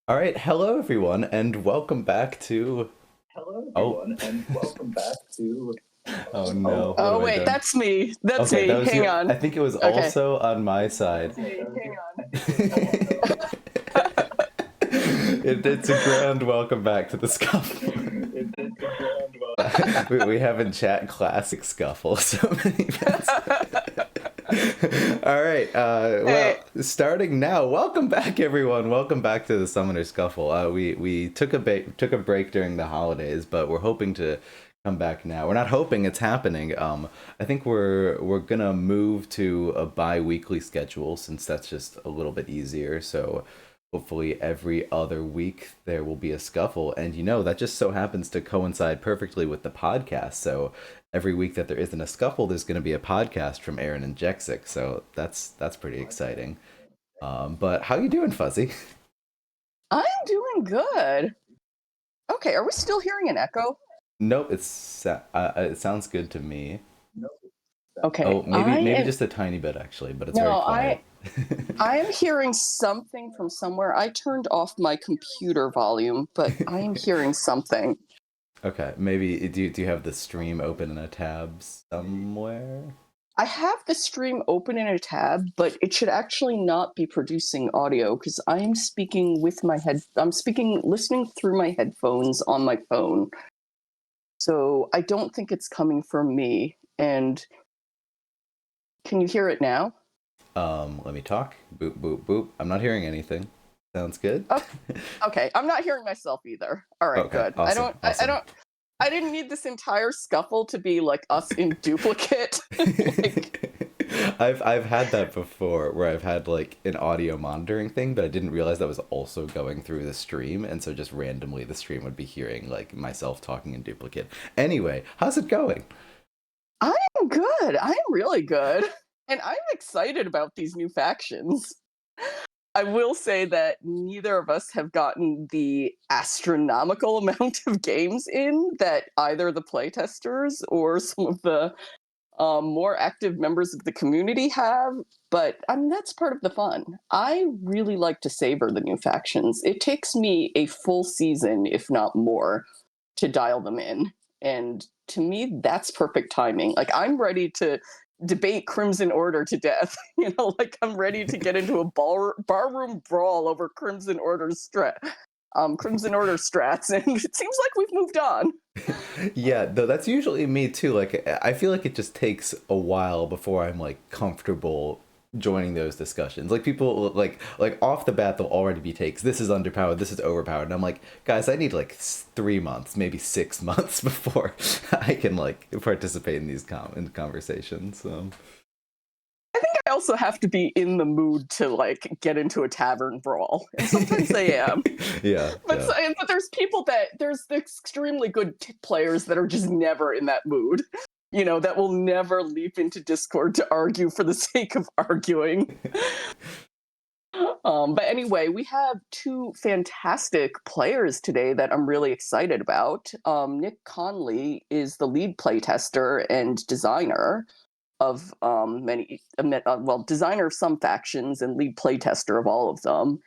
All right, hello everyone, and welcome back to. Hello, Oh, everyone, and welcome back to. oh Oh, no, what Oh have I wait, done? that's me. That's Okay, that me. was Hang you. I on. think it was Okay. also on my That's side. me. Hang on. It's a grand welcome back to the scuffle. it's a grand We have in chat classic scuffle so many bets. All right, Hey. starting now. Welcome back, everyone. Welcome back to the Summoner Scuffle. We took a break during the holidays, but we're hoping to come back now. We're not hoping, it's happening. I think we're gonna move to a bi-weekly schedule since that's just a little bit easier. So hopefully every other week there will be a scuffle, and that just so happens to coincide perfectly with the podcast. So every week that there isn't a scuffle, there's going to be a podcast from Aaron and Jexic. So that's pretty exciting. But how you doing, Fuzzy? I'm doing good. Okay, are we still hearing an echo? Nope, it sounds good to me. Okay. Oh, maybe just a tiny bit actually, but it's very No, quiet. I am hearing something from somewhere. I turned off my computer volume, but I am hearing something. Okay, maybe do you have the stream open in a tab somewhere? I have the stream open in a tab, but it should actually not be producing audio because I'm speaking with my head. I'm speaking, listening through my headphones on my phone. So I don't think it's coming from me. And can you hear it now? Let me talk. Boop boop boop. I'm not hearing anything. Sounds good. Oh, okay, I'm not hearing myself either. All right, Okay, good. I awesome, don't. I awesome. don't. I didn't need this entire scuffle to be like us in duplicate. Like, I've had that before where I've had like an audio monitoring thing, but I didn't realize that was also going through the stream, and so just randomly the stream would be hearing like myself talking in duplicate. Anyway, how's it going? I'm good. I'm really good, and I'm excited about these new factions. I will say that neither of us have gotten the astronomical amount of games in that either the playtesters or some of the more active members of the community have. But I mean, that's part of the fun. I really like to savor the new factions. It takes me a full season, if not more, to dial them in. And to me, that's perfect timing. Like, I'm ready to debate Crimson Order to death. Like I'm ready to get into a barroom brawl over Crimson Order strats, and it seems like we've moved on. Yeah, though that's usually me too. Like I feel like it just takes a while before I'm like comfortable joining those discussions. Like people like off the bat they'll already be takes. This is underpowered. This is overpowered. And I'm like, guys, I need like 3 months, maybe 6 months before I can like participate in these in conversations. So. I think I also have to be in the mood to like get into a tavern brawl, and sometimes I am. Yeah, But yeah. but there's extremely good players that are just never in that mood. That will never leap into Discord to argue for the sake of arguing. But anyway, we have two fantastic players today that I'm really excited about. Nick Conley is the lead playtester and designer of designer of some factions and lead playtester of all of them.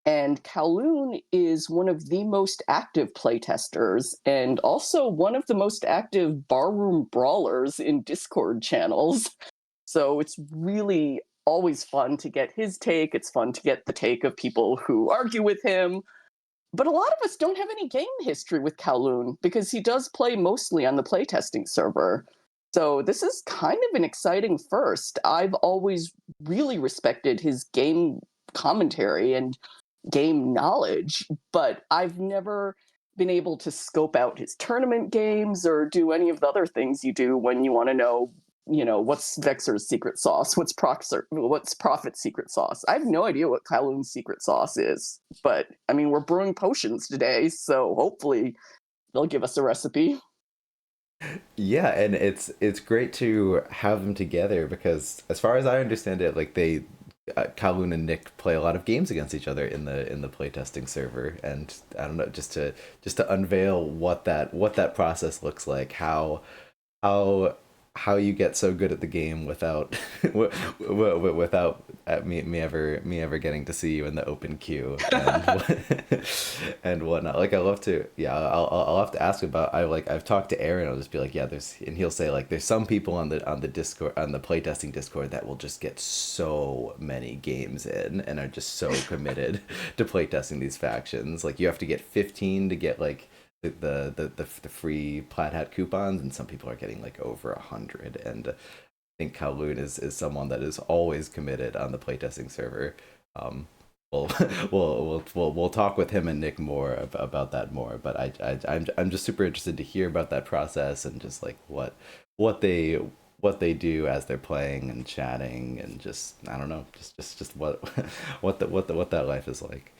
And Kowloon is one of the most active playtesters and also one of the most active barroom brawlers in Discord channels. So it's really always fun to get his take. It's fun to get the take of people who argue with him. But a lot of us don't have any game history with Kowloon because he does play mostly on the playtesting server. So this is kind of an exciting first. I've always really respected his game commentary and game knowledge, but I've never been able to scope out his tournament games or do any of the other things you do when you want to know, what's Vexer's secret sauce, what's Prophet's secret sauce. I have no idea what Kowloon's secret sauce is, but I mean, we're brewing potions today, so hopefully they'll give us a recipe. Yeah, and it's great to have them together because as far as I understand it, like they Kowloon and Nick play a lot of games against each other in the playtesting server, and I don't know, just to unveil what that process looks like, how how you get so good at the game without without me ever getting to see you in the open queue and and whatnot. Like I love to, yeah. I'll have to ask about. I've talked to Aaron. I'll just be like, yeah. And he'll say like, there's some people on the Discord, on the playtesting Discord, that will just get so many games in and are just so committed to playtesting these factions. Like you have to get 15 to get like the free plaid-hat coupons, and some people are getting like over 100. And I think Kowloon is someone that is always committed on the playtesting server. Um, we'll, we'll talk with him and Nick more about that more. But I'm just super interested to hear about that process and just like what they do as they're playing and chatting, and just I don't know, just what what that life is like.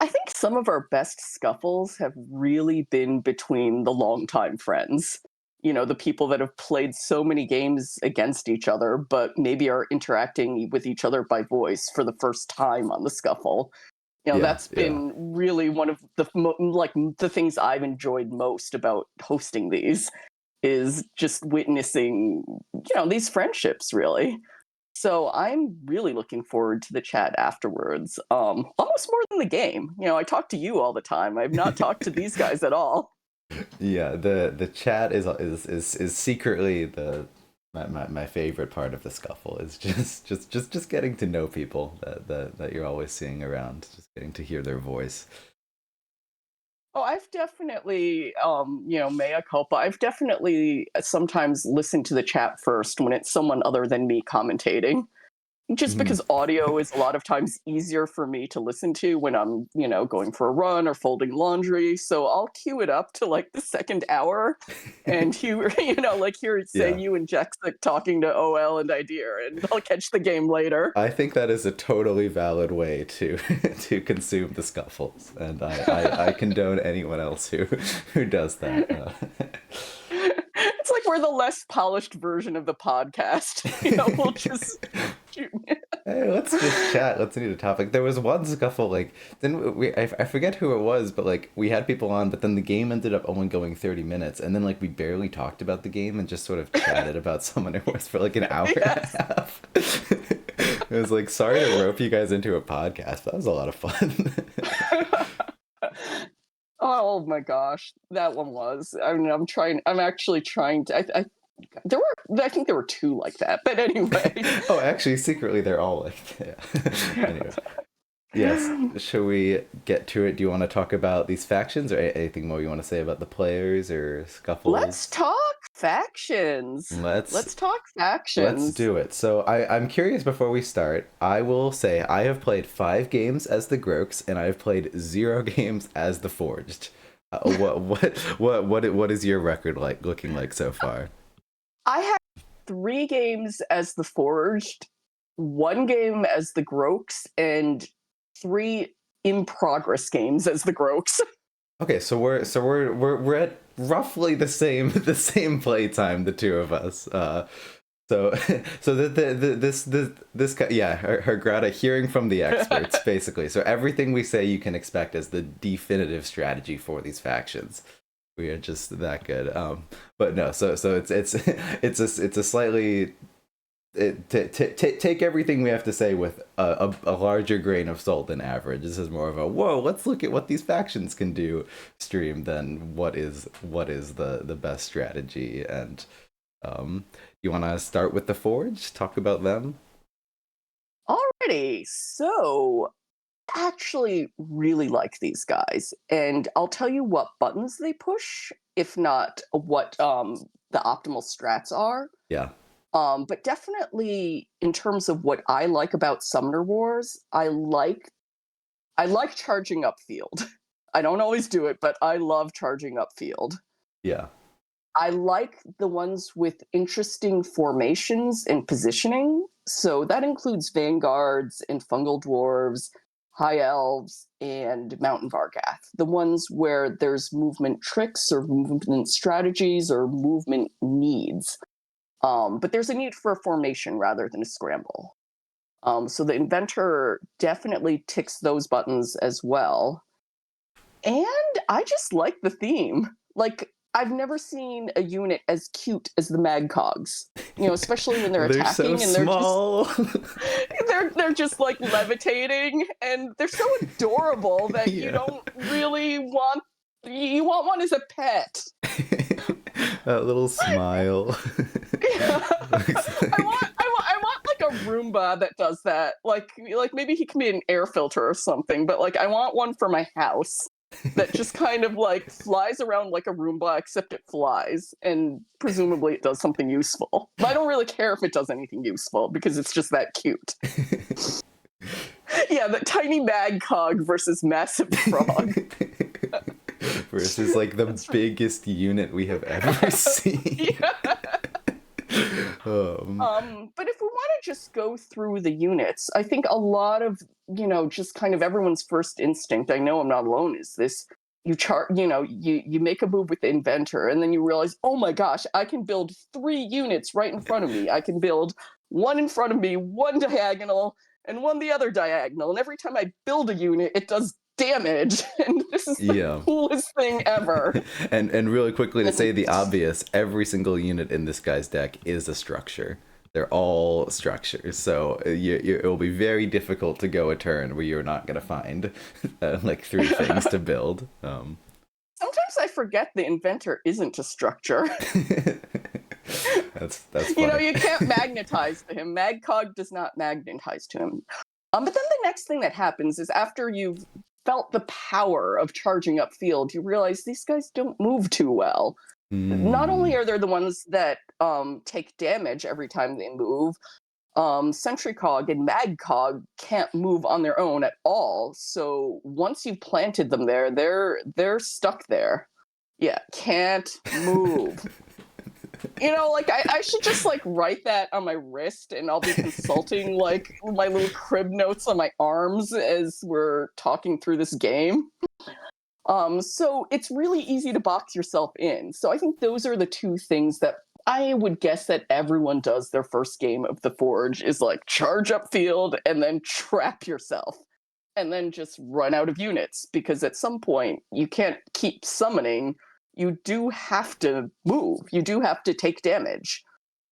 I think some of our best scuffles have really been between the longtime friends. You know, the people that have played so many games against each other, but maybe are interacting with each other by voice for the first time on the scuffle. You know, Yeah, that's yeah. been really one of the like the things I've enjoyed most about hosting these, is just witnessing, you know, these friendships really. So I'm really looking forward to the chat afterwards. Almost more than the game. You know, I talk to you all the time. I've not talked to these guys at all. Yeah, the chat is secretly my favorite part of the scuffle, is just getting to know people that you're always seeing around, just getting to hear their voice. Oh, I've definitely, you know, mea culpa. I've definitely sometimes listened to the chat first when it's someone other than me commentating. Just Mhm. because audio is a lot of times easier for me to listen to when I'm, you know, going for a run or folding laundry. So I'll queue it up to like the second hour and you know, like hear say Yeah. you and Jexic talking to OL and Idea, and I'll catch the game later. I think that is a totally valid way to to consume the scuffles, and I condone anyone else who does that. It's like we're the less polished version of the podcast. You know, we'll just shoot. Hey, let's just chat. Let's need a topic. There was one scuffle, like, then I forget who it was, but like we had people on, but then the game ended up only going 30 minutes, and then like we barely talked about the game and just sort of chatted about Summoner Wars for like an hour and a Yes. half. It was like, sorry to rope you guys into a podcast, but that was a lot of fun. Oh my gosh, that one was. I mean, I'm actually trying to. I think there were two like that. But anyway, Oh, actually, secretly they're all like, yeah. Anyway. Yes. Shall we get to it? Do you want to talk about these factions, or anything more you want to say about the players or let's scuffles? talk factions. Let's Let's talk let's factions. do it. So I'm curious, before we start, I will say I have played 5 games as the Groks, and I have played 0 games as the Forged. What is your record like looking like so far? I had 3 games as the Forged, 1 game as the Groks, and 3 in-progress games as the Groks. Okay, so we're at roughly the same play time, the two of us. So so this guy, yeah, her Grata hearing from the experts basically. So everything we say you can expect as the definitive strategy for these factions. We are just that good. But no, so it's a slightly take everything we have to say with a larger grain of salt than average. This is more of a whoa, let's look at what these factions can do stream than what is the best strategy. And you want to start with the Forge? Talk about them. Alrighty, so actually really like these guys, and I'll tell you what buttons they push, if not what the optimal strats are. Yeah, But definitely in terms of what I like about Summoner Wars, I like charging up field. I don't always do it, but I love charging up field. yeah, I like the ones with interesting formations and positioning. So that includes vanguards and fungal dwarves, high elves, and mountain vargath. The ones where there's movement tricks or movement strategies or movement needs. But there's a need for a formation rather than a scramble. So the inventor definitely ticks those buttons as well. And I just like the theme. Like, I've never seen a unit as cute as the Mag Cogs. You know, especially when they're They're attacking so and they're just small. they're just like levitating and they're so adorable that you Yeah. don't really want you want one as a pet. That little smile. I want like a Roomba that does that. Like maybe he can be an air filter or something, but like I want one for my house that just kind of like flies around like a Roomba, except it flies and presumably it does something useful. But I don't really care if it does anything useful because it's just that cute. Yeah, the tiny Mag Cog versus massive frog. Versus like the biggest unit we have ever seen. Yeah. But if we want to just go through the units, I think a lot of, just kind of everyone's first instinct, I know I'm not alone, is this. You make a move with the inventor and then you realize, oh my gosh, I can build 3 units right in front of me. I can build one in front of me, one diagonal, and one the other diagonal. And every time I build a unit, it does damage. And this is the coolest thing ever. and really quickly to say the obvious, every single unit in this guy's deck is a structure. They're all structures, so it will be very difficult to go a turn where you're not going to find like 3 things to build. Sometimes I forget the inventor isn't a structure. That's funny. You can't magnetize to him. Magcog does not magnetize to him. But then the next thing that happens is after you've felt the power of charging up field, you realize these guys don't move too well. Not only are they the ones that take damage every time they move, Sentry Cog and Mag Cog can't move on their own at all. So once you've planted them there, they're stuck there. Yeah, can't move. I should just like write that on my wrist and I'll be consulting like my little crib notes on my arms as we're talking through this game. So it's really easy to box yourself in. So I think those are the 2 things that I would guess that everyone does their first game of the Forge is like charge up field and then trap yourself and then just run out of units because at some point you can't keep summoning. You do have to move. You do have to take damage.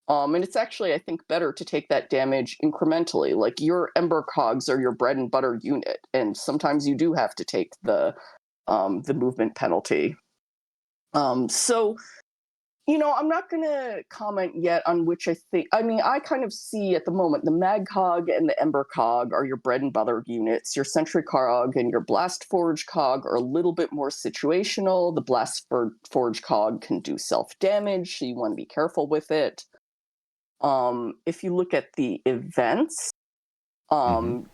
And it's actually, I think, better to take that damage incrementally. Like your Ember Cogs are your bread and butter unit, and sometimes you do have to take the movement penalty. I'm not going to comment yet on which I kind of see at the moment the Mag Cog and the Ember Cog are your bread and butter units. Your Sentry Cog and your Blast Forge Cog are a little bit more situational. The Blast Forge Cog can do self-damage, so you want to be careful with it. If you look at the events,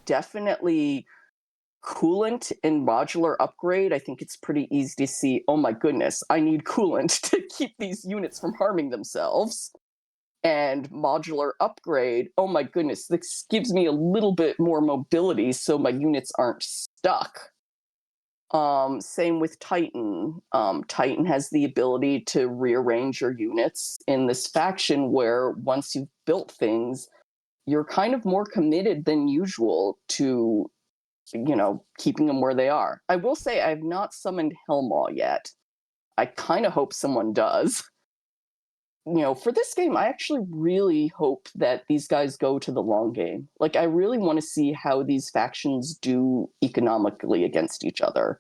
definitely coolant and modular upgrade. I think it's pretty easy to see, oh my goodness, I need coolant to keep these units from harming themselves. And modular upgrade, oh my goodness, this gives me a little bit more mobility so my units aren't stuck. Same with Titan. Titan has the ability to rearrange your units in this faction where once you've built things, you're kind of more committed than usual to keeping them where they are. I will say I have not summoned Helmaw yet. I kind of hope someone does. For this game, I actually really hope that these guys go to the long game. Like, I really want to see how these factions do economically against each other.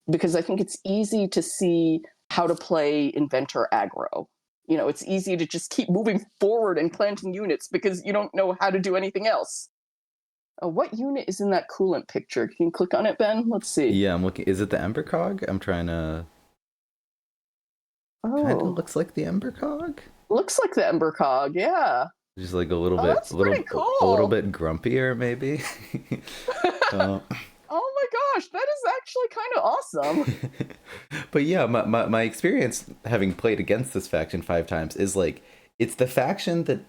Because I think it's easy to see how to play Inventor aggro. It's easy to just keep moving forward and planting units because you don't know how to do anything else. What unit is in that coolant picture? Can you click on it, Ben? Let's see. Yeah, I'm looking. Is it the Ember Cog? I'm trying to. Oh, kind of looks like the Ember Cog. Looks like the Ember Cog, yeah. Just like a little bit, that's pretty cool. a little bit grumpier, maybe. Oh my gosh, that is actually kind of awesome. But yeah, my experience having played against this faction 5 times is like it's the faction that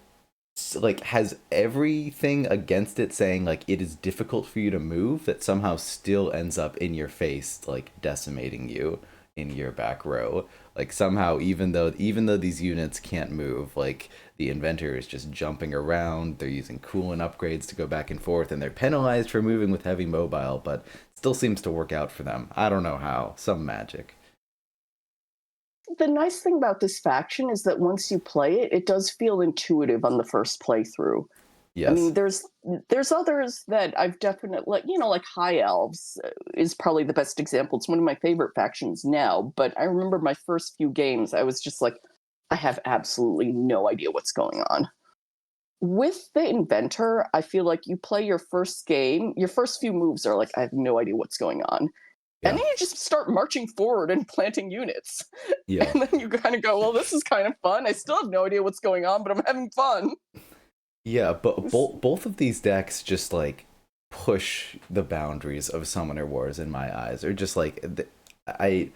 like has everything against it saying like it is difficult for you to move that somehow still ends up in your face like decimating you in your back row. Like somehow even though these units can't move, like the inventor is just jumping around, they're using coolant upgrades to go back and forth, and they're penalized for moving with heavy mobile, but it still seems to work out for them. I don't know how. Some magic. the nice thing about this faction is that once you play it, it does feel intuitive on the first playthrough. I mean, Yes. there's others that I've definitely, like, like High Elves is probably the best example. It's one of my favorite factions now, but I remember my first few games, I was just like, I have absolutely no idea what's going on. With the Inventor, I feel like you play your first game, your first few moves are like, I have no idea what's going on. And Yeah. then you just start marching forward and planting units. Yeah. And then you kind of go, well, this is kind of fun. I still have no idea what's going on, but I'm having fun. Yeah, but both of these decks just like push the boundaries of Summoner Wars in my eyes. Or just like I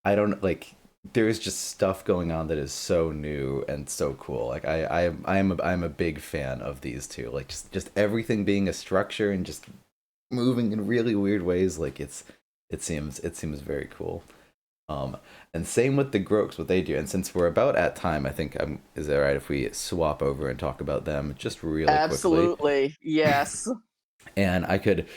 don't like there's just stuff going on that is so new and so cool. Like I'm a big fan of these two. Like just everything being a structure and just moving in really weird ways. Like it seems very cool. Um, and same with the Groks, what they do. And since we're about at time, I think is it all right if we swap over and talk about them just really quickly? Absolutely. Yes. And I could,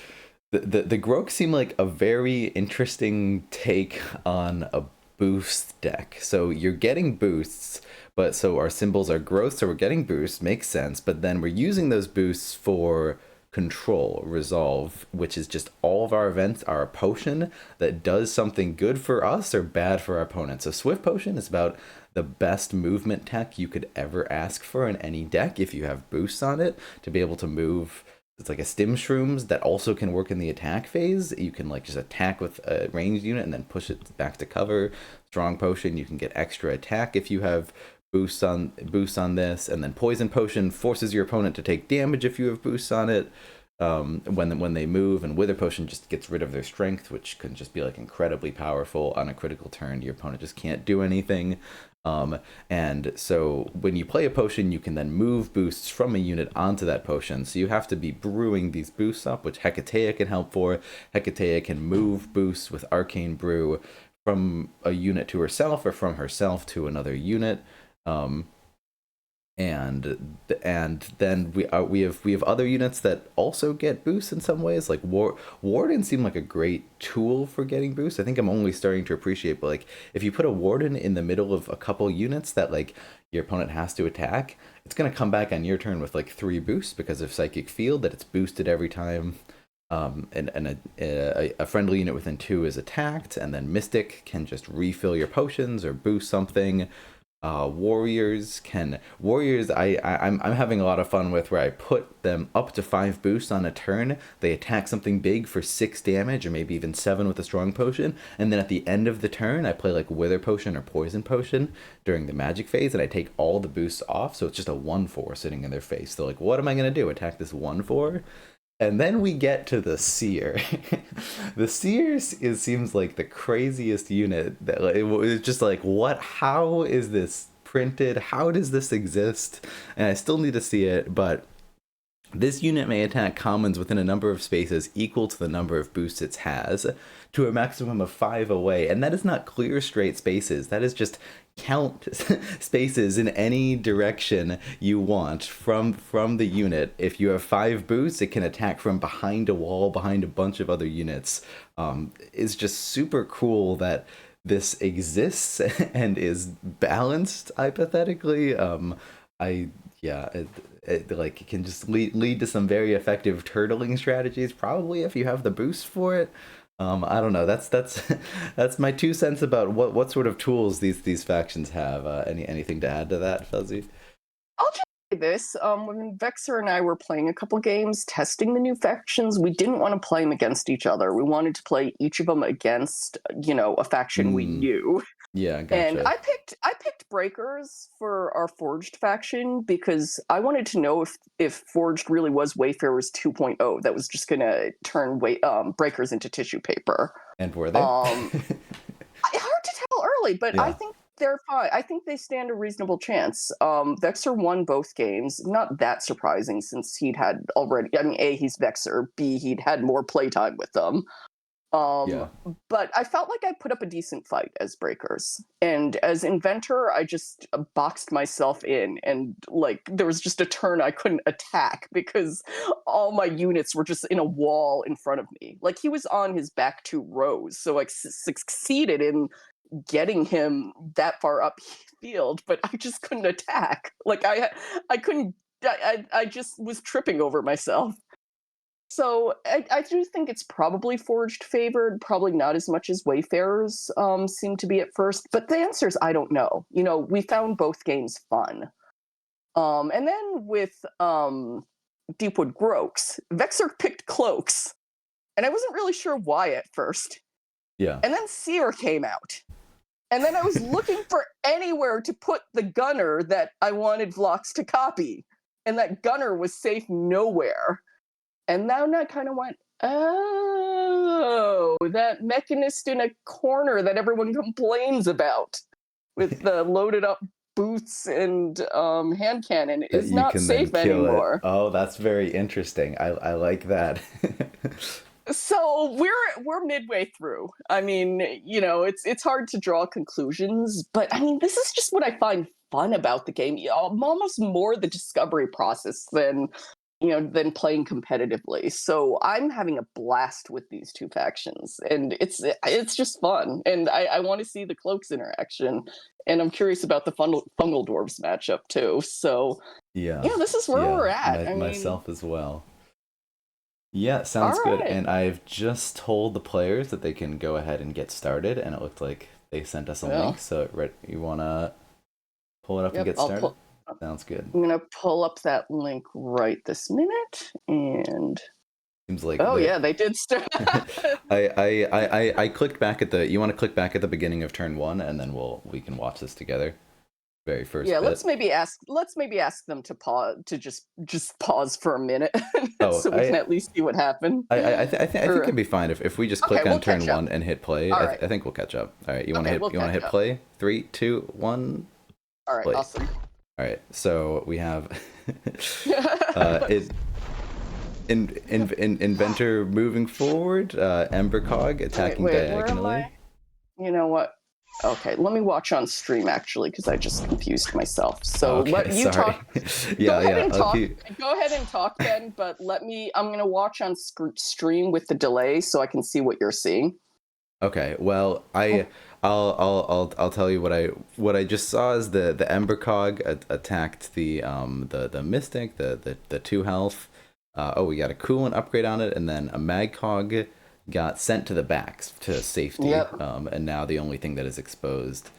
the Groks seem like a very interesting take on a boost deck. So you're getting boosts, but so our symbols are growth, so we're getting boosts, makes sense. But then we're using those boosts for control, resolve, which is just all of our events are a potion that does something good for us or bad for our opponent. So Swift Potion is about the best movement tech you could ever ask for in any deck if you have boosts on it to be able to move. It's like a stim shrooms that also can work in the attack phase. You can like just attack with a ranged unit and then push it back to cover. Strong Potion, you can get extra attack if you have boosts on this, and then Poison Potion forces your opponent to take damage if you have boosts on it. When they move, and Wither Potion just gets rid of their strength, which can just be like incredibly powerful on a critical turn. Your opponent just can't do anything. And so when you play a potion, you can then move boosts from a unit onto that potion. So you have to be brewing these boosts up, which Hecateia can help for. Hecateia can move boosts with Arcane Brew from a unit to herself or from herself to another unit. Um, and then we have other units that also get boosts in some ways. Like Warden seem like a great tool for getting boosts. I think I'm only starting to appreciate, but like if you put a Warden in the middle of a couple units that like your opponent has to attack, it's gonna come back on your turn with like 3 boosts because of Psychic Field, that it's boosted every time. And a friendly unit within 2 is attacked, and then Mystic can just refill your potions or boost something. Warriors, I'm having a lot of fun with, where I put them up to 5 boosts on a turn. They attack something big for 6 damage, or maybe even 7 with a strong potion, and then at the end of the turn I play like Wither Potion or Poison Potion during the magic phase, and I take all the boosts off, so it's just a 1/4 sitting in their face. They're like, what am I gonna do, attack this 1/4? And then we get to the Seer. The Seer seems like the craziest unit. That it's just like, what? How is this printed? How does this exist? And I still need to see it, but this unit may attack commons within a number of spaces equal to the number of boosts it has, to a maximum of 5 away. And that is not clear straight spaces. That is just count spaces in any direction you want from the unit. If you have 5 boosts, it can attack from behind a wall, behind a bunch of other units. It's just super cool that this exists and is balanced, hypothetically. It like it can just lead to some very effective turtling strategies, probably, if you have the boost for it. I don't know. That's that's my 2 cents about what sort of tools these factions have. Anything to add to that, Fuzzy? I'll just say this. When Vexer and I were playing a couple games, testing the new factions, we didn't want to play them against each other. We wanted to play each of them against, a faction we knew. Yeah, And gotcha. I picked Breakers for our Forged faction because I wanted to know if Forged really was Wayfarers 2.0 that was just gonna turn Breakers into tissue paper. And were they? Hard to tell early, but I Yeah. think they're fine. I think they stand a reasonable chance. Vexer won both games. Not that surprising, since he'd had already. I mean, A, he's Vexer. B, he'd had more playtime with them. Yeah. But I felt like I put up a decent fight as Breakers. And as Inventor, I just boxed myself in, and like there was just a turn I couldn't attack because all my units were just in a wall in front of me. Like he was on his back 2 rows, so I succeeded in getting him that far upfield, but I just couldn't attack. Like I couldn't. I just was tripping over myself. So I do think it's probably Forged favored, probably not as much as Wayfarers seem to be at first. But the answer is I don't know. You know, we found both games fun. And then with Deepwood Groaks, Vexer picked Cloaks, and I wasn't really sure why at first. Yeah. And then Seer came out. And then I was looking for anywhere to put the gunner that I wanted Vlox to copy. And that gunner was safe nowhere. And then I kind of went, oh, that mechanist in a corner that everyone complains about with the loaded up boots and hand cannon is not safe anymore. Oh, that's very interesting. I like that. So we're midway through. I mean, you know, it's hard to draw conclusions, but I mean, this is just what I find fun about the game. Almost more the discovery process than playing competitively. So I'm having a blast with these two factions, and it's just fun. And I want to see the Cloaks interaction, and I'm curious about the Fungal Dwarves matchup too. So yeah, this is where we're at. Myself as well. Yeah, sounds good. And I've just told the players that they can go ahead and get started, and it looked like they sent us a link. So you want to pull it up and get started? Sounds good. I'm gonna pull up that link right this minute, and seems like yeah, they did start. I clicked back at the. You want to click back at the beginning of turn 1, and then we can watch this together. Very first. Yeah, bit. let's maybe ask them to pause, to just pause for a minute, so we can at least see what happened. I think it'd be fine if we just click on turn 1 and hit play. I think we'll catch up. All right, you want to hit play? 3, 2, 1. All right, play. Awesome. All right, so we have Inventor moving forward, Ember Cog attacking diagonally. You know what? Okay, let me watch on stream actually, because I just confused myself. So let you talk. Go ahead and talk, Ben. But I'm gonna watch on stream with the delay so I can see what you're seeing. Okay. Well, I'll tell you what I just saw is the Ember Cog attacked the Mystic, the 2 health. We got a Kowloon upgrade on it, and then a Mag Cog got sent to the back to safety. Yep. And now the only thing that is exposed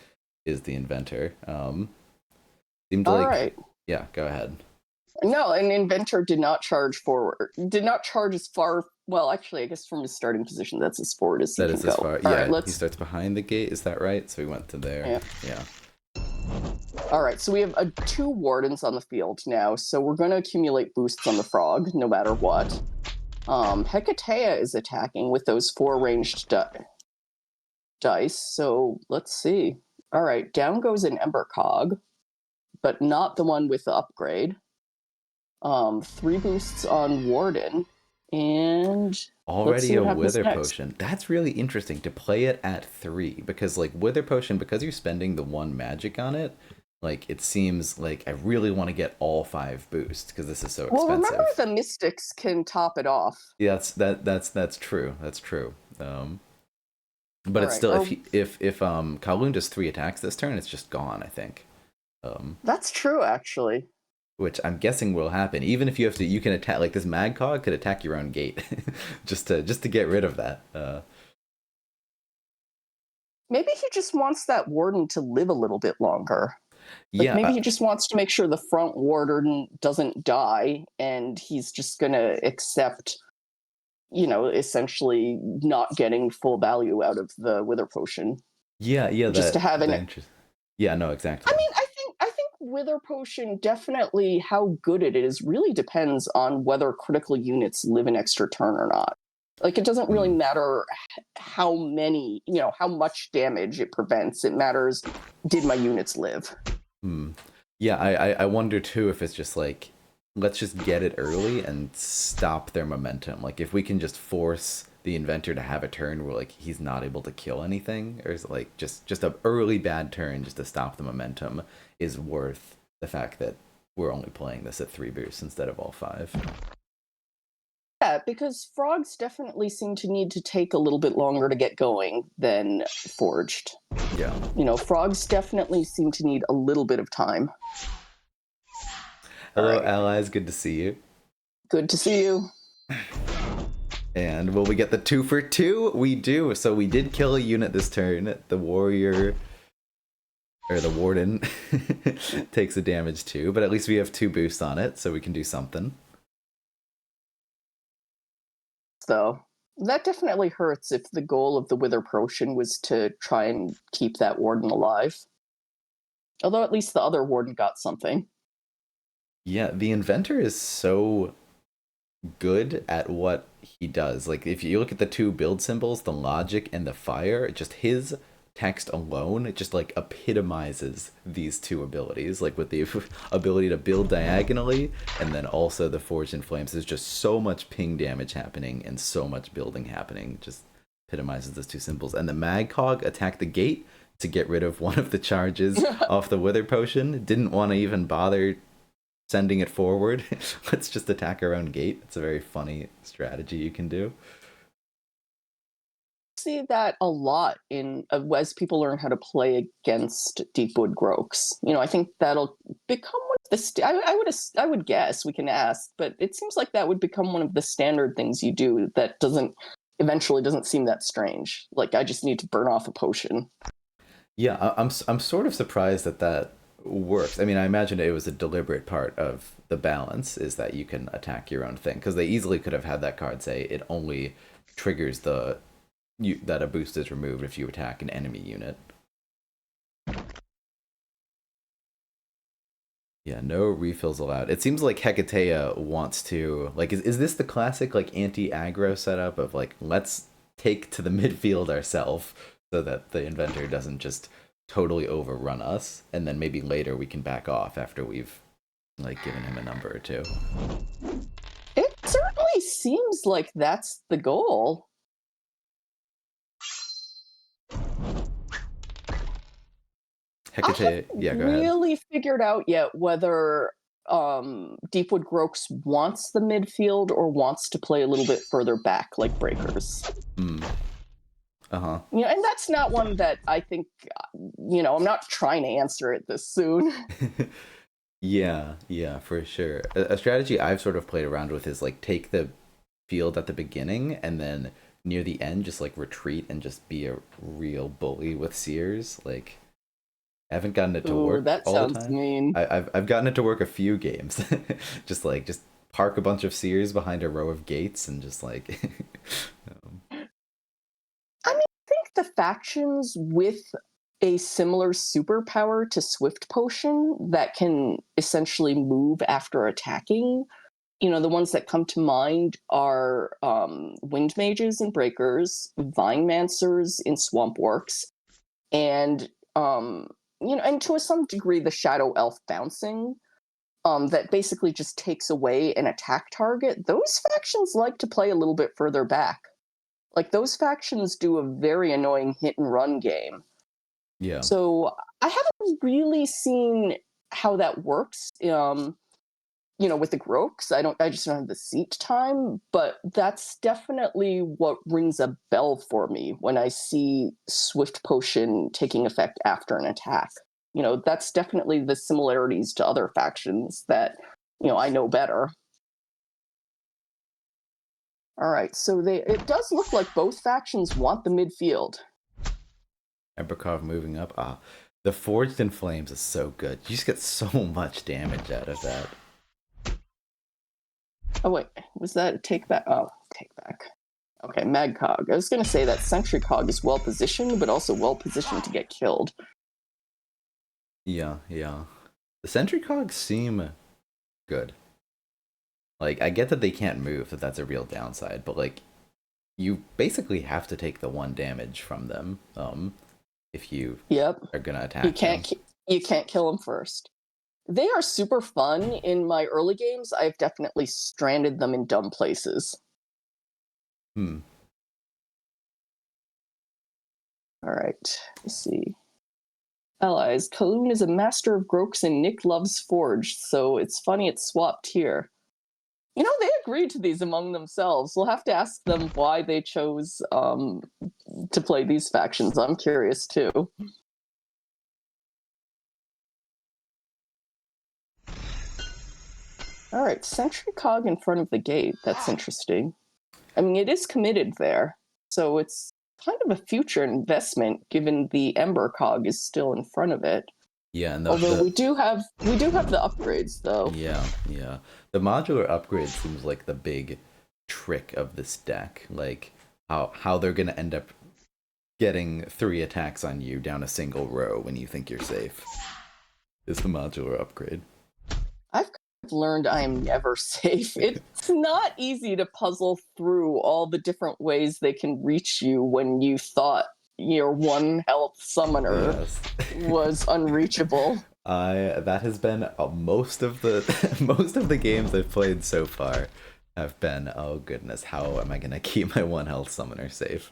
is the Inventor. Seemed All like right. Yeah, go ahead. No, an Inventor did not charge forward. Did not charge as far. Well, actually, I guess from his starting position, that's as forward as he can go. That is as far. Yeah, he starts behind the gate. Is that right? So he went to there. Yeah. All right, so we have 2 Wardens on the field now, so we're going to accumulate boosts on the Frog, no matter what. Hecatea is attacking with those 4 ranged dice, so let's see. All right, down goes an Ember Cog, but not the one with the upgrade. 3 boosts on Warden, and already a Wither Potion. That's really interesting to play it at 3, because like Wither Potion, because you're spending the 1 magic on it, like it seems like I really want to get all 5 boosts because this is so expensive. Well, remember the Mystics can top it off. Yeah, that's true. That's true. But it's still if Kowloon does 3 attacks this turn, it's just gone, I think. That's true, actually. Which I'm guessing will happen. Even if you can attack, like this Mag Cog could attack your own gate, just to get rid of that. Maybe he just wants that Warden to live a little bit longer. Maybe he just wants to make sure the front Warden doesn't die, and he's just gonna accept, essentially not getting full value out of the Wither Potion. Yeah. Just to have an. Yeah, no, exactly. I mean, I think Wither Potion, definitely how good it is really depends on whether critical units live an extra turn or not. Like, it doesn't really matter how many, how much damage it prevents. It matters, did my units live? Yeah, I wonder too if it's just like, let's just get it early and stop their momentum. Like, if we can just force the Inventor to have a turn where like he's not able to kill anything, or is it like just a early bad turn just to stop the momentum is worth the fact that we're only playing this at 3 boosts instead of all 5. Yeah, because frogs definitely seem to need to take a little bit longer to get going than forged. Yeah. Frogs definitely seem to need a little bit of time. Hello, All right. allies. Good to see you. Good to see you. And will we get the 2 for 2? We do. So we did kill a unit this turn. The warrior, or the warden, takes a damage too, but at least we have 2 boosts on it, so we can do something. So that definitely hurts if the goal of the Wither Potion was to try and keep that warden alive. Although at least the other warden got something. Yeah, the inventor is so good at what he does. Like, if you look at the 2 build symbols, the logic and the fire, just his text alone, it just like epitomizes these 2 abilities. Like with the ability to build diagonally, and then also the Forged in Flames. There's just so much ping damage happening and so much building happening. Just epitomizes those 2 symbols. And the Magcog attacked the gate to get rid of one of the charges off the Wither Potion. Didn't want to even bother sending it forward. Let's just attack our own gate. It's a very funny strategy you can do. See that a lot as people learn how to play against Deepwood Groaks. I think that'll become one of the. I would guess, we can ask, but it seems like that would become one of the standard things you do. That eventually doesn't seem that strange. Like, I just need to burn off a potion. Yeah, I'm sort of surprised that works. I mean, I imagine it was a deliberate part of the balance, is that you can attack your own thing, because they easily could have had that card say it only triggers that a boost is removed if you attack an enemy unit. Yeah, no refills allowed. It seems like Hecatea wants to, like, is this the classic like anti-aggro setup of like, let's take to the midfield ourselves so that the inventor doesn't just totally overrun us, and then maybe later we can back off after we've like given him a number or 2. It certainly seems like that's the goal. Hecatea, yeah, go ahead. Really figured out yet whether Deepwood Groaks wants the midfield or wants to play a little bit further back, like Breakers. Uh-huh. And that's not one that I think, I'm not trying to answer it this soon. Yeah, for sure. A strategy I've sort of played around with is like take the field at the beginning and then near the end just like retreat and just be a real bully with Seers. Like, I haven't gotten it to work That all sounds the time. mean. I've gotten it to work a few games. just park a bunch of Seers behind a row of gates and just like I mean, I think the factions with a similar superpower to Swift Potion that can essentially move after attacking, the ones that come to mind are Wind Mages and Breakers, Vine Mancers in Swamp Works, and and to some degree the Shadow Elf Bouncing, that basically just takes away an attack target. Those factions like to play a little bit further back. Like, those factions do a very annoying hit and run game. yeah. So I haven't really seen how that works. With the Groaks, I just don't have the seat time, but that's definitely what rings a bell for me when I see Swift Potion taking effect after an attack. That's definitely the similarities to other factions that, I know better. All right, so it does look like both factions want the midfield. Emberkov moving up. The Forged in Flames is so good. You just get so much damage out of that. Oh wait, was that a take back? Oh, take back. Okay, Magcog. I was going to say that Sentry Cog is well positioned, but also well positioned to get killed. Yeah. The Sentry Cogs seem good. Like, I get that they can't move, that's a real downside, but like, you basically have to take the 1 damage from them, if you are gonna attack You can't kill them first. They are super fun. In my early games, I've definitely stranded them in dumb places. All right, let's see. Allies. Kowloon is a master of Groaks and Nick loves Forge, so it's funny it's swapped here. They agreed to these among themselves. We'll have to ask them why they chose to play these factions. I'm curious too. All right, Sentry Cog in front of the gate. That's interesting. I mean, it is committed there, so it's kind of a future investment given the Ember Cog is still in front of it. Yeah, and Although we do have the upgrades though. Yeah. The modular upgrade seems like the big trick of this deck. Like how they're gonna end up getting 3 attacks on you down a single row when you think you're safe. Is the modular upgrade. I've learned I am never safe. It's not easy to puzzle through all the different ways they can reach you when you thought your 1 health summoner was unreachable. That has been most of the games I've played so far have been, oh goodness, how am I gonna keep my 1 health summoner safe?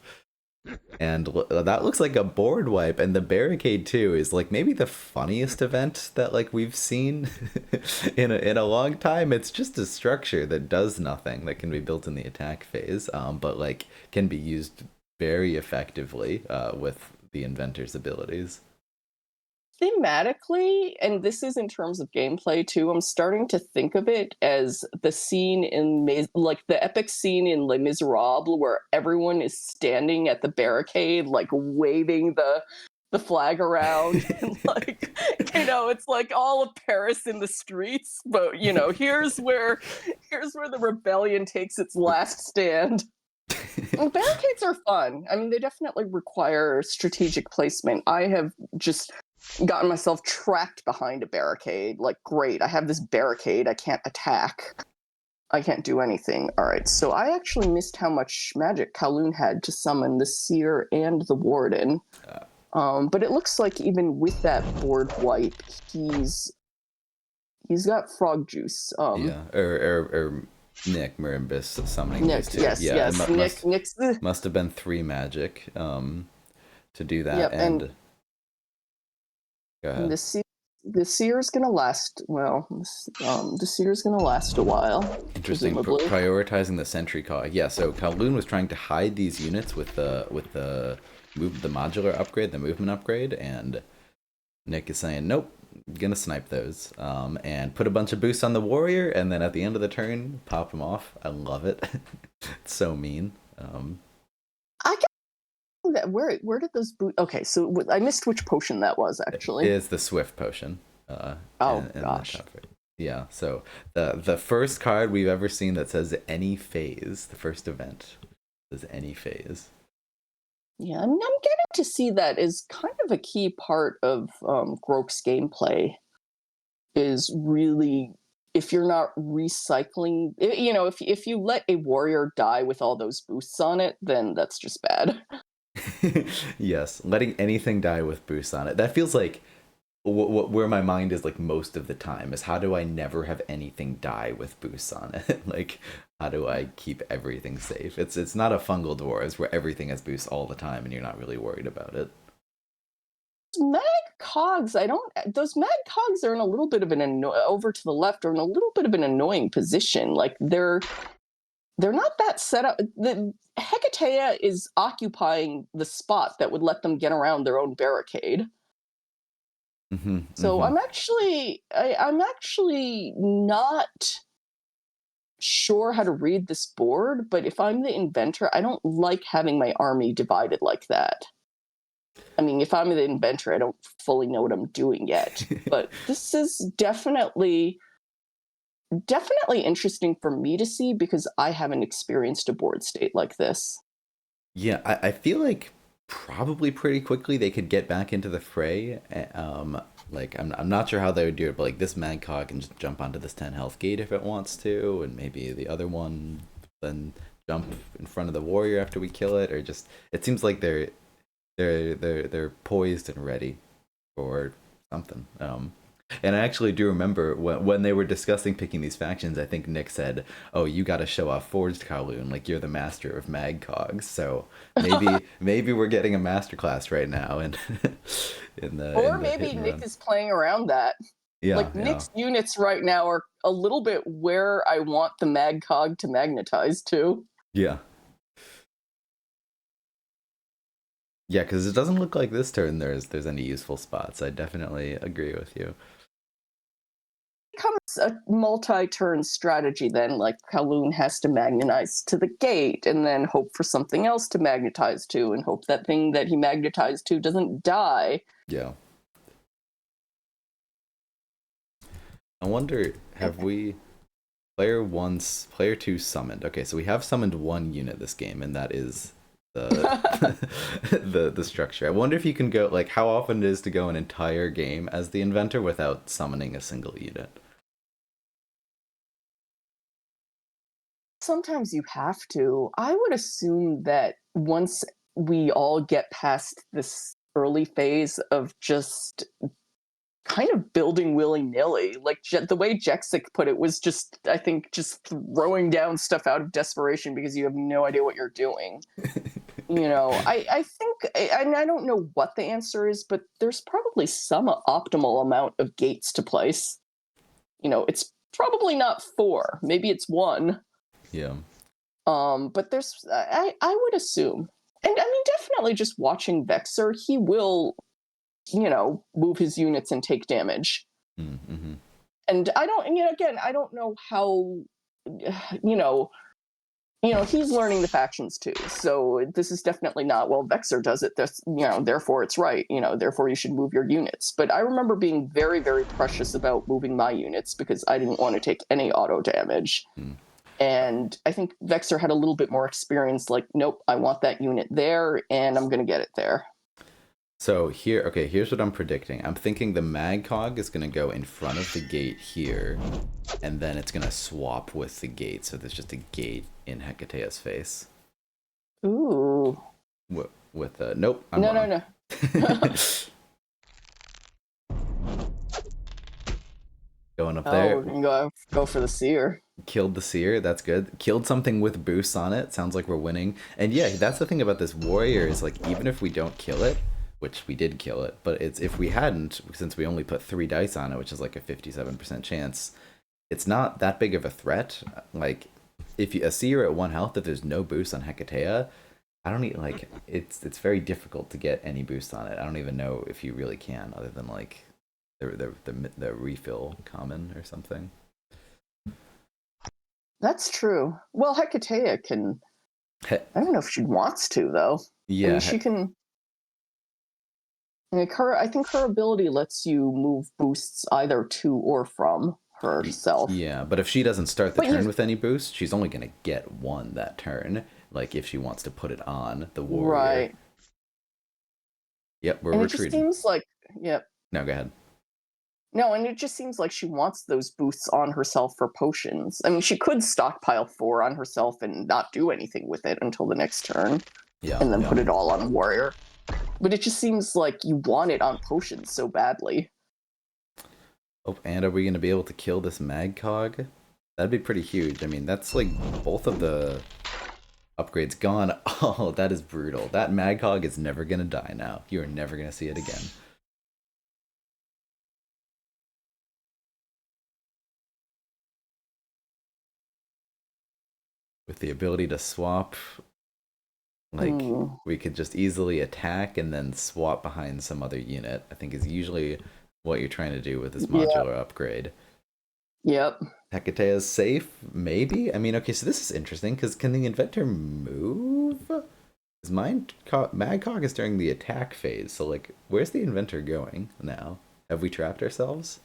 And that looks like a board wipe, and the barricade too is like maybe the funniest event that like we've seen in a long time. It's just a structure that does nothing that can be built in the attack phase, but like can be used very effectively with the inventor's abilities. Thematically, and this is in terms of gameplay too, I'm starting to think of it as the scene in like the epic scene in Les Miserables where everyone is standing at the barricade like waving the flag around and like, you know, it's like all of Paris in the streets, but you know, here's where the rebellion takes its last stand. Well, barricades are fun. I mean, they definitely require strategic placement. I have just gotten myself trapped behind a barricade. Like, great, I have this barricade. I can't attack. I can't do anything. All right, so I actually missed how much magic Kowloon had to summon the Seer and the Warden. But it looks like even with that board wipe, he's got frog juice. Or Nick Marimbus summoning Nick, these two. Yes. Nick's must have been 3 magic to do that. Yep, and go ahead. The Seer's gonna last. Well, the Seer's gonna last a while. Interesting. Prioritizing the Sentry Cog. Yeah. So Kowloon was trying to hide these units with the modular upgrade, the movement upgrade, and Nick is saying nope. Gonna snipe those and put a bunch of boosts on the warrior, and then at the end of the turn pop him off. I love it. It's so mean. I get that. Where did those boosts? Okay, so I missed which potion that was actually. It's the Swift potion. Gosh. Yeah. So the first card we've ever seen that says any phase. The first event says any phase. Yeah, I'm getting to see that is kind of a key part of Grok's gameplay. Is really, if you're not recycling, you know, if you let a warrior die with all those boosts on it, then that's just bad. Yes, letting anything die with boosts on it. That feels like where my mind is like most of the time is how do I never have anything die with boosts on it? Like, how do I keep everything safe? It's not a fungal dwarves where everything has boosts all the time and you're not really worried about it. Mag Cogs, those Mag Cogs are in a little bit of over to the left are in a little bit of an annoying position. Like they're not that set up. The Hecatea is occupying the spot that would let them get around their own barricade. So I'm actually not sure how to read this board, but if I'm the inventor, I don't like having my army divided like that. I mean, if I'm the inventor, I don't fully know what I'm doing yet, but this is definitely interesting for me to see because I haven't experienced a board state like this. Yeah, I feel like probably pretty quickly they could get back into the fray. Like I'm not sure how they would do it, but like this Magcog can just jump onto this 10 health gate if it wants to, and maybe the other one then jump in front of the warrior after we kill it, or just it seems like they're poised and ready for something. And I actually do remember when they were discussing picking these factions, I think Nick said, "Oh, you got to show off Forged Kowloon, like you're the master of Magcogs." So maybe we're getting a masterclass right now, and maybe Nick is playing around that. Yeah, Like, yeah. Nick's units right now are a little bit where I want the Magcog to magnetize to. Yeah. Yeah, because it doesn't look like this turn there's any useful spots. I definitely agree with you. Becomes a multi-turn strategy then, like Kowloon has to magnetize to the gate and then hope for something else to magnetize to and hope that thing that he magnetized to doesn't die. Yeah. I wonder, have we player two summoned? Okay, so we have summoned one unit this game, and that is the the structure. I wonder if you can go, like, how often it is to go an entire game as the inventor without summoning a single unit. Sometimes you have to. I would assume that once we all get past this early phase of just kind of building willy-nilly, like the way Jexic put it was just, I think, just throwing down stuff out of desperation because you have no idea what you're doing. I think, and I don't know what the answer is, but there's probably some optimal amount of gates to place. It's probably not 4, maybe it's 1. Yeah. But I would assume, and I mean, definitely just watching Vexer, he will, move his units and take damage. Mm-hmm. And I don't, again, I don't know how, you know, he's learning the factions too. So this is definitely not, well, Vexer does it, this, therefore it's right, therefore you should move your units. But I remember being very, very precious about moving my units because I didn't want to take any auto damage. Mm. And I think Vexer had a little bit more experience, like, nope, I want that unit there, and I'm going to get it there. So here's what I'm predicting. I'm thinking the Magcog is gonna go in front of the gate here, and then it's gonna swap with the gate, so there's just a gate in Hecatea's face. Ooh. With nope, I'm no, wrong. no. Going up there. Go for the seer. Killed the seer, that's good. Killed something with boosts on it. Sounds like we're winning. And yeah, that's the thing about this warrior is, like, even if we don't kill it, which we did kill it, but it's if we hadn't, since we only put 3 dice on it, which is like a 57% chance, it's not that big of a threat. Like, if a seer at 1 health, if there's no boost on Hecatea, I don't need, like, it's very difficult to get any boost on it. I don't even know if you really can, other than like the refill common or something. That's true. Well, Hecatea can. I don't know if she wants to, though. Yeah, I mean, she can. Like I think her ability lets you move boosts either to or from herself. Yeah, but if she doesn't start the turn with any boost, she's only gonna get 1 that turn. Like, if she wants to put it on the warrior. Right. Yep, we're and retreating. It just seems like, yep. No, go ahead. No, and it just seems like she wants those boosts on herself for potions. I mean, she could stockpile 4 on herself and not do anything with it until the next turn. Yeah. And then put it all on a warrior. But it just seems like you want it on potions so badly. Oh, and are we going to be able to kill this Magcog? That'd be pretty huge. I mean, that's like both of the upgrades gone. Oh, that is brutal. That Magcog is never going to die now. You are never going to see it again. With the ability to swap, like, we could just easily attack and then swap behind some other unit, I think is usually what you're trying to do with this modular upgrade. Yep. Hecatea is safe? Maybe? I mean, okay, so this is interesting, because can the inventor move? Is Magcog is during the attack phase, so, like, where's the inventor going now? Have we trapped ourselves?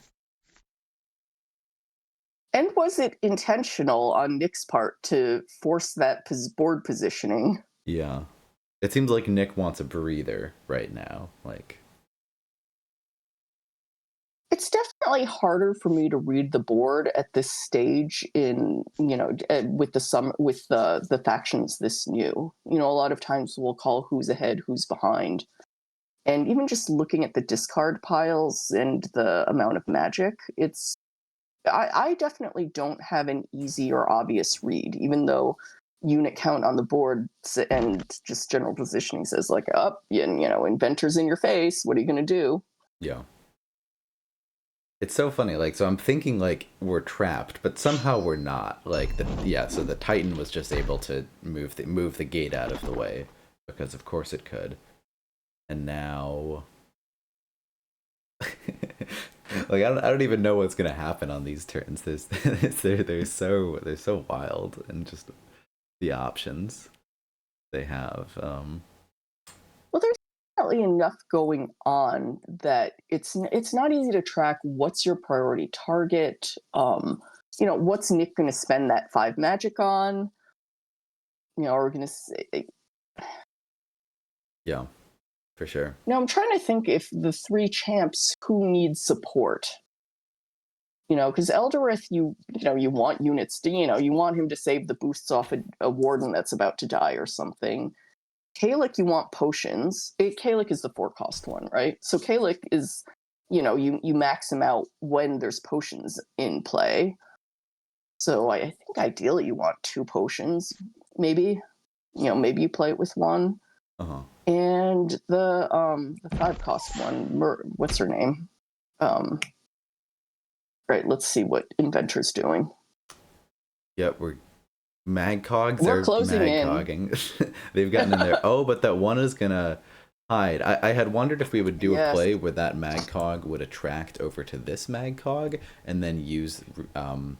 And was it intentional on Nick's part to force that board positioning? Yeah. It seems like Nick wants a breather right now. Like, it's definitely harder for me to read the board at this stage in, with the factions this new. A lot of times we'll call who's ahead, who's behind. And even just looking at the discard piles and the amount of magic, I definitely don't have an easy or obvious read, even though unit count on the board and just general positioning says, like, up, inventors in your face, what are you going to do? yeah. It's so funny. Like, so I'm thinking like we're trapped, but somehow we're not. Like, so the Titan was just able to move the gate out of the way because of course it could, and now. Like I don't even know what's gonna happen on these turns. They're so wild, and just the options they have. Well, there's definitely enough going on that it's not easy to track what's your priority target. What's Nick going to spend that 5 magic on? We're going to say. Yeah, for sure. Now I'm trying to think if the 3 champs who needs support. Because Eldarith, you want units to, you want him to save the boosts off a warden that's about to die or something. Kalik, you want potions. Kalik is the 4-cost one, right? So Kalik is, you max him out when there's potions in play. So I think ideally you want 2 potions, maybe. Maybe you play it with 1. Uh-huh. And the 5-cost one, what's her name? Right, let's see what Inventor's doing. Yep, we're Cogs We're are closing cogging. They've gotten in there. Oh, but that one is gonna hide. I had wondered if we would do a play where that Cog would attract over to this Cog and then use the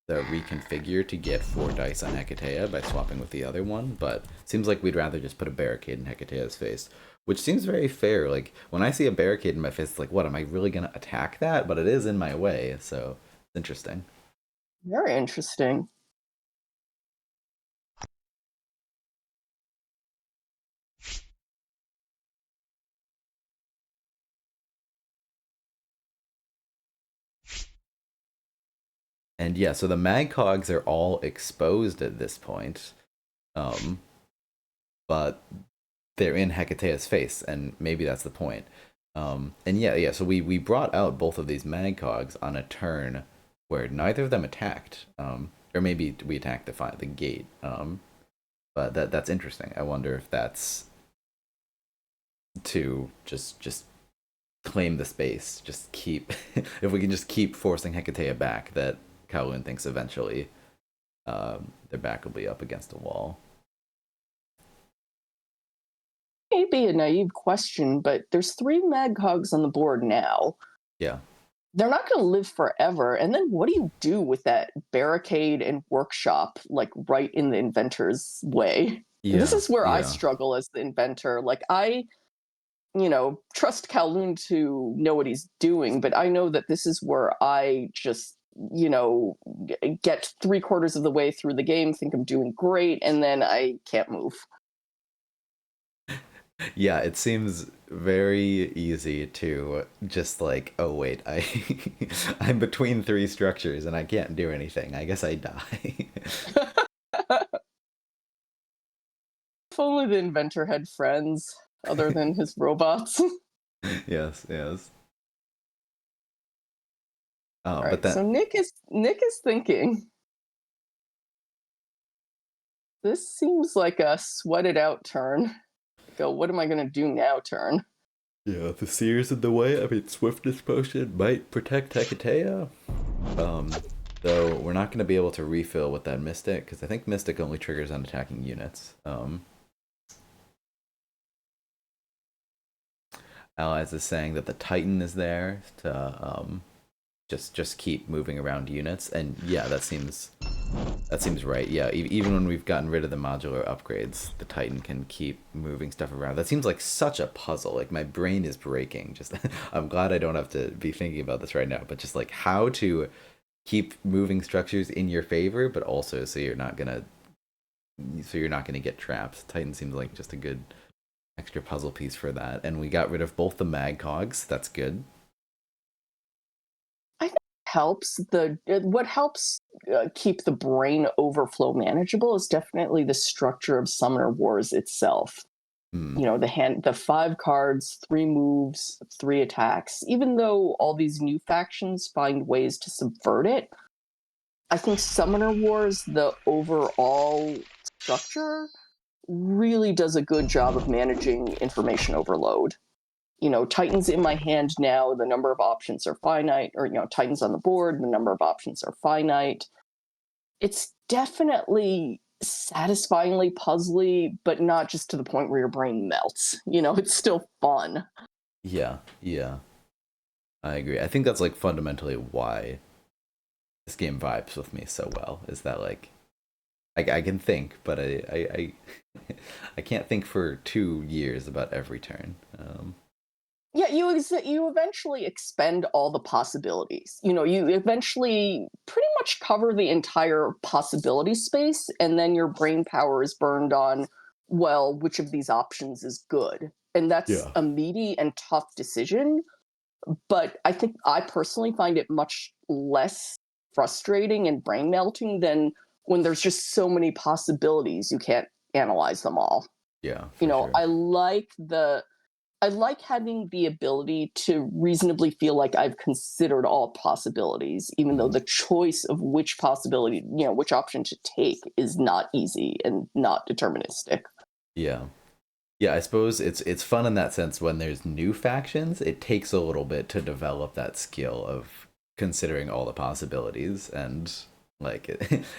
reconfigure to get 4 dice on Hecatea by swapping with the other one, but seems like we'd rather just put a barricade in Hecatea's face, which seems very fair. Like, when I see a barricade in my face, it's like, what, am I really gonna attack that? But it is in my way, so it's interesting. Very interesting. And yeah, so the Cogs are all exposed at this point. But they're in Hecatea's face, and maybe that's the point. And yeah, so we brought out both of these Cogs on a turn where neither of them attacked. Or maybe we attacked the gate. But that's interesting. I wonder if that's to just claim the space, just keep if we can just keep forcing Hecatea back, that Kowloon thinks eventually their back will be up against a wall. Maybe a naive question, but there's 3 Cogs on the board now. Yeah. They're not going to live forever. And then what do you do with that barricade and workshop, like, right in the inventor's way? Yeah, this is where I yeah. struggle as the inventor. Like, I trust Kowloon to know what he's doing, but I know that this is where I just, get 3/4 of the way through the game, think I'm doing great, and then I can't move. Yeah, it seems very easy to just like, oh wait, I'm between 3 structures and I can't do anything. I guess I die. If only the inventor had friends other than his robots. Yes. Oh, All right, but that. so Nick is thinking. This seems like a sweat it out turn. Go, what am I going to do now turn? Yeah, the Seer's in the way. I mean, Swiftness Potion might protect Hecatea. Though we're not going to be able to refill with that Mystic, because I think Mystic only triggers on attacking units. Allies is saying that the Titan is there to just keep moving around units, and yeah, that seems right. Yeah, even when we've gotten rid of the modular upgrades, the Titan can keep moving stuff around. That seems like such a puzzle. Like, my brain is breaking. Just I'm glad I don't have to be thinking about this right now, but just like how to keep moving structures in your favor, but also so you're not gonna get trapped. Titan seems like just a good extra puzzle piece for that. And we got rid of both the Cogs. That's good. I think what helps keep the brain overflow manageable is definitely the structure of Summoner Wars itself. The 5 cards, 3 moves, 3 attacks. Even though all these new factions find ways to subvert it, I think Summoner Wars, the overall structure, really does a good job of managing information overload. Titans in my hand now, the number of options are finite, or, Titans on the board, the number of options are finite. It's definitely satisfyingly puzzly, but not just to the point where your brain melts. It's still fun. Yeah, yeah. I agree. I think that's like fundamentally why this game vibes with me so well, is that like I can think, but I I can't think for 2 years about every turn. Yeah, you eventually expend all the possibilities. You eventually pretty much cover the entire possibility space, and then your brain power is burned on, well, which of these options is good? And that's Yeah. a meaty and tough decision, but I think I personally find it much less frustrating and brain melting than when there's just so many possibilities you can't analyze them all. Yeah, for sure. I like having the ability to reasonably feel like I've considered all possibilities, even though the choice of which possibility, which option to take is not easy and not deterministic. Yeah. Yeah, I suppose it's fun in that sense when there's new factions. It takes a little bit to develop that skill of considering all the possibilities, and like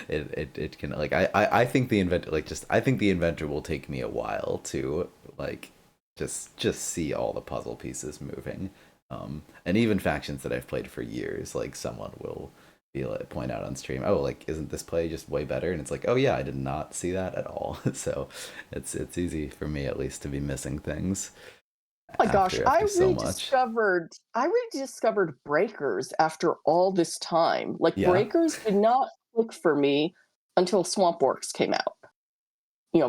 it can like I think the inventor I think the inventor will take me a while to like just see all the puzzle pieces moving. And even factions that I've played for years, like someone will be like point out on stream, oh, like isn't this play just way better? And it's like, oh yeah, I did not see that at all. So it's easy for me at least to be missing things. Oh my gosh, After so much. I rediscovered Breakers after all this time. Like, Yeah. Breakers did not click for me until Swamp Works came out.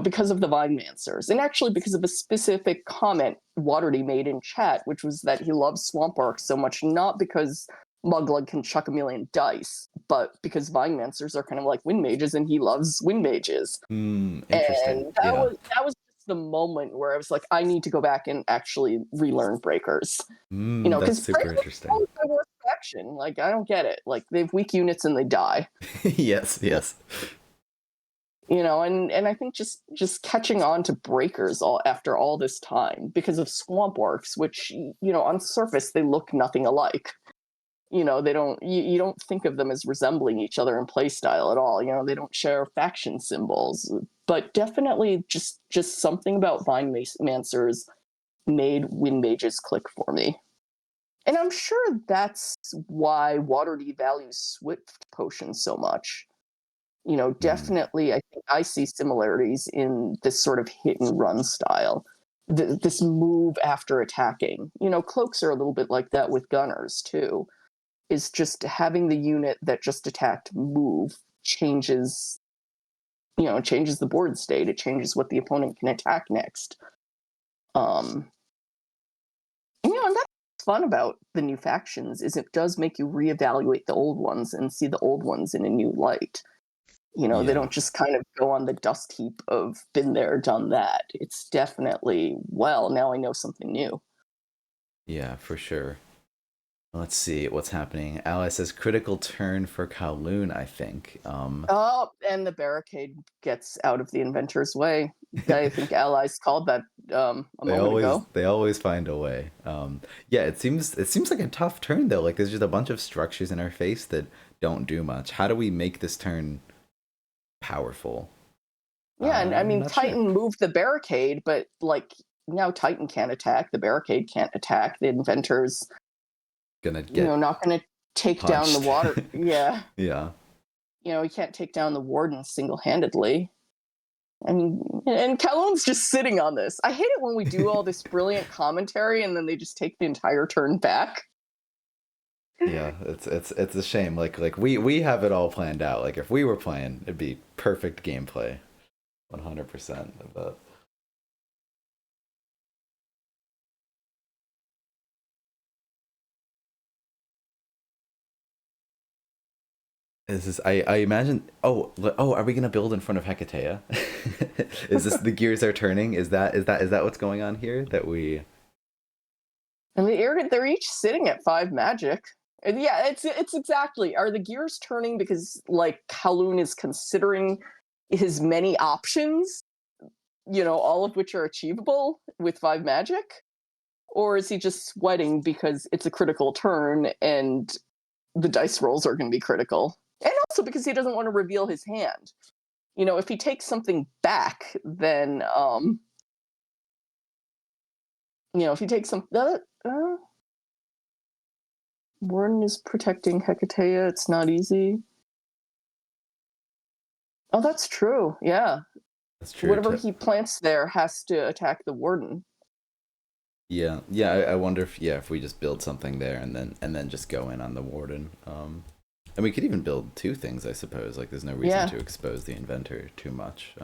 Because of the Vine-Mancers, and actually because of a specific comment Waterdy made in chat, which was that he loves Swamp Works so much, not because Muglug can chuck a million dice, but because Vine-Mancers are kind of like Wind Mages, and he loves Wind Mages. Interesting. And Yeah. that was just the moment where I was like, I need to go back and actually relearn Breakers. That's Because super Breakers interesting. is my worst faction. Like, I don't get it. Like, they have weak units and they die. Yes, yes. And I think just catching on to Breakers after all this time because of Swamp Works, which, on surface they look nothing alike. They don't, you don't think of them as resembling each other in playstyle at all. They don't share faction symbols, but definitely just something about Vine-Mancers made Wind Mages click for me. And I'm sure that's why Waterdeep values Swift Potions so much. Definitely, I think I see similarities in this sort of hit and run style. This move after attacking. Cloaks are a little bit like that with Gunners, too. Is just having the unit that just attacked move changes the board state. It changes what the opponent can attack next. And that's fun about the new factions, is it does make you reevaluate the old ones and see the old ones in a new light. They don't just kind of go on the dust heap of been there, done that. It's definitely, well, now I know something new. Yeah, for sure. Let's see what's happening. Ally says critical turn for Kowloon, I think. Oh, and the barricade gets out of the inventor's way. I think Allies called that a moment ago. They always find a way. Yeah, it seems like a tough turn though. Like there's just a bunch of structures in our face that don't do much. How do we make this turn powerful? Yeah, and I mean, Titan sure. moved the barricade, but like now Titan can't attack. The barricade can't attack. The inventor's Gonna get not going to take punched. down the water. Yeah, Yeah. he can't take down the warden single-handedly. I mean, and Kowloon's just sitting on this. I hate it when we do all this brilliant commentary and then they just take the entire turn back. Yeah, it's a shame. Like we have it all planned out. Like if we were playing, it'd be perfect gameplay. 100% of that. I imagine. Oh, are we gonna build in front of Hecatea? Is this the gears are turning? Is that what's going on here? That we. And they're each sitting at 5 magic. And yeah, it's exactly. Are the gears turning because like Kowloon is considering his many options, all of which are achievable with 5 magic? Or is he just sweating because it's a critical turn and the dice rolls are going to be critical? And also because he doesn't want to reveal his hand. If he takes something back, then, if he takes some... Warden is protecting Hecatea. It's not easy. Oh, that's true. Yeah. That's true. Whatever he plants there has to attack the Warden. Yeah. I wonder if we just build something there and then just go in on the Warden. And we could even build two things, I suppose. Like, there's no reason to expose the Inventor too much.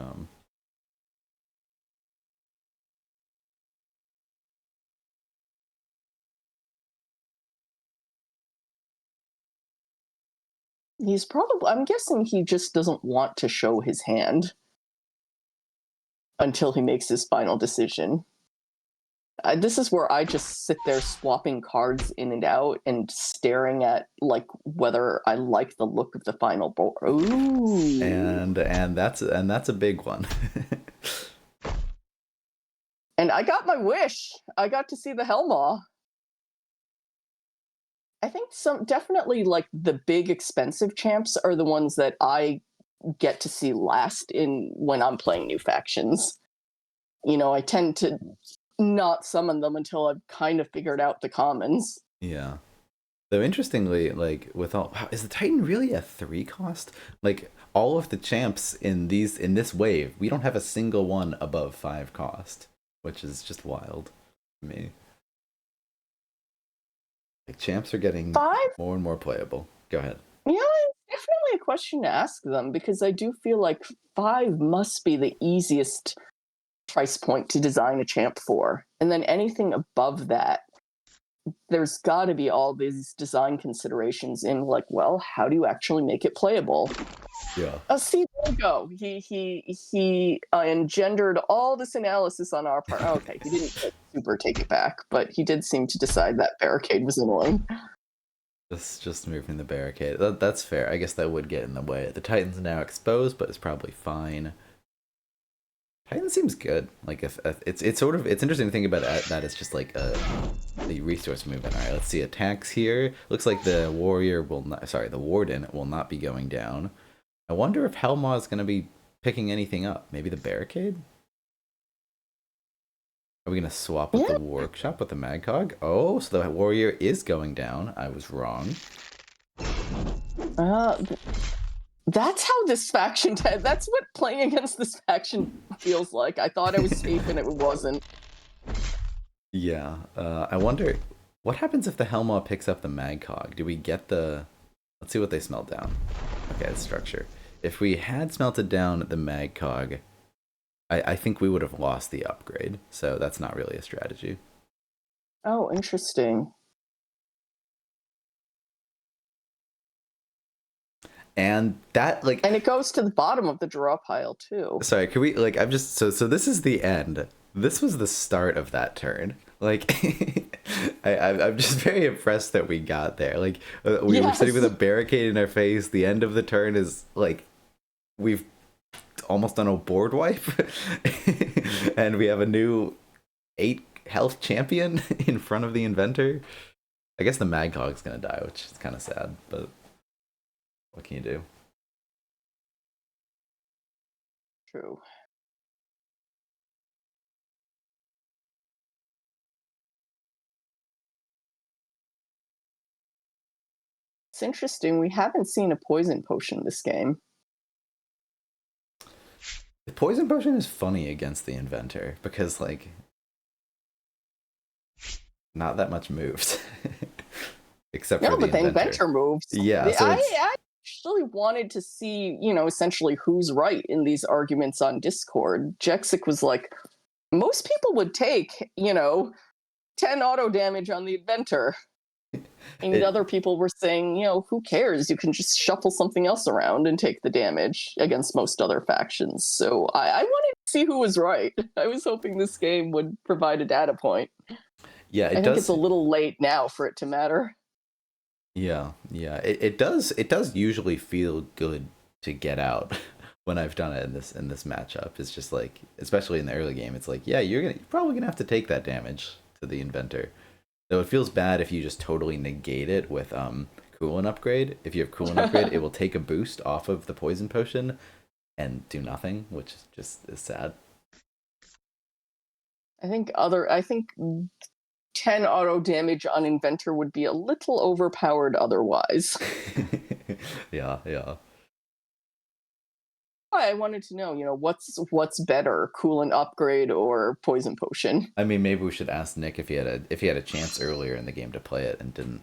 I'm guessing he just doesn't want to show his hand until he makes his final decision. This is where I just sit there swapping cards in and out and staring at whether I like the look of the final board. Ooh. And that's a big one. And I got my wish. I got to see the Helmaw. I think definitely the big expensive champs are the ones that I get to see last when I'm playing new factions. I tend to not summon them until I've kind of figured out the commons. Yeah. Though interestingly, is the Titan really a 3 cost? All of the champs in this wave, we don't have a single one above 5 cost, which is just wild to me. Champs are getting 5? more and more playable. Go ahead. Yeah, it's definitely a question to ask them, because I do feel like 5 must be the easiest price point to design a champ for. And then anything above that, there's got to be all these design considerations in how do you actually make it playable? Yeah. See, there we go. He engendered all this analysis on our part. Okay, he didn't super take it back, but he did seem to decide that barricade was annoying. Just moving the barricade. That's fair. I guess that would get in the way. The Titan's now exposed, but it's probably fine. Titan seems good. If it's interesting to think about that as just the resource movement. All right, let's see attacks here. Looks like the the Warden will not be going down. I wonder if Helmaw is going to be picking anything up. Maybe the barricade? Are we going to swap with the workshop with the Magcog? Oh, so the warrior is going down. I was wrong. That's how this faction... That's what playing against this faction feels like. I thought I was safe and it wasn't. Yeah. I wonder... What happens if the Helmaw picks up the Magcog? Do we get the... Let's see what they smelt down. Okay, it's structure. If we had smelted down the Magcog, I think we would have lost the upgrade. So that's not really a strategy. Oh, interesting. And that and it goes to the bottom of the draw pile too. Sorry, can we I'm just so this is the end. This was the start of that turn. I'm just very impressed that we got there. We were sitting with a barricade in our face. The end of the turn is we've almost done a board wipe, and we have a new 8 health champion in front of the Inventor. I guess the Magcog's gonna die, which is kind of sad, but what can you do? True. It's interesting. We haven't seen a poison potion this game. The poison potion is funny against the Inventor because not that much moves. Except for the Inventor moves. Yeah, so I actually wanted to see, essentially who's right in these arguments on Discord. Jexic was like, most people would take, 10 auto damage on the Inventor. And other people were saying, who cares? You can just shuffle something else around and take the damage against most other factions. So I wanted to see who was right. I was hoping this game would provide a data point. Yeah, I think it's a little late now for it to matter. Yeah. It does usually feel good to get out when I've done it in this matchup. It's just especially in the early game, it's you're probably gonna have to take that damage to the inventor. Though it feels bad if you just totally negate it with Coolant upgrade. If you have Coolant upgrade, it will take a boost off of the poison potion and do nothing, which just is sad. I think 10 auto damage on Inventor would be a little overpowered otherwise. Yeah. I wanted to know, what's better, Coolant upgrade or poison potion? I mean, maybe we should ask Nick if he had a chance earlier in the game to play it and didn't.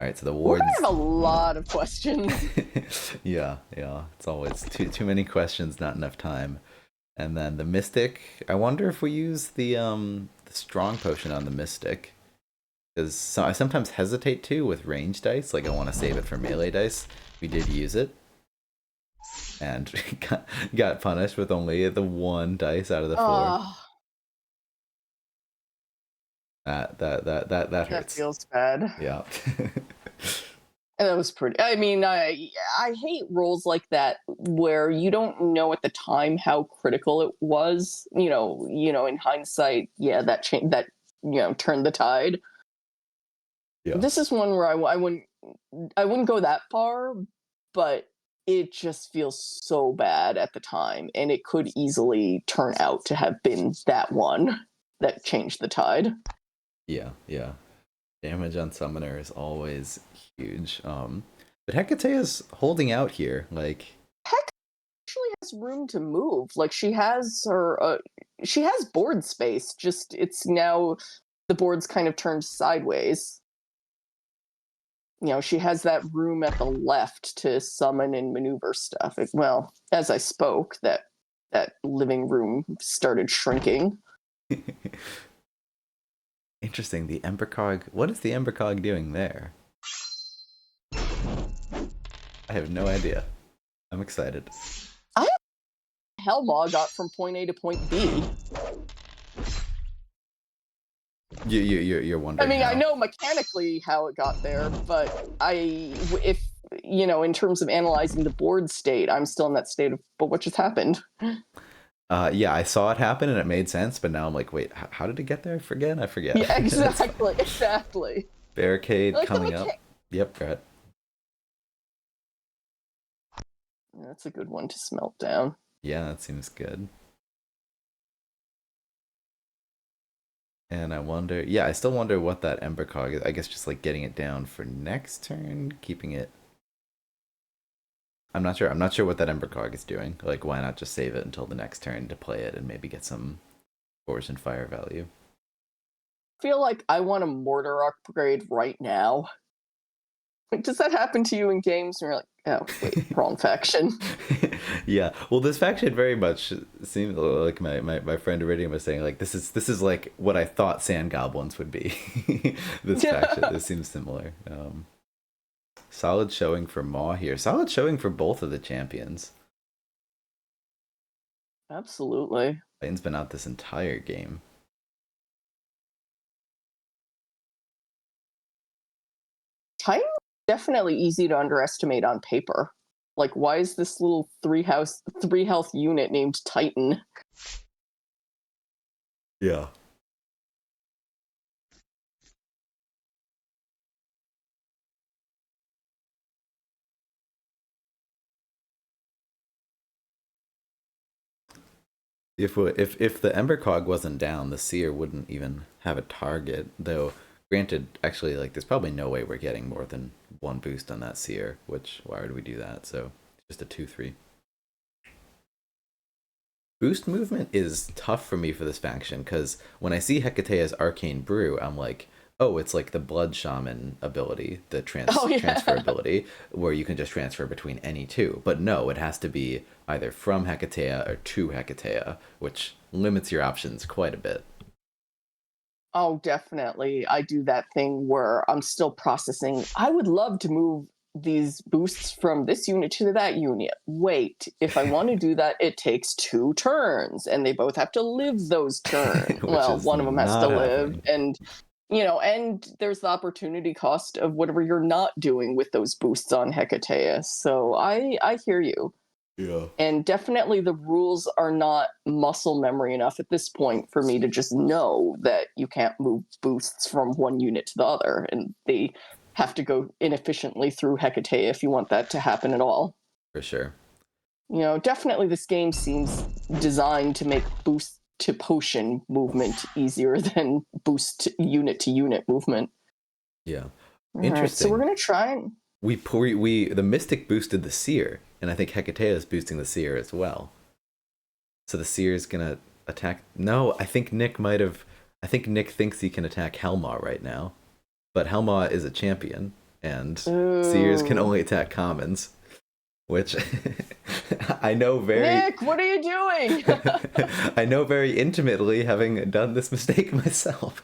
All right, so the wards. We're gonna have a lot of questions. Yeah. It's always too many questions, not enough time. And then the Mystic. I wonder if we use the strong potion on the Mystic, because I sometimes hesitate to with range dice. Like I want to save it for melee dice. We did use it, and got punished with only the one dice out of the four. That hurts. That feels bad. Yeah. And that was pretty. I mean, I hate rolls like that where you don't know at the time how critical it was. In hindsight, yeah, that turned the tide. Yeah. This is one where I wouldn't go that far, but it just feels so bad at the time, and it could easily turn out to have been that one that changed the tide. Yeah. Damage on Summoner is always huge. But Hecatea's holding out here. Like Heck actually has room to move. Like she has board space. Just it's now the board's kind of turned sideways. She has that room at the left to summon and maneuver stuff. Well, as I spoke, that living room started shrinking. Interesting. The Ember Cog. What is the Ember Cog doing there? I have no idea. I'm excited. Hellmaw got from point A to point B. You're wondering. I mean, how. I know mechanically how it got there, but if in terms of analyzing the board state, I'm still in that state of, but what just happened? Yeah, I saw it happen and it made sense, but now I'm like, wait, how did it get there? I forget. Yeah, exactly. Barricade coming up. Yep, go ahead. That's a good one to smelt down. Yeah, that seems good. And I still wonder what that Ember Cog is. I guess just like getting it down for next turn, keeping it. I'm not sure what that Ember Cog is doing. Like, why not just save it until the next turn to play it and maybe get some force and fire value? I feel like I want a mortar upgrade right now. Like, does that happen to you in games? And you're like, oh, wait, wrong faction. Yeah, well, this faction very much seems like my friend Iridium was saying, like this is like what I thought Sand Goblins would be. This faction, this seems similar. Solid showing for Maw here. Solid showing for both of the champions. Absolutely. Titan's been out this entire game. Titan is definitely easy to underestimate on paper. Like, why is this little 3-health unit named Titan? Yeah. If the Ember Cog wasn't down, the Seer wouldn't even have a target. Though, granted, actually, like there's probably no way we're getting more than one boost on that Seer. Which why would we do that? So just a 2/3. Boost movement is tough for me for this faction because when I see Hecatea's Arcane Brew, I'm like, oh, it's like the Blood Shaman ability, the transfer ability, where you can just transfer between any two. But no, it has to be either from Hecatea or to Hecatea, which limits your options quite a bit. Oh, definitely. I do that thing where I'm still processing. I would love to move these boosts from this unit to that unit. Wait, if I want to do that, it takes 2 turns, and they both have to live those turns. Well, one of them has to live, and and there's the opportunity cost of whatever you're not doing with those boosts on Hecatea. So I hear you. Yeah. And definitely the rules are not muscle memory enough at this point for me to just know that you can't move boosts from one unit to the other. And they have to go inefficiently through Hecate if you want that to happen at all. For sure. You know, definitely this game seems designed to make boost to potion movement easier than boost to unit movement. Yeah. All right, so Interesting. we're gonna try and The Mystic boosted the Seer, and I think Hecate is boosting the Seer as well. So the Seer is gonna attack. No, I think Nick might have. I think Nick thinks he can attack Helma right now, but Helma is a champion, and Seers can only attack commons, which I know very. Nick, what are you doing? I know very intimately, having done this mistake myself.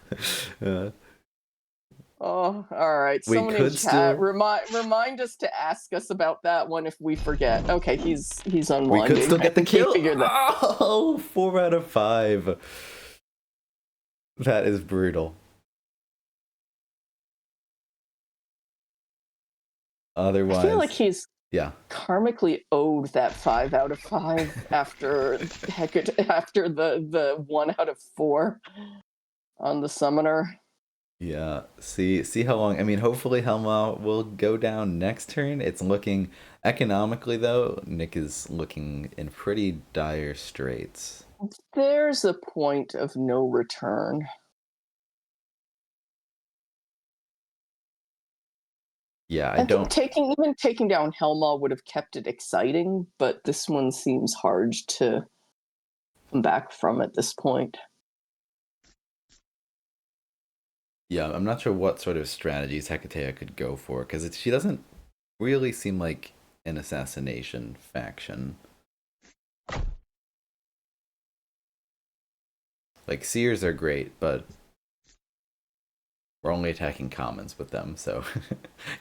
Oh, all right. We Someone could in chat still- remind us to ask us about that one if we forget. Okay, he's unwinding. We could still get the I think he kill. figured that. Oh, 4 out of 5. That is brutal. Otherwise, I feel like he's yeah. karmically owed that 5 out of 5 after after the 1 out of 4 on the summoner. Yeah, see how long. I mean, hopefully Helma will go down next turn. It's looking economically though. Nick is looking in pretty dire straits. There's a point of no return. Yeah, I I think don't. taking down Helma would have kept it exciting, but this one seems hard to come back from at this point. Yeah, I'm not sure what sort of strategies Hecatea could go for because she doesn't really seem like an assassination faction. Like Seers are great, but we're only attacking commons with them, so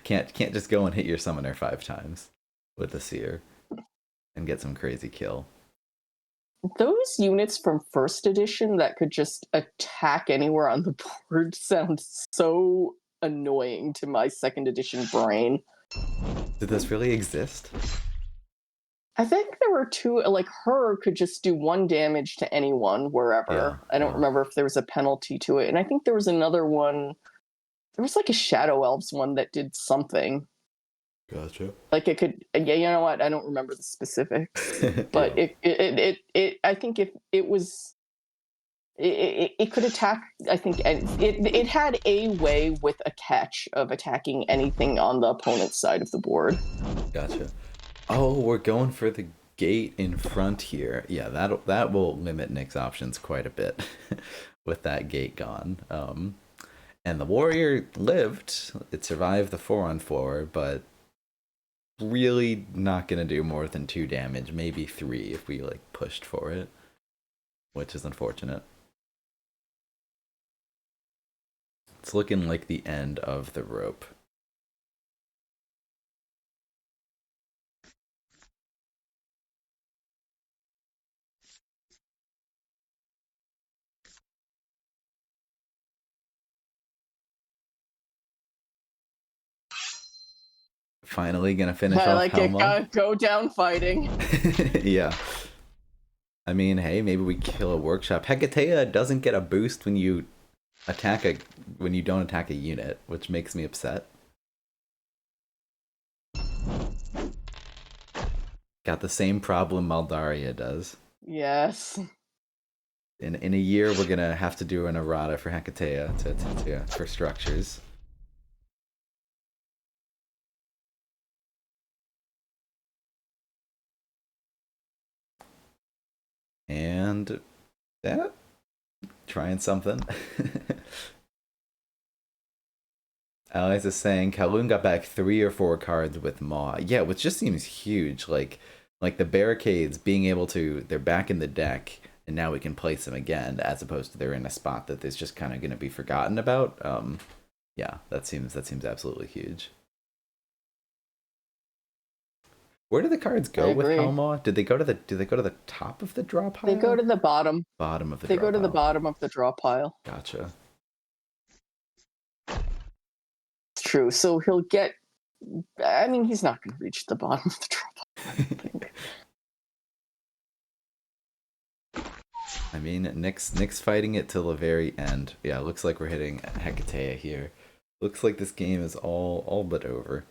can't just go and hit your summoner 5 times with the Seer and get some crazy kill. Those units from first edition that could just attack anywhere on the board sound so annoying to my second edition brain. Did this really exist? I think there were 2, like her could just do 1 damage to anyone wherever. Yeah, I don't remember if there was a penalty to it. And I think there was another one. There was like a Shadow Elves one that did something. Gotcha. Like it could, yeah, you know what? I don't remember the specifics, but Yeah. it I think if it was, it could attack. I think it had a way with a catch of attacking anything on the opponent's side of the board. Gotcha. Oh, we're going for the gate in front here. Yeah, that will limit Nick's options quite a bit with that gate gone. And the warrior lived. It survived the 4-on-4, but really not gonna do more than 2 damage, maybe 3 if we like pushed for it, which is unfortunate. It's looking like the end of the rope. Finally gonna finish I off like Helma. it. Go down fighting. Yeah. I mean, hey, maybe we kill a workshop. Hecatea doesn't get a boost when you don't attack a unit, which makes me upset. Got the same problem Maldaria does. Yes. In a year, we're gonna have to do an errata for Hecatea for structures. And that trying something. Alex is saying Kowloon got back 3 or 4 cards with Maw. Yeah, which just seems huge. Like the barricades being able to, they're back in the deck, and now we can place them again, as opposed to they're in a spot that is just kind of going to be forgotten about. Yeah, that seems absolutely huge. Where do the cards go with Helma? Do they go to the top of the draw pile? They go to the bottom. Bottom of the They draw go to pile. the bottom of the draw pile. Gotcha. It's true. So he'll get. I mean, he's not going to reach the bottom of the draw pile, I don't think. I mean, Nick's fighting it till the very end. Yeah, looks like we're hitting Hecate here. Looks like this game is all but over.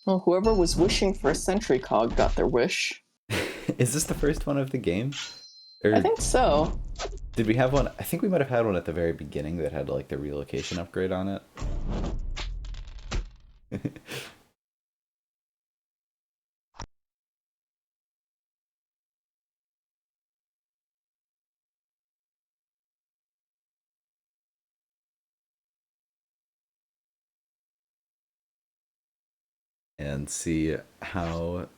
Well, whoever was wishing for a sentry cog got their wish. Is this the first one of the game? Or I think so. did we have one? I think we might have had one at the very beginning that had like the relocation upgrade on it. And see how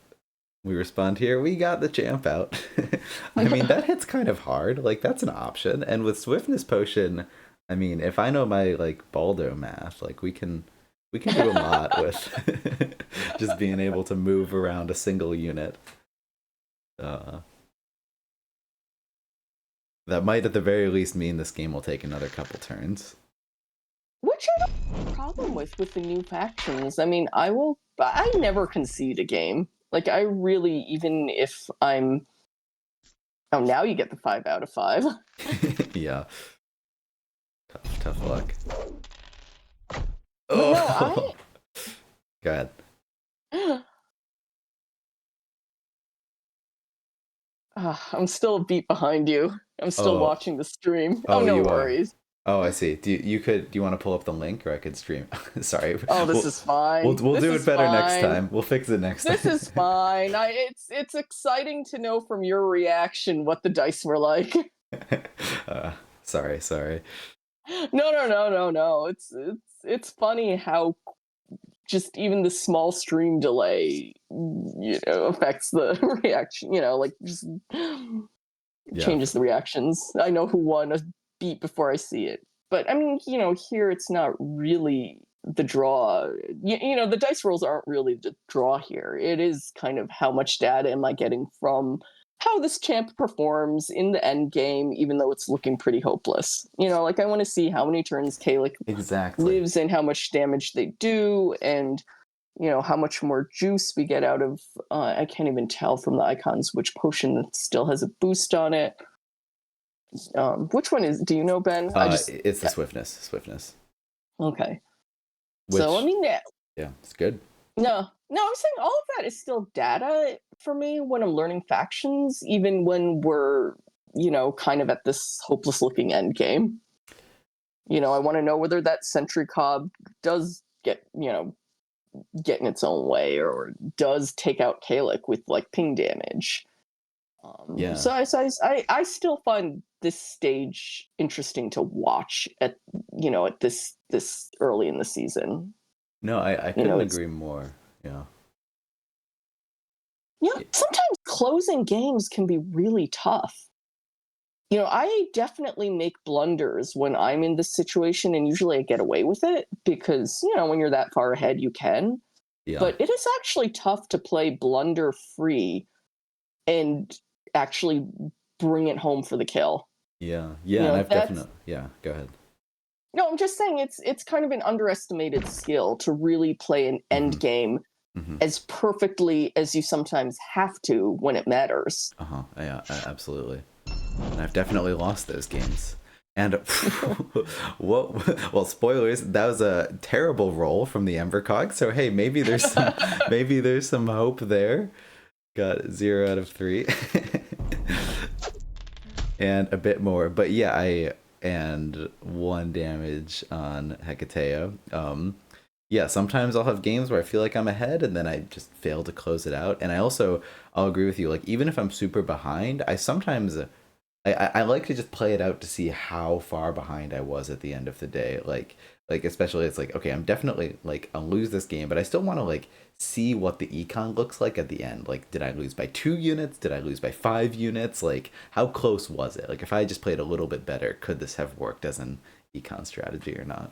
we respond here. We got the champ out. I mean, that hits kind of hard. Like, that's an option. And with Swiftness Potion, I mean, if I know my, like, Baldo math, like, we can do a lot with just being able to move around a single unit. That might, at the very least, mean this game will take another couple turns. Which I don't have a problem with the new factions. I mean, I never concede a game. Like, I really, even if I'm... Oh, now you get the 5 out of 5. Yeah. Tough luck. Oh. No, Go ahead. I'm still a beat behind you. I'm still watching the stream. Oh, no you worries. Oh, I see. Do you want to pull up the link, or I could stream? Sorry. Oh, this is fine. We'll this do it better fine. next time. We'll fix it next time. This is fine. It's exciting to know from your reaction what the dice were like. Sorry. No. It's funny how just even the small stream delay, affects the reaction. Like just changes the reactions. I know who won a beat before I see it. But I mean, here it's not really the draw. The dice rolls aren't really the draw here. It is kind of how much data am I getting from how this champ performs in the end game, even though it's looking pretty hopeless. Like I want to see how many turns Kalik lives and how much damage they do, and how much more juice we get out of. I can't even tell from the icons which potion still has a boost on it. Which one is? Do you know, Ben? It's the swiftness. Okay. So I mean, yeah, it's good. No, I'm saying all of that is still data for me when I'm learning factions, even when we're kind of at this hopeless looking end game. I want to know whether that sentry cob does get in its own way, or does take out Kalik with like ping damage. Yeah. So I still find this stage interesting to watch at this early in the season. No, I couldn't agree more. Yeah. Sometimes closing games can be really tough. I definitely make blunders when I'm in this situation, and usually I get away with it because, when you're that far ahead, you can. Yeah. But it is actually tough to play blunder free and actually bring it home for the kill. Yeah, and I've definitely... Yeah, go ahead. No, I'm just saying it's kind of an underestimated skill to really play an end game as perfectly as you sometimes have to when it matters. Yeah, absolutely. And I've definitely lost those games. And well, spoilers. That was a terrible roll from the Ember Cog. So hey, maybe there's some hope there. Got 0 out of 3, and a bit more. But yeah, and 1 damage on Hecate. Yeah, sometimes I'll have games where I feel like I'm ahead and then I just fail to close it out. And I'll agree with you. Like, even if I'm super behind, I sometimes I like to just play it out to see how far behind I was at the end of the day. Like especially it's like, okay, I'm definitely like, I'll lose this game, but I still want to like see what the econ looks like at the end. Like, did I lose by 2 units? Did I lose by 5 units? Like, how close was it? Like, if I just played a little bit better, could this have worked as an econ strategy or not?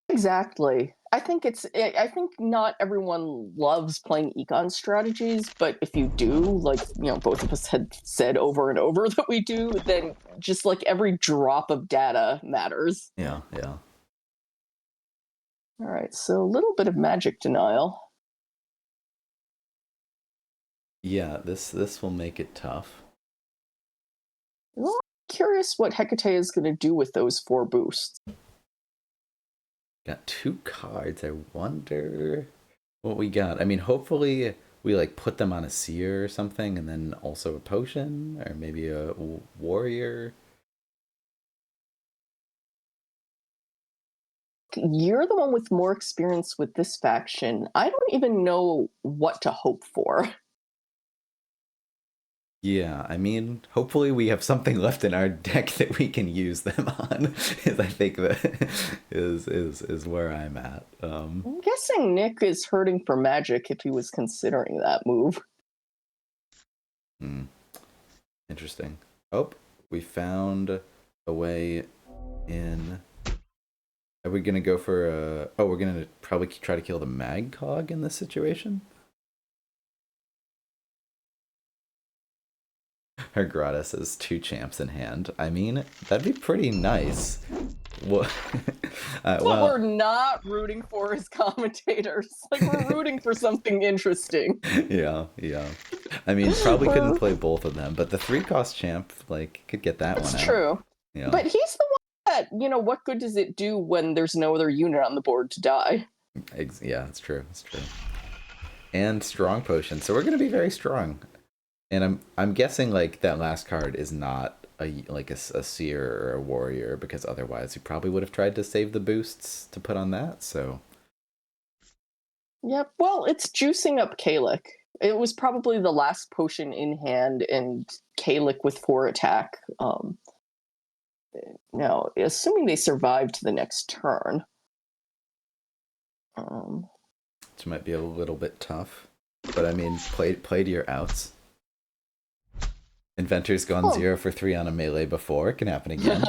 Exactly. I think not everyone loves playing econ strategies, but if you do, like, both of us had said over and over that we do, then just like every drop of data matters. Yeah. All right, so a little bit of magic denial. Yeah, this will make it tough. Well, I'm curious what Hecate is going to do with those 4 boosts. Got 2 cards. I wonder what we got. I mean, hopefully we like put them on a seer or something, and then also a potion, or maybe a warrior. You're the one with more experience with this faction. I don't even know what to hope for. Yeah, I mean, hopefully we have something left in our deck that we can use them on. Is I think that is where I'm at. I'm guessing Nick is hurting for magic if he was considering that move. Interesting. Oh, we found a way in. Are we gonna go for a? Oh, we're gonna probably try to kill the mag cog in this situation. Her Grata says 2 champs in hand. I mean, that'd be pretty nice. What? What we're not rooting for as commentators. Like, we're rooting for something interesting. Yeah. I mean, probably couldn't play both of them, but the 3-cost champ, like, could get that one out. That's true. Yeah. But he's the one that, what good does it do when there's no other unit on the board to die? Yeah, it's true. And strong potion, so we're gonna be very strong. And I'm guessing like that last card is not a seer or a warrior, because otherwise we probably would have tried to save the boosts to put on that. So Yep. Well, it's juicing up Kalik. It was probably the last potion in hand, and Kalik with 4 attack. Now, assuming they survive to the next turn. which might be a little bit tough, but I mean, play to your outs. Inventor's gone 0 for 3 on a melee before. It can happen again.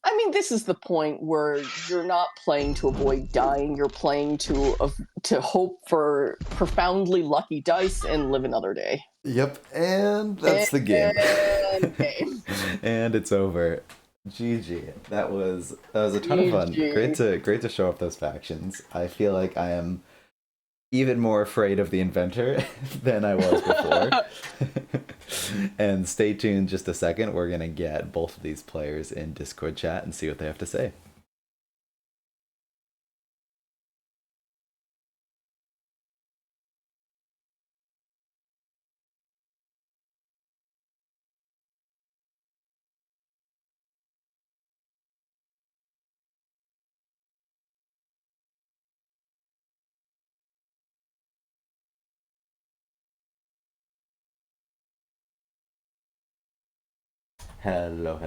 I mean, this is the point where you're not playing to avoid dying. You're playing to hope for profoundly lucky dice and live another day. Yep, and that's the game. And it's over. GG. That was a ton of fun. Great to show off those factions. I feel like I am even more afraid of the Inventor than I was before. And stay tuned just a second. We're going to get both of these players in Discord chat and see what they have to say. Hello.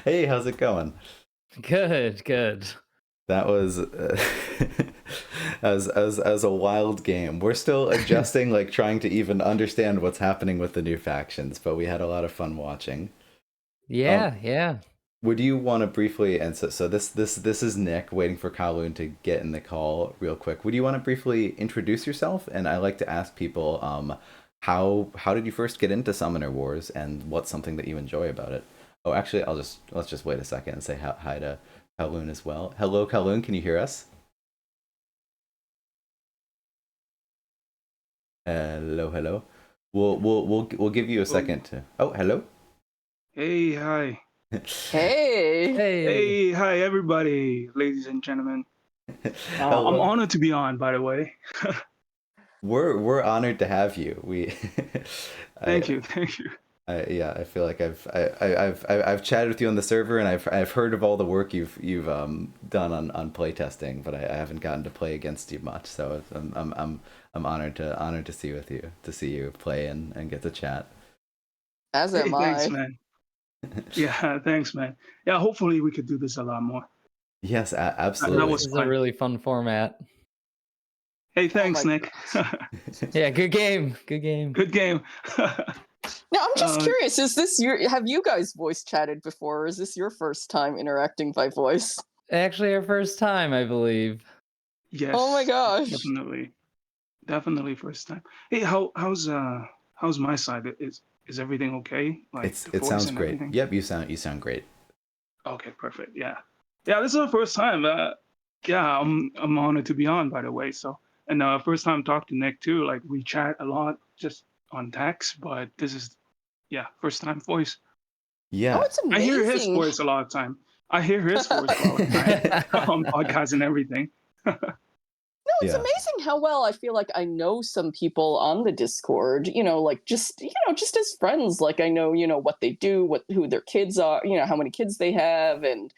Hey, how's it going? Good. That was as a wild game. We're still adjusting, like trying to even understand what's happening with the new factions, but we had a lot of fun watching. Yeah. Would you want to briefly, and so this is Nick waiting for Kowloon to get in the call real quick. Would you want to briefly introduce yourself? And I like to ask people, how did you first get into Summoner Wars, and what's something that you enjoy about it? Oh, actually, let's just wait a second and say hi to Kowloon as well. Hello, Kowloon, can you hear us? Hello. We'll give you a second to. Oh, hello. Hey, hi. Hey, Hi, everybody, ladies and gentlemen. I'm honored to be on, by the way. We're honored to have you. Thank you. I feel like I've chatted with you on the server, and I've heard of all the work you've done on playtesting, but I haven't gotten to play against you much. So I'm honored to see you play and get to chat. As am I. Thanks, man. Yeah, thanks, man. Yeah, hopefully we could do this a lot more. Yes, absolutely. This is a really fun format. Hey, thanks, Nick. Yeah, good game. Good game. Now, I'm just curious, have you guys voice chatted before, or is this your first time interacting by voice? Actually, our first time, I believe. Yes. Oh my gosh. Definitely first time. Hey, how's my side? Is everything okay? Like it sounds great. Everything? Yep, you sound great. Okay, perfect. Yeah, yeah. This is the first time. Yeah, I'm honored to be on, by the way. So, and first time talk to Nick too. Like we chat a lot just on text, but this is first time voice. Oh, Yeah. it's I hear his amazing. voice a lot of time. I hear his voice a lot of time on podcasts and everything. No, it's Yeah. amazing how well I feel like I know some people on the Discord, like just as friends. Like I know, what they do, who their kids are, how many kids they have, and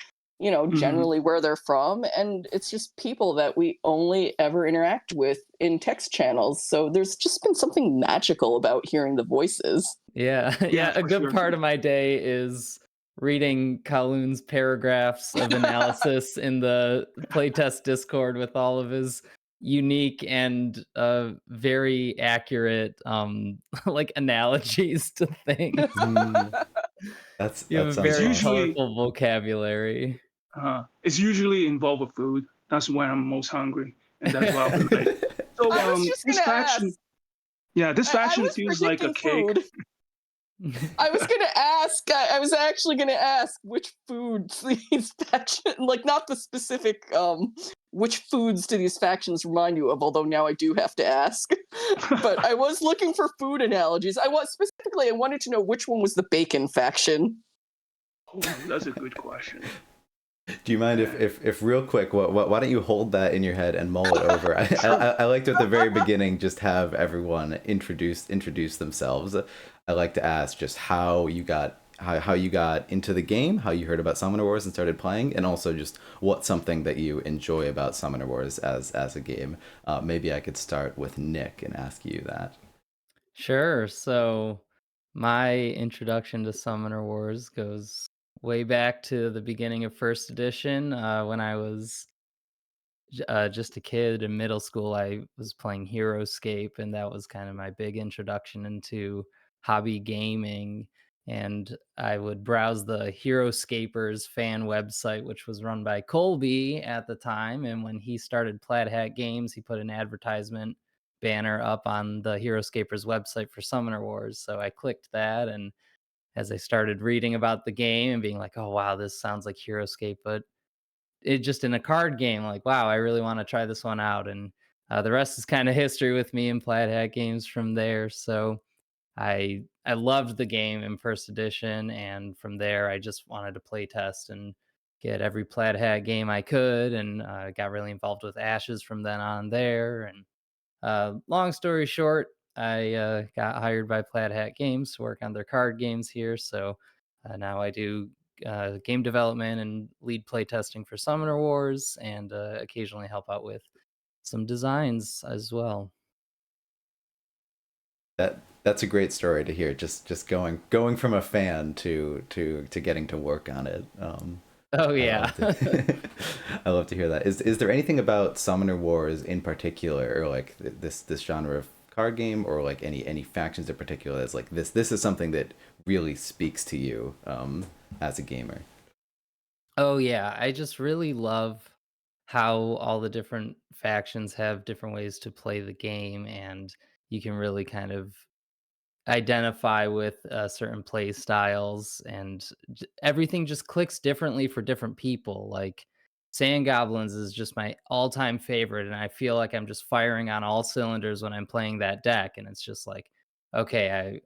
generally where they're from. And it's just people that we only ever interact with in text channels. So there's just been something magical about hearing the voices. Yeah, Yeah, a for good sure. part of my day is reading Kowloon's paragraphs of analysis in the playtest Discord with all of his unique and very accurate like analogies to things. That's You have that a sounds It's very awesome. usually colorful vocabulary. it's usually involved with food. That's when I'm most hungry, and that's why I'll be late. So I was just this gonna faction, ask. this I faction was feels like a predicting cake. food. I was gonna ask. I was actually gonna ask which foods these factions, like not the specific, which foods do these factions remind you of? Although now I do have to ask. But I was looking for food analogies. I wanted to know which one was the bacon faction. Oh, that's a good question. Do you mind if real quick, why don't you hold that in your head and mull it over? I like to at the very beginning just have everyone introduce themselves. I like to ask just how you got into the game, how you heard about Summoner Wars and started playing, and also just what's something that you enjoy about Summoner Wars as a game. Maybe I could start with Nick and ask you that. Sure. So my introduction to Summoner Wars goes way back to the beginning of first edition when I was just a kid in middle school. I was playing Heroescape, and that was kind of my big introduction into hobby gaming. And I would browse the Heroescapers fan website, which was run by Colby at the time. And when he started Plaid-hat Games, he put an advertisement banner up on the Heroescapers website for Summoner Wars. So I clicked that, and as I started reading about the game and being like, oh wow, this sounds like Heroescape, but it just in a card game, like, wow, I really want to try this one out. And the rest is kind of history with me and Plaid-hat Games from there. So I loved the game in first edition, and from there I just wanted to play test and get every Plaid-hat game I could, and got really involved with Ashes from then on there. And long story short, I got hired by Plaid-hat Games to work on their card games here. So now I do game development and lead playtesting for Summoner Wars, and occasionally help out with some designs as well. That's a great story to hear. Just going from a fan to getting to work on it. Oh yeah. I love to hear that. Is there anything about Summoner Wars in particular, or like this genre of card game, or like any factions in particular that's like this is something that really speaks to you as a gamer? Oh yeah, I just really love how all the different factions have different ways to play the game, and you can really kind of identify with certain play styles, and everything just clicks differently for different people. Like Sand Goblins is just my all-time favorite, and I feel like I'm just firing on all cylinders when I'm playing that deck, and it's just like, okay,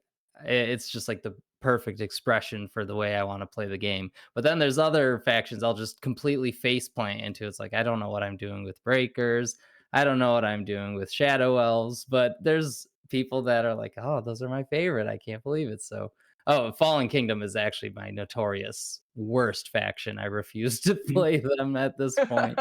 it's just like the perfect expression for the way I want to play the game. But then there's other factions I'll just completely face plant into. It's like I don't know what I'm doing with Breakers. I don't know what I'm doing with Shadow Elves, but there's people that are like, oh, those are my favorite. I can't believe it. So, oh, Fallen Kingdom is actually my notorious worst faction. I refuse to play them at this point.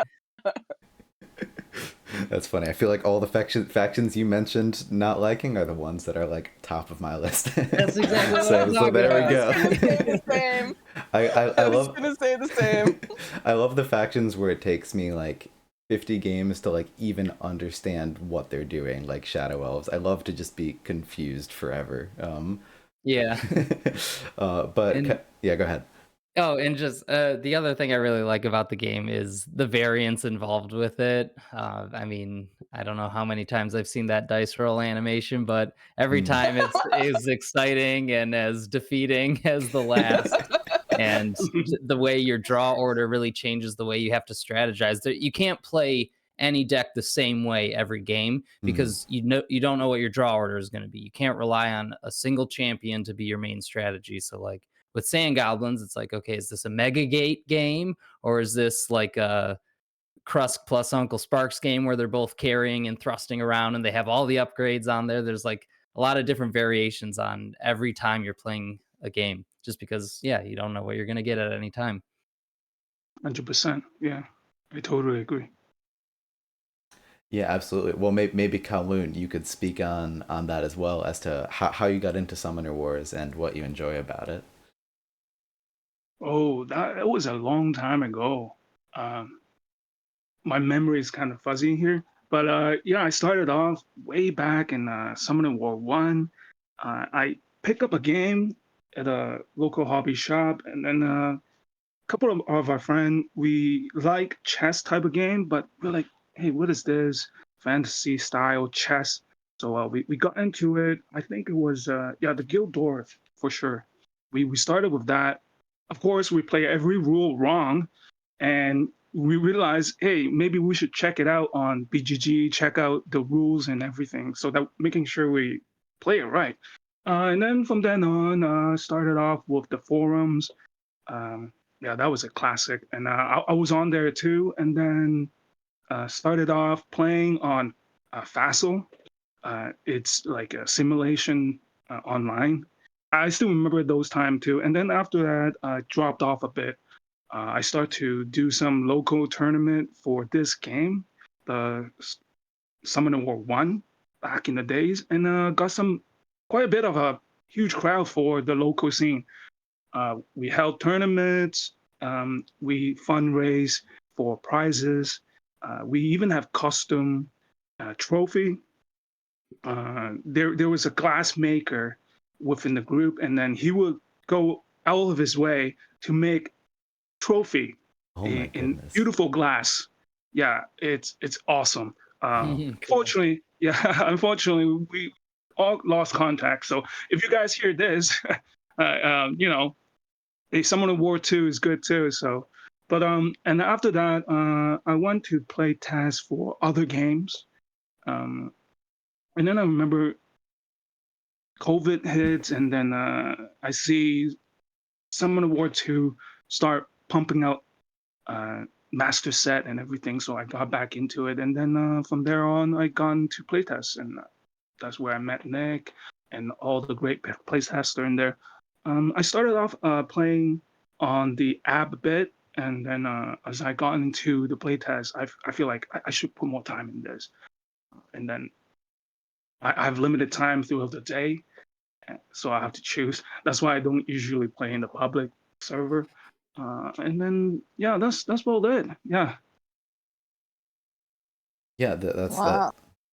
That's funny. I feel like all the factions you mentioned not liking are the ones that are like top of my list. That's exactly what so, I'm so talking there we about. go. The same. I was love gonna say the same. I love the factions where it takes me like 50 games to like even understand what they're doing, like Shadow Elves. I love to just be confused forever. Yeah. Yeah, go ahead. Oh, and just the other thing I really like about the game is the variance involved with it. I mean, I don't know how many times I've seen that dice roll animation, but every time it's as exciting and as defeating as the last. and the way your draw order really changes the way you have to strategize. You can't play any deck the same way every game because you don't know what your draw order is going to be. You can't rely on a single champion to be your main strategy. So like with Sand Goblins, it's like, okay, is this a Mega Gate game or is this like a Krusk plus Uncle Sparks game where they're both carrying and thrusting around and they have all the upgrades on there? There's like a lot of different variations on every time you're playing a game, just because, yeah, you don't know what you're going to get at any time. 100%. Yeah, I totally agree. Yeah, absolutely. Well, maybe Kowloon, you could speak on that as well as to how you got into Summoner Wars and what you enjoy about it. Oh, that was a long time ago. My memory is kind of fuzzy here, but yeah, I started off way back in Summoner War 1. I picked up a game at a local hobby shop, and then a couple of our friends, we like chess type of game, but we're like, hey, what is this fantasy style chess? So we got into it. I think it was the Guild Dwarf for sure. We started with that. Of course, we play every rule wrong, and we realized, hey, maybe we should check it out on BGG, check out the rules and everything, so that making sure we play it right. And then from then on, started off with the forums. Yeah, that was a classic, and I was on there too. And then started off playing on Facile. It's like a simulation online. I still remember those times too. And then after that, I dropped off a bit. I start to do some local tournament for this game, the Summoner War 1 back in the days, and got quite a bit of a huge crowd for the local scene. We held tournaments, we fundraise for prizes, we even have custom trophy. There was a glass maker within the group, and then he would go out of his way to make trophy Oh my in goodness. beautiful glass. Yeah, it's awesome. Unfortunately, unfortunately, we all lost contact. So if you guys hear this, Summoner War 2 is good too. So, but and after that, I went to play test for other games. And then I remember COVID hits, and then I see Summoner War 2 start pumping out master set and everything, so I got back into it, and then from there on I got into playtest, and that's where I met Nick and all the great playtesters in there. I started off playing on the app a bit, and then as I got into the playtest, I feel like I should put more time in this, and then I have limited time throughout the day, so I have to choose. That's why I don't usually play in the public server. And then yeah, that's about it. Yeah. Yeah, that's Wow.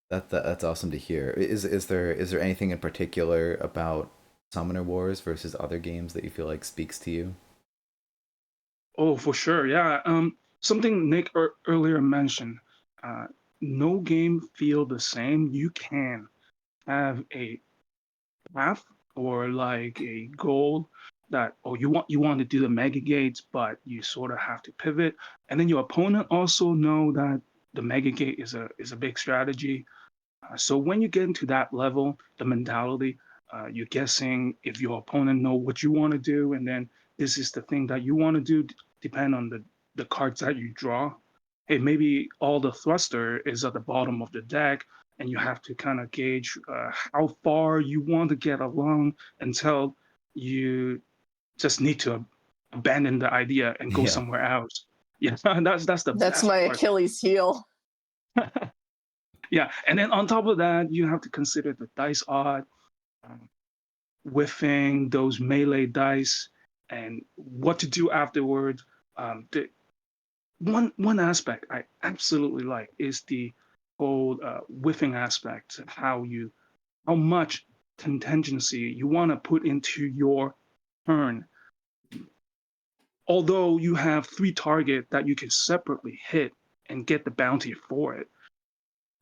that's awesome to hear. Is there anything in particular about Summoner Wars versus other games that you feel like speaks to you? Oh, for sure. Yeah. Something Nick earlier mentioned. Uh, no game feel the same. You can have a path or like a goal that you want to do the mega gates, but you sort of have to pivot, and then your opponent also know that the mega gate is a big strategy. So when you get into that level, the mentality, you're guessing if your opponent know what you want to do, and then this is the thing that you want to do, depend on the cards that you draw. Hey, maybe all the thruster is at the bottom of the deck, and you have to kind of gauge how far you want to get along until you just need to abandon the idea and go Yeah. somewhere else. Yeah, that's the That's best my part. Achilles heel. Yeah, and then on top of that, you have to consider the dice odd, um, whiffing those melee dice, and what to do afterwards. The one aspect I absolutely like is the whole whiffing aspect, how much contingency you want to put into your turn. Although you have 3 targets that you can separately hit and get the bounty for it,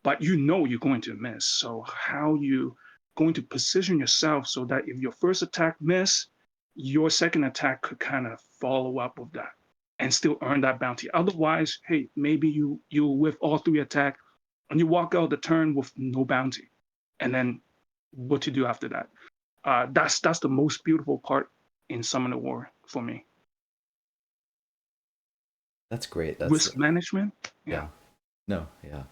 but you know you're going to miss. So how you going to position yourself so that if your first attack miss, your second attack could kind of follow up with that and still earn that bounty. Otherwise, hey, maybe you with all 3 attack and you walk out the turn with no bounty, and then what to do after that? That's the most beautiful part in Summoner War for me. That's great. That's Risk management. yeah. No, yeah.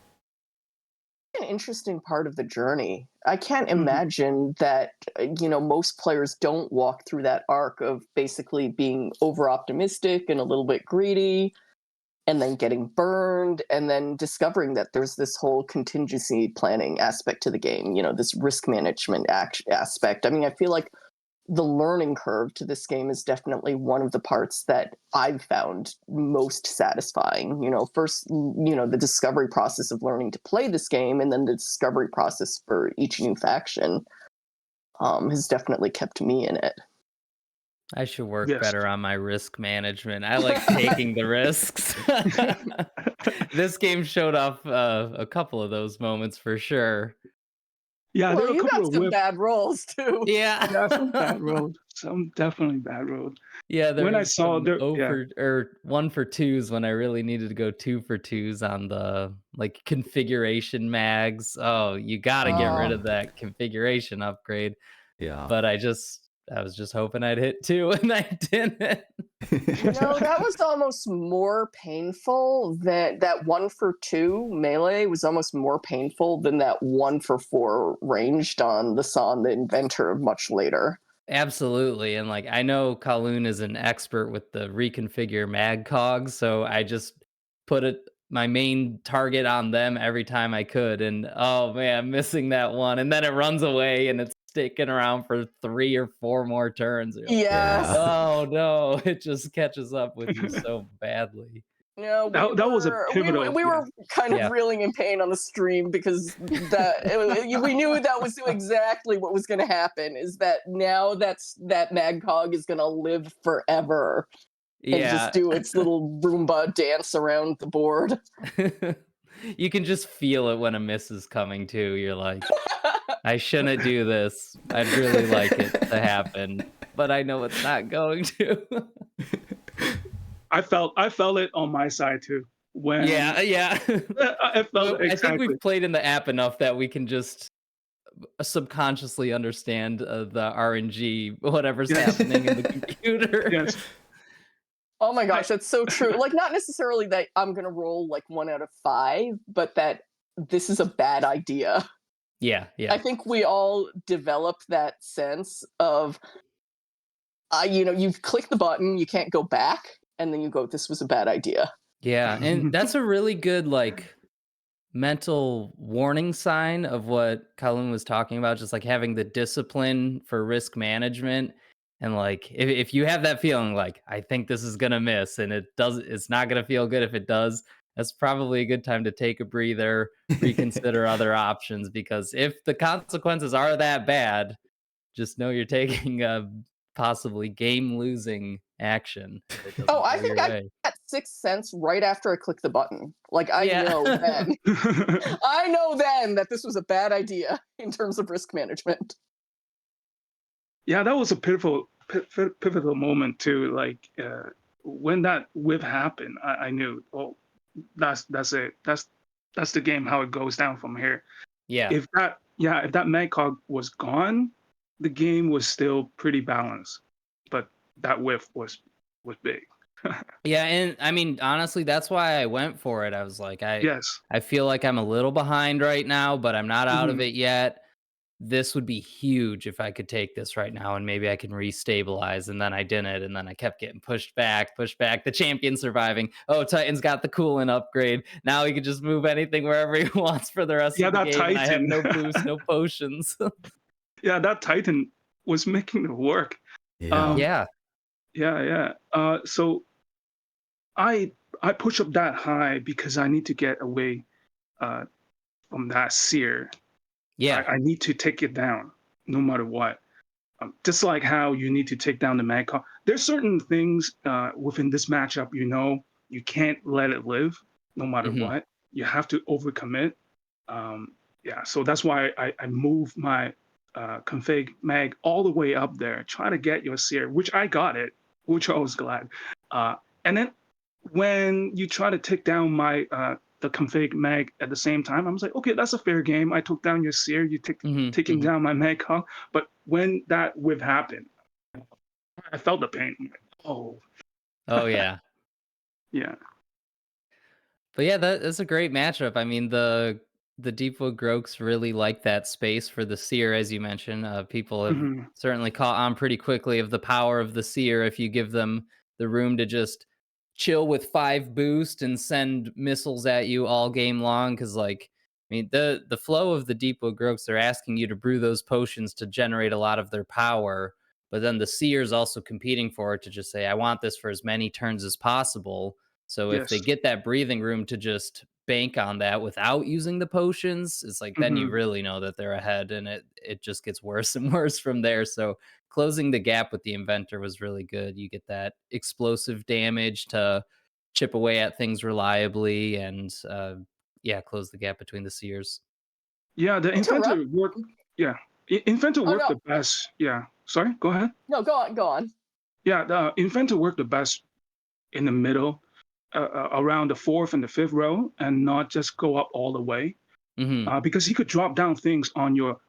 An interesting part of the journey. I can't imagine that most players don't walk through that arc of basically being over optimistic and a little bit greedy, and then getting burned, and then discovering that there's this whole contingency planning aspect to the game. This risk management aspect. I mean, I feel like the learning curve to this game is definitely one of the parts that I've found most satisfying. First, the discovery process of learning to play this game, and then the discovery process for each new faction has definitely kept me in it. I should work Yes. better on my risk management. I like taking the risks. This game showed off a couple of those moments for sure. Yeah, there Well, were a you couple got of some whiff. bad rolls too. Yeah. Yeah, some bad road. Some definitely bad road. Yeah, there When I was saw some there, 1 for 2s when I really needed to go 2 for 2s on the configuration mags. Oh, you got to get rid of that configuration upgrade. Yeah. But I was just hoping I'd hit 2 and I didn't. That was almost more painful than that 1 for 2 melee was almost more painful than that 1 for 4 ranged on the inventor much later. Absolutely. And I know Kowloon is an expert with the reconfigure mag cogs, so I just put my main target on them every time I could. And oh man, missing that one. And then it runs away and it's sticking around for 3 or 4 more turns. You're like, Yes. Yeah. oh no, it just catches up with you so badly. No, that was a pivotal. we were kind of Yeah. reeling in pain on the stream because we knew that was exactly what was going to happen. Is that now that Magcog is going to live forever and Yeah. just do its little Roomba dance around the board. You can just feel it when a miss is coming too. You're like, I shouldn't do this. I'd really like it to happen, but I know it's not going to. I felt it on my side too. When Yeah. I felt Well, I think exactly. we've played in the app enough that we can just subconsciously understand the RNG, whatever's Yes. happening in the computer. Yes. Oh my gosh, that's so true. Not necessarily that I'm going to roll 1 out of 5, but that this is a bad idea. Yeah. I think we all developed that sense of, you click the button, you can't go back, and then you go, this was a bad idea. Yeah, and that's a really good mental warning sign of what Colin was talking about, just having the discipline for risk management. And if you have that feeling I think this is gonna miss and it's not gonna feel good if it does, that's probably a good time to take a breather, reconsider other options, because if the consequences are that bad, just know you're taking a possibly game-losing action. If it doesn't I go think your I way. got 6th sense right after I clicked the button. I Yeah. know then. I know then that this was a bad idea in terms of risk management. Yeah, that was a pivotal moment too. When that whip happened, I knew, oh, that's it. That's the game. How it goes down from here. Yeah. If that Magcog was gone, the game was still pretty balanced. But that whiff was big. Yeah, and I mean, honestly, that's why I went for it. I was like, Yes. I feel like I'm a little behind right now, but I'm not out of Mhm. it yet. This would be huge if I could take this right now, and maybe I can restabilize. And then I didn't, and then I kept getting pushed back. The champion surviving. Oh, Titan's got the coolant upgrade. Now he can just move anything wherever he wants for the rest Yeah, of the that game. And I have Titan. no boost, no potions. Yeah, that Titan was making it work. Yeah. Yeah. So I push up that high because I need to get away from that seer. Yeah. I need to take it down no matter what. Just like how you need to take down the Magcog. There's certain things within this matchup, you can't let it live no matter what. You have to overcommit. So that's why I move my config mag all the way up there, try to get your seer, which I got it, which I was glad. And then when you try to take down my the config mag at the same time, I was like, okay, that's a fair game. I took down your seer, you taking down my mag cog. But when that whip happened, I felt the pain. I'm like, oh, Oh yeah. yeah. But yeah, that's a great matchup. I mean, the Deepwood Groaks really like that space for the seer, as you mentioned. People have Mhm. certainly caught on pretty quickly of the power of the seer if you give them the room to just chill with 5 boost and send missiles at you all game long. Because like, I mean, the flow of the Deepwood Groaks, they're asking you to brew those potions to generate a lot of their power. But then the seer's also competing for it to just say, I want this for as many turns as possible. So if they Yes. get that breathing room to just bank on that without using the potions, it's like then you Mhm. really know that they're ahead, and it just gets worse and worse from there. So closing the gap with the inventor was really good. You get that explosive damage to chip away at things reliably, and yeah, close the gap between the seers. Yeah, the Interrupt. inventor worked. Yeah, inventor Oh worked no, the best. Yeah. Sorry. Go ahead. no, go on, go on. Yeah, the inventor worked the best in the middle, around the 4th and the 5th row, and not just go up all the way, Hmm. because he could drop down things on your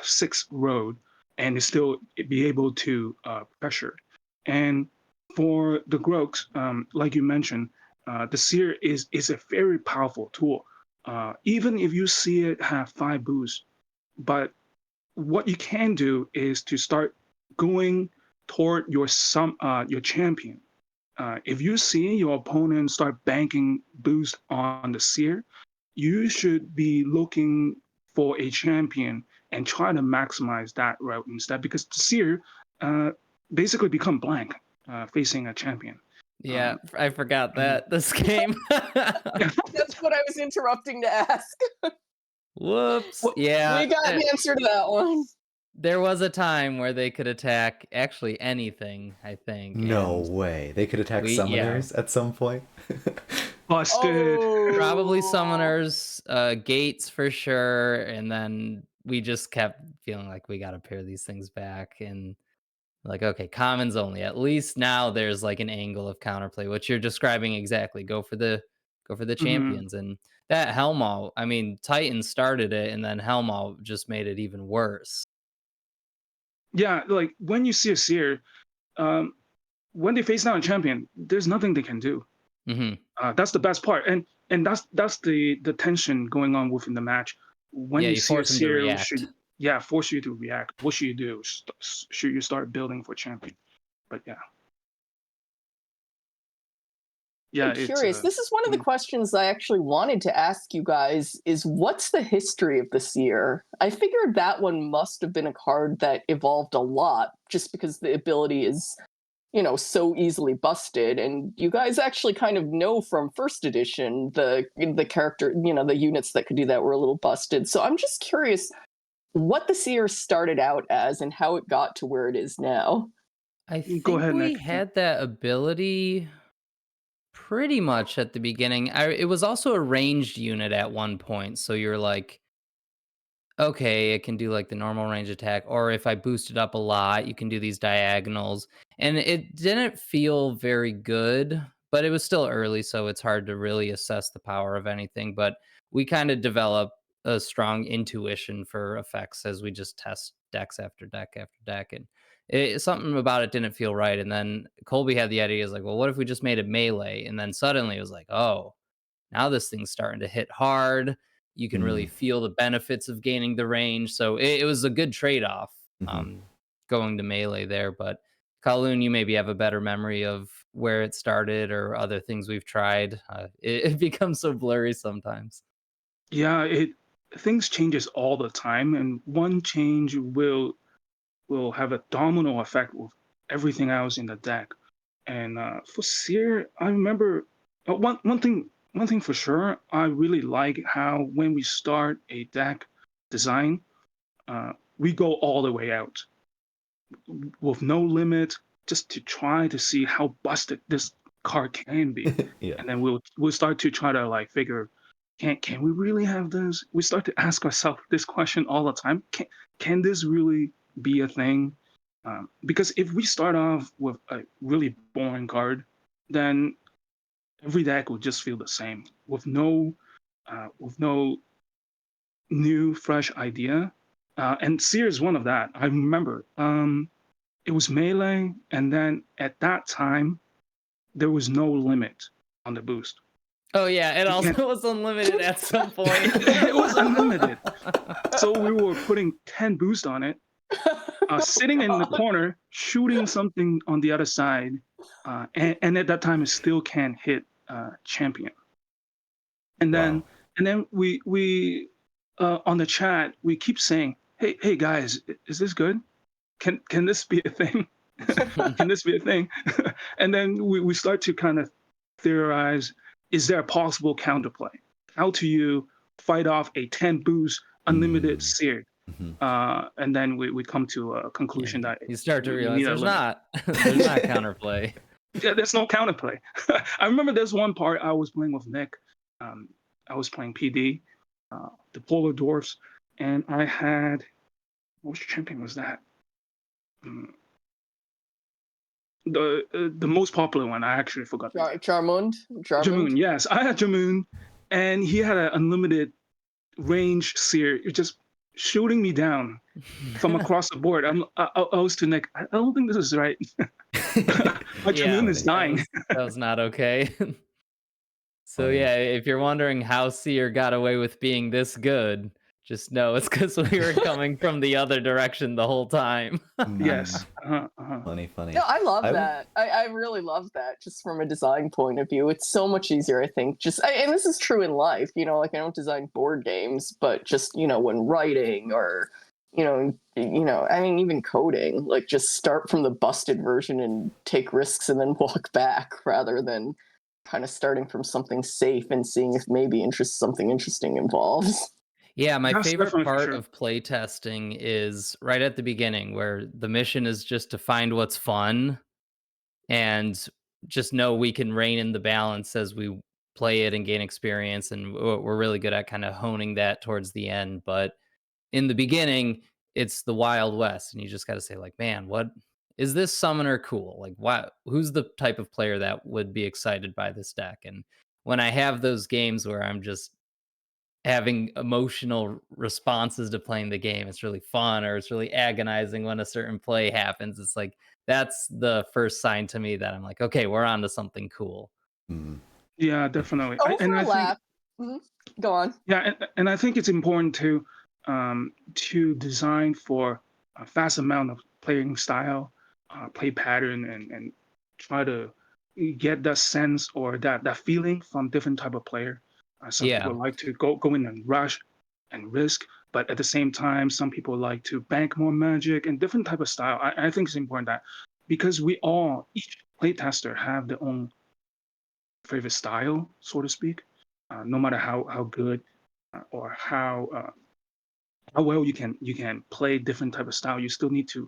6th road and still be able to pressure. And for the Groaks, like you mentioned, the Seer is a very powerful tool. Even if you see it have 5 boosts, but what you can do is to start going toward your champion. If you see your opponent start banking boost on the seer, you should be looking for a champion and try to maximize that route instead, because the seer basically become blank facing a champion. Yeah, Um, I forgot mhm. that this game. That's what I was interrupting to ask. Whoops. Well, Yeah, We got an answer to that one. there was a time where they could attack actually anything, I think, No and way. They could attack yeah, summoners at some point. busted. probably Oh, summoners, gates for sure, and then we just kept feeling like we got to pair these things back, and like, okay, commons only. At least now there's like an angle of counterplay, which you're describing exactly. Go for the Mhm. champions, and that Helmall. I mean, Titan started it, and then Helmall just made it even worse. Yeah, like when you see a seer, um, when they face down a champion, there's nothing they can do. Hmm. That's the best part, and that's the tension going on within the match. When Yeah, you you see a force them to seer, should react. yeah force you to react. What should you do? Should you start building for champion? But yeah, I'm yeah, it's curious. This is one of the mm, questions I actually wanted to ask you guys is what's the history of the seer? I figured that one must have been a card that evolved a lot just because the ability is, so easily busted. And you guys actually kind of know from first edition the character, the units that could do that were a little busted. So I'm just curious what the seer started out as and how it got to where it is now. I go think ahead, we Nick. had that ability pretty much at the beginning. It was also a ranged unit at one point, so you're like, okay, it can do like the normal range attack, or if I boost it up a lot, you can do these diagonals. And it didn't feel very good, but it was still early, so it's hard to really assess the power of anything. But we kind of developed a strong intuition for effects as we just test decks after deck after deck. And something about it didn't feel right. And then Colby had the idea, is like, well, what if we just made it melee? And then suddenly it was like, oh, now this thing's starting to hit hard. You can really Mm, feel the benefits of gaining the range. So it was a good trade off, mhm. going to melee there. But Kowloon, you maybe have a better memory of where it started or other things we've tried. It becomes so blurry sometimes. Yeah, it things changes all the time, and one change will have a domino effect with everything else in the deck. And for Seer, I remember one thing for sure. I really like how when we start a deck design, we go all the way out with no limit, just to try to see how busted this card can be, Yeah. and then we'll start to try to like figure. can we really have this? We start to ask ourselves this question all the time. Can this really be a thing? Because if we start off with a really boring card, then every deck will just feel the same with no new fresh idea. And Seer is one of that. I remember it was melee, and then at that time there was no limit on the boost. Oh yeah, it You also can't. was unlimited at some point. It was unlimited. So we were putting 10 boost on it, sitting in the corner, shooting something on the other side, and at that time it still can't hit champion. And then Wow. we on the chat we keep saying, hey guys, is this good? Can this be a thing? Can this be a thing? And then we start to kind of theorize: is there a possible counterplay? How do you fight off a 10 boost unlimited seared? And then we come to a conclusion that You start to we realize need a there's limit. not there's not counterplay. Yeah, there's no counterplay. I remember there's one part I was playing with Nick. I was playing PD, the Polar Dwarfs, and I had, which champion was that? The most popular one. I actually forgot. Jarmund. Jamoon, yes, I had Jamoon, and he had an unlimited range seer. You're just shooting me down from across the board. I was to Nick. I don't think this is right. My Jamoon is dying. That was not okay. So Funny. yeah, if you're wondering how Seer got away with being this good, just know it's because we were coming from the other direction the whole time. Yes. Funny. No, I love I- that. I really love that. Just from a design point of view, it's so much easier. I think and this is true in life. Like I don't design board games, but just when writing or I mean even coding, like just start from the busted version and take risks and then walk back rather than kind of starting from something safe and seeing if maybe something interesting involves. Yeah, my That's favorite definitely for part sure. of playtesting is right at the beginning where the mission is just to find what's fun and just know we can rein in the balance as we play it and gain experience. And we're really good at kind of honing that towards the end. But in the beginning, it's the Wild West, and you just got to say, like, man, what is this summoner cool? Like, who's the type of player that would be excited by this deck? And when I have those games where I'm just having emotional responses to playing the game, it's really fun, or it's really agonizing when a certain play happens. It's like that's the first sign to me that I'm like, okay, we're on to something cool. Yeah, definitely. I think Overlap. Go on. yeah, and I think it's important to design for a fast amount of playing style, play pattern, and try to get that sense or that feeling from different type of player. Some people Yeah. like to go in and rush and risk, but at the same time, some people like to bank more magic and different type of style. I think it's important that because each playtester have their own favorite style, so to speak. No matter how good or how well you can play different type of style, you still need to.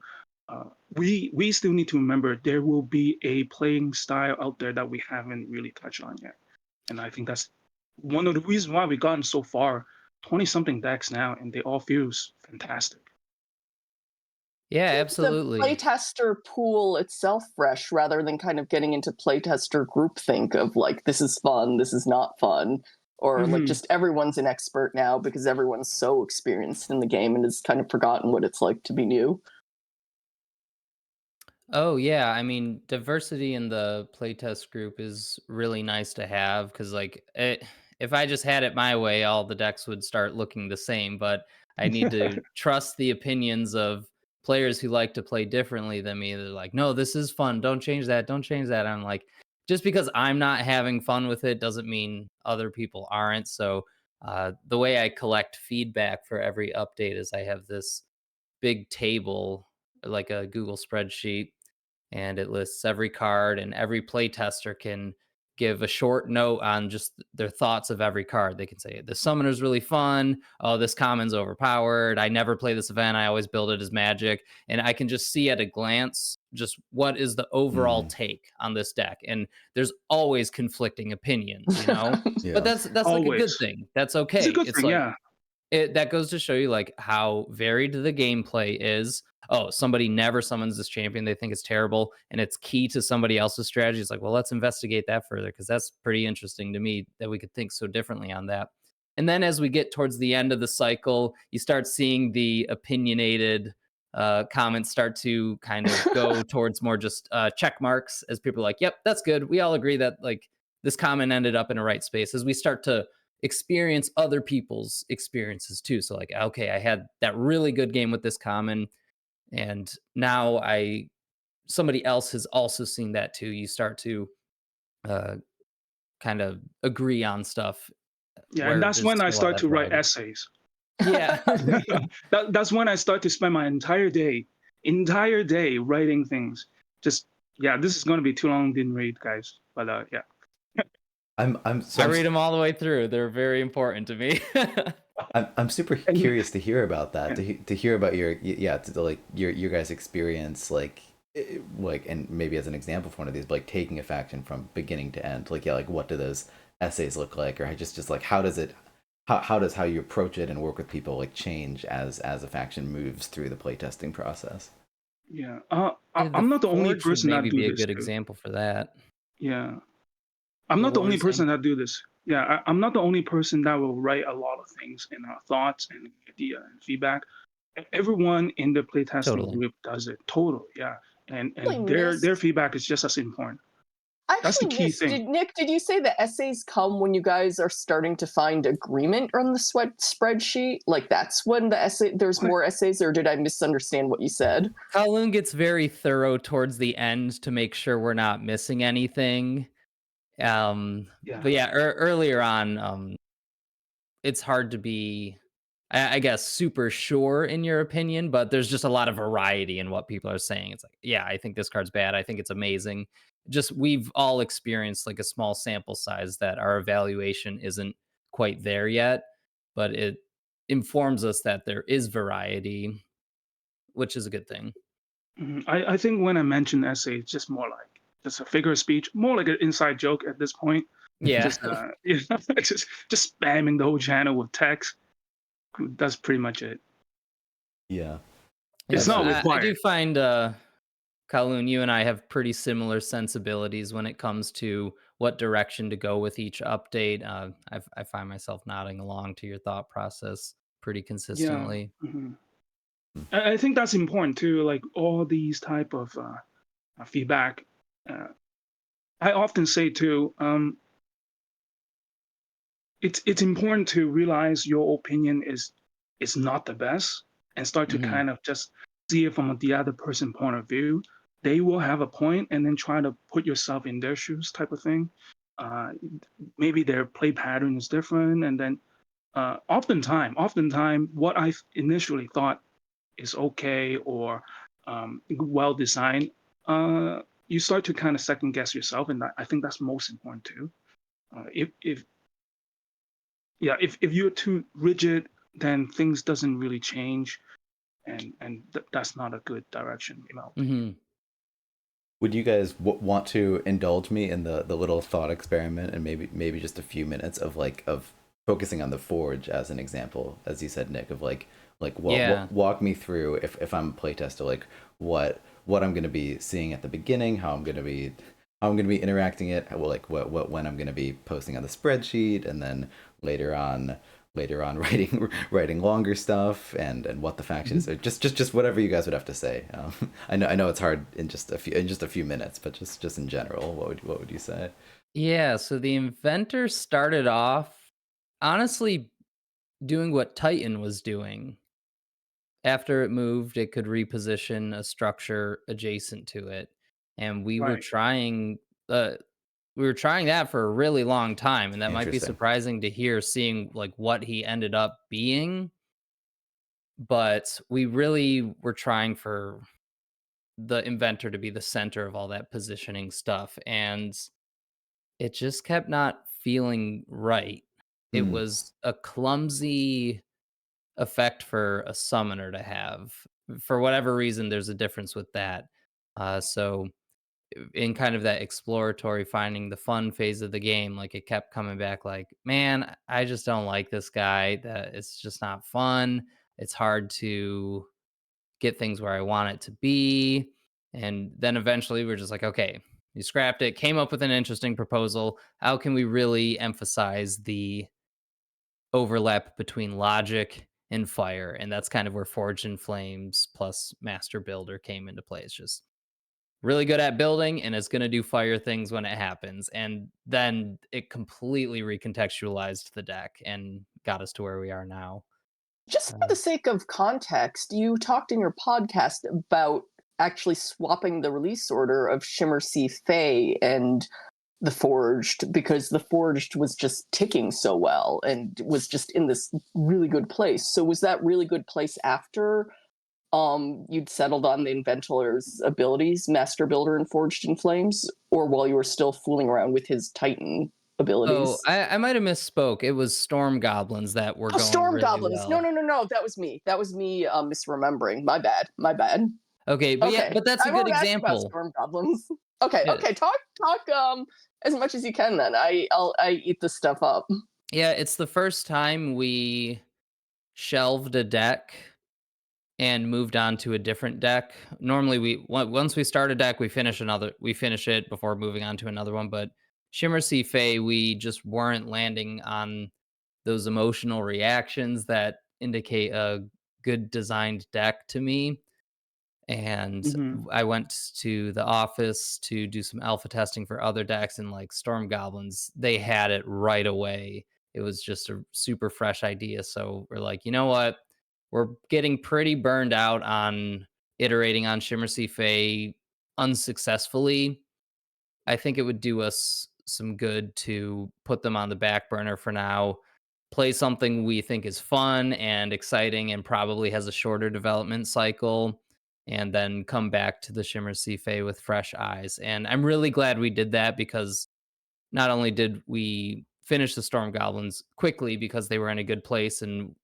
We still need to remember there will be a playing style out there that we haven't really touched on yet, and I think that's one of the reasons why we've gotten so far. 20 something decks now, and they all feels fantastic. Yeah, The absolutely. playtester pool itself fresh rather than kind of getting into playtester groupthink of like this is fun, this is not fun, or like just everyone's an expert now because everyone's so experienced in the game and has kind of forgotten what it's like to be new. Oh yeah, I mean, diversity in the playtest group is really nice to have because, like, if I just had it my way, all the decks would start looking the same. But I need to trust the opinions of players who like to play differently than me. They're like, "No, this is fun. Don't change that. Don't change that." I'm like, just because I'm not having fun with it doesn't mean other people aren't. So the way I collect feedback for every update is I have this big table, like a Google spreadsheet, and it lists every card, and every playtester can give a short note on just their thoughts of every card. They can say the summoner's really fun. Oh, this common's overpowered. I never play this event. I always build it as magic. And I can just see at a glance just what is the overall take on this deck. And there's always conflicting opinions, you know? But Yeah. that's like a good Always. thing. That's It's okay. a good It's thing, like yeah. that goes to show you like how varied the gameplay is. Oh, somebody never summons this champion. They think it's terrible and it's key to somebody else's strategy. It's like, well, let's investigate that further because that's pretty interesting to me that we could think so differently on that. And then as we get towards the end of the cycle, you start seeing the opinionated comments start to kind of go towards more just check marks as people are like, yep, that's good. We all agree that like this comment ended up in a right space as we start to experience other people's experiences too. So like, okay, I had that really good game with this common, and now somebody else has also seen that too. You start to uh, kind of agree on stuff Yeah, and where that's there's when I still all start that to write variety. essays. Yeah. That's when I start to spend my entire day writing things. Just yeah, this is gonna be too long. Didn't read, guys, but yeah. I read them all the way through. They're very important to me. I'm super And curious to hear about that. yeah, To hear about like your guys' experience, like, and maybe as an example for one of these, like taking a faction from beginning to end. Like, yeah, like what do those essays look like, or just like how does it, how does how you approach it and work with people like change as a faction moves through the playtesting process? yeah. The I'm not the only Forge would person that maybe do be a this good too. example for that. Yeah, I'm What not the were only you saying? person that do this. Yeah, I'm not the only person that will write a lot of things and thoughts and idea and feedback. Everyone in the playtesting Totally. group does it. Totally, yeah. I And their missed. feedback is just as important. I That's the actually key missed. thing. Did Nick? Did you say the essays come when you guys are starting to find agreement on the sweat spreadsheet? Like that's when the essay there's What? more essays, or did I misunderstand what you said? Kowloon gets very thorough towards the end to make sure we're not missing anything. Yeah. But yeah, earlier on, it's hard to be, I guess, super sure in your opinion, but there's just a lot of variety in what people are saying. It's like, yeah, I think this card's bad. I think it's amazing. Just we've all experienced like a small sample size that our evaluation isn't quite there yet, but it informs us that there is variety, which is a good thing. I think when I mention essay, it's just more like just a figure of speech, more like an inside joke at this point. Yeah. Just you know, just spamming the whole channel with text. That's pretty much it. Yeah. Yeah, It's but not I do required. find Kowloon, you and I have pretty similar sensibilities when it comes to what direction to go with each update. I find myself nodding along to your thought process pretty Yeah. consistently. hmm I think that's important too. Like all these type of feedback. Uh, I often say too. It's important to realize your opinion is not the best and start to Hmm. kind of just see it from the other person point of view. They will have a point and then try to put yourself in their shoes type of thing. uh, Maybe their play pattern is different, and then oftentimes what I initially thought is okay or well designed, you start to kind of second guess yourself, and I think that's most important too. If yeah, if you're too rigid, then things doesn't really change, and that's not a good direction, in my opinion. Hmm. Would you guys want to indulge me in the little thought experiment and maybe just a few minutes of of focusing on the forge as an example, as you said, Nick, of Yeah. walk me through if I'm a playtester, like what I'm going to be seeing at the beginning, how I'm going to be interacting it, like what when I'm going to be posting on the spreadsheet, and then later on writing longer stuff, and what the faction is. So just whatever you guys would have to say. I know it's hard in just a few minutes, but just in general, what would you say? Yeah. So the inventor started off honestly doing what Titan was doing. After it moved, it could reposition a structure adjacent to it. And Right. uh, we were trying that for a really long time, and that might be Interesting. surprising to hear seeing like what he ended up being, but we really were trying for the inventor to be the center of all that positioning stuff. And it just kept not feeling right. It Mm. was a clumsy effect for a summoner to have. For whatever reason, there's a difference with that. So in kind of that exploratory finding the fun phase of the game, like it kept coming back like, man, I just don't like this guy. That it's just not fun. It's hard to get things where I want it to be. And then eventually we're just like, okay, you scrapped it, came up with an interesting proposal. How can we really emphasize the overlap between logic and fire? And that's kind of where Forged in Flames plus Master Builder came into play. It's just really good at building and it's going to do fire things when it happens. And then it completely recontextualized the deck and got us to where we are now. Just for the sake of context, you talked in your podcast about actually swapping the release order of Shimmer Sea Fae and the Forged, because the Forged was just ticking so well and was just in this really good place. So was that really good place after you'd settled on the Inventor's abilities, Master Builder and Forged in Flames, or while you were still fooling around with his Titan abilities? Oh, I might have misspoke. It was Storm Goblins that were Oh, going Storm really Goblins. No, well. no, no, no. That was me. That was me misremembering. My bad. My bad. Okay, but yeah, Okay. but that's a I good won't ask about example. Storm Goblins. Okay, Yeah, okay. Talk as much as you can then. I eat this stuff up. yeah, it's the first time we shelved a deck and moved on to a different deck. Normally, once we start a deck, we finish it before moving on to another one. But Shimmer Sea Fae, we just weren't landing on those emotional reactions that indicate a good designed deck to me. And Hmm. I went to the office to do some alpha testing for other decks, and like Storm Goblins, they had it right away. It was just a super fresh idea. So we're like, you know what? We're getting pretty burned out on iterating on Shimmer Sea Fae unsuccessfully. I think it would do us some good to put them on the back burner for now, play something we think is fun and exciting and probably has a shorter development cycle, and then come back to the Shimmer Sea Fae with fresh eyes. And I'm really glad we did that because not only did we finish the Storm Goblins quickly because they were in a good place and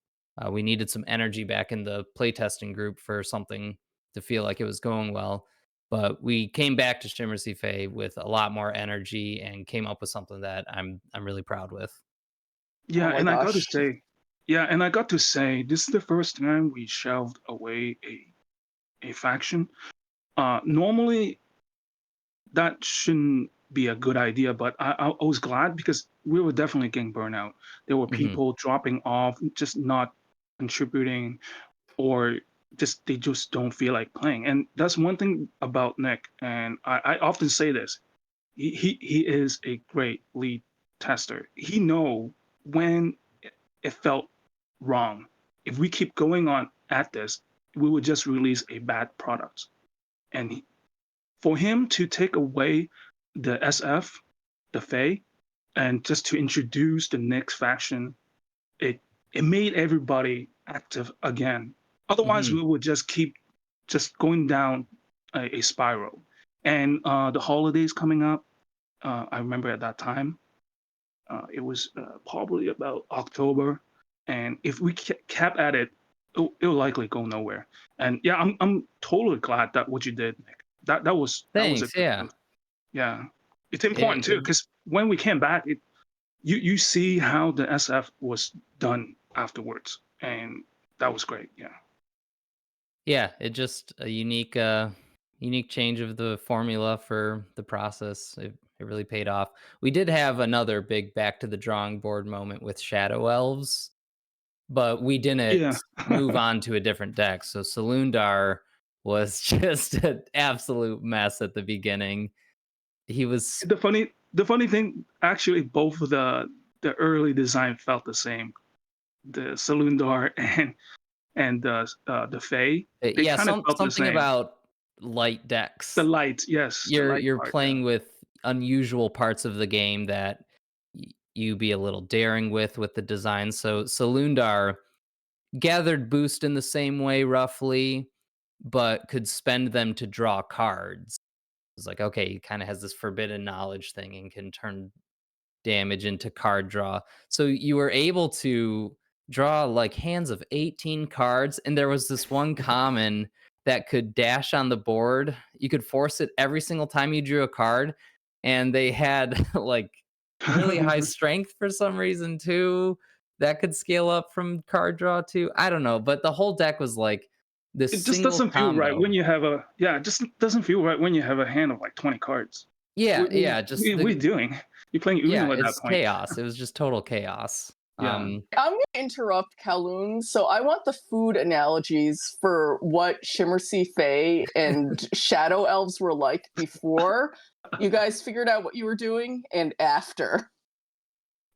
we needed some energy back in the playtesting group for something to feel like it was going well, but we came back to Shimmer Sea Fae with a lot more energy and came up with something that I'm really proud with. Oh Yeah, my and I got to gosh. say, this is the first time we shelved away a faction. Normally that shouldn't be a good idea, but I was glad because we were definitely getting burnout. There were Hmm. people dropping off, just not contributing, or just they just don't feel like playing. And that's one thing about Nick, and I often say this. He is a great lead tester. He know when it felt wrong. If we keep going on at this, we would just release a bad product. And for him to take away the SF, the Fae, and just to introduce the next faction, it it made everybody active again. Otherwise, Hmm. we would just keep just going down a spiral. And the holidays coming up, I remember at that time, it was probably about October, and if we kept at it, it'll likely go nowhere. And yeah, I'm totally glad that what you did, Nick. That was a Thanks. good Yeah. move. Yeah, it's It, important too it because when we came back, you see how the SF was done afterwards, and that was great. Yeah. yeah, it just a unique change of the formula for the process. It really paid off. We did have another big back to the drawing board moment with Shadow Elves, but we didn't Yeah. move on to a different deck. So Saloondar was just an absolute mess at the beginning. He was The funny thing, actually, both of the early design felt the same. The saloon door and the Fae, they yeah, kind of felt the something same. about light The decks. light, yes, the light You're part. Yeah. playing with unusual parts of the game that you be a little daring with the design. So Saloondar gathered boost in the same way roughly, but could spend them to draw cards. It's like, okay, he kind of has this forbidden knowledge thing and can turn damage into card draw. So you were able to draw like hands of 18 cards, and there was this one common that could dash on the board. You could force it every single time you drew a card, and they had like really high strength for some reason too. That could scale up from card draw too. I don't know, but the whole deck was like this It just single doesn't feel right combo. when you have it just doesn't feel right when you have a hand of like 20 cards. Yeah, just What are you doing? You're playing yeah, Uno at that it's point. chaos. It was just total chaos. Yeah. I'm going to interrupt Kowloon. So I want the food analogies for what Shimmer Sea Fae and Shadow Elves were like before you guys figured out what you were doing and after.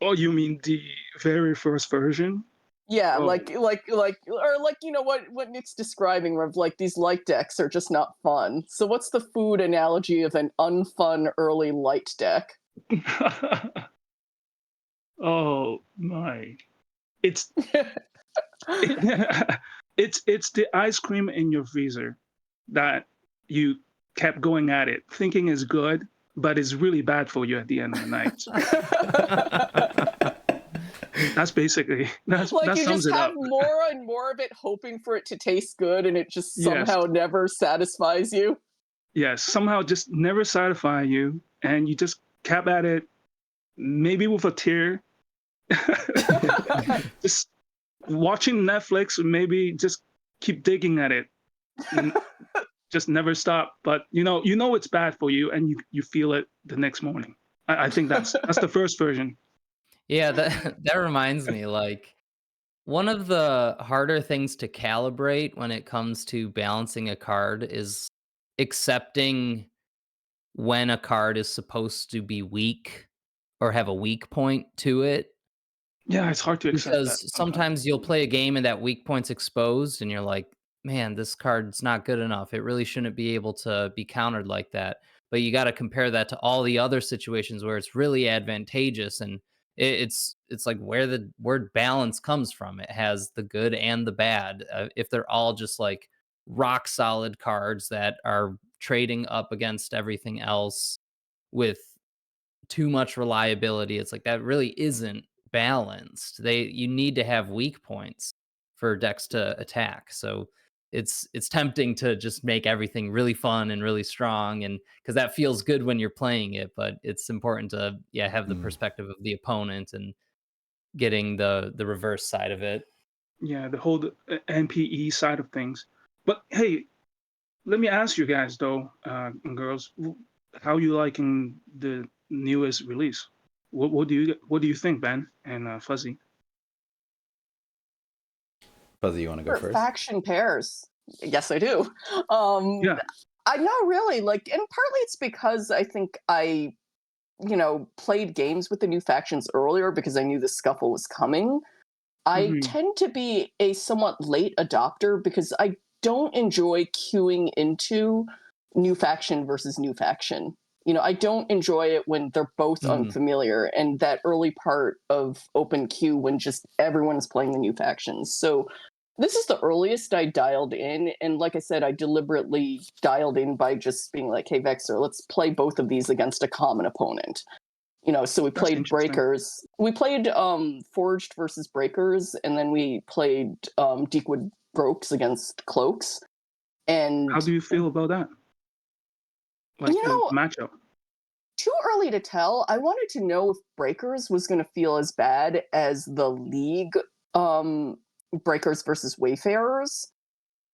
Oh, you mean the very first version? Yeah, Oh. like you know what Nick's describing of like these light decks are just not fun. So what's the food analogy of an unfun early light deck? Oh my. It's it's the ice cream in your freezer that you kept going at it, thinking is good, but it's really bad for you at the end of the night. That's basically that Like you sums just it have up. more and more of it hoping for it to taste good and it just Yes. somehow never satisfies you. Yes, somehow just never satisfy you, and you just kept at it, maybe with a tear. Just watching Netflix, or maybe just keep digging at it. Just never stop. But you know it's bad for you, and you feel it the next morning. I think that's the first version. Yeah, that reminds me, like, one of the harder things to calibrate when it comes to balancing a card is accepting when a card is supposed to be weak or have a weak point to it. Yeah, it's hard to accept that Because sometimes. sometimes you'll play a game and that weak point's exposed, and you're like, man, this card's not good enough. It really shouldn't be able to be countered like that. But you got to compare that to all the other situations where it's really advantageous. And it's like where the word balance comes from. It has the good and the bad. If they're all just like rock solid cards that are trading up against everything else with too much reliability, it's like that really isn't balanced. You need to have weak points for decks to attack. So it's tempting to just make everything really fun and really strong, and because that feels good when you're playing it, but it's important to have the perspective of the opponent and getting the reverse side of it. Yeah, the whole NPE side of things. But hey, let me ask you guys though, and girls, how you liking the newest release? What do you think, Ben and Fuzzy? Fuzzy, you want to go For first? faction pairs. Yes, I do. Yeah. I know really like, and partly it's because I think I played games with the new factions earlier because I knew the scuffle was coming. I Mhm. tend to be a somewhat late adopter because I don't enjoy queuing into new faction versus new faction. I don't enjoy it when they're both unfamiliar and that early part of open queue when just everyone's playing the new factions. So this is the earliest I dialed in. And like I said, I deliberately dialed in by just being like, hey, Vexer, let's play both of these against a common opponent. So we That's played interesting. Breakers. We played Forged versus Breakers, and then we played Deepwood Brokes against Cloaks. And How do you feel about that? Like the matchup? too early to tell. I wanted to know if Breakers was going to feel as bad as the League Breakers versus Wayfarers.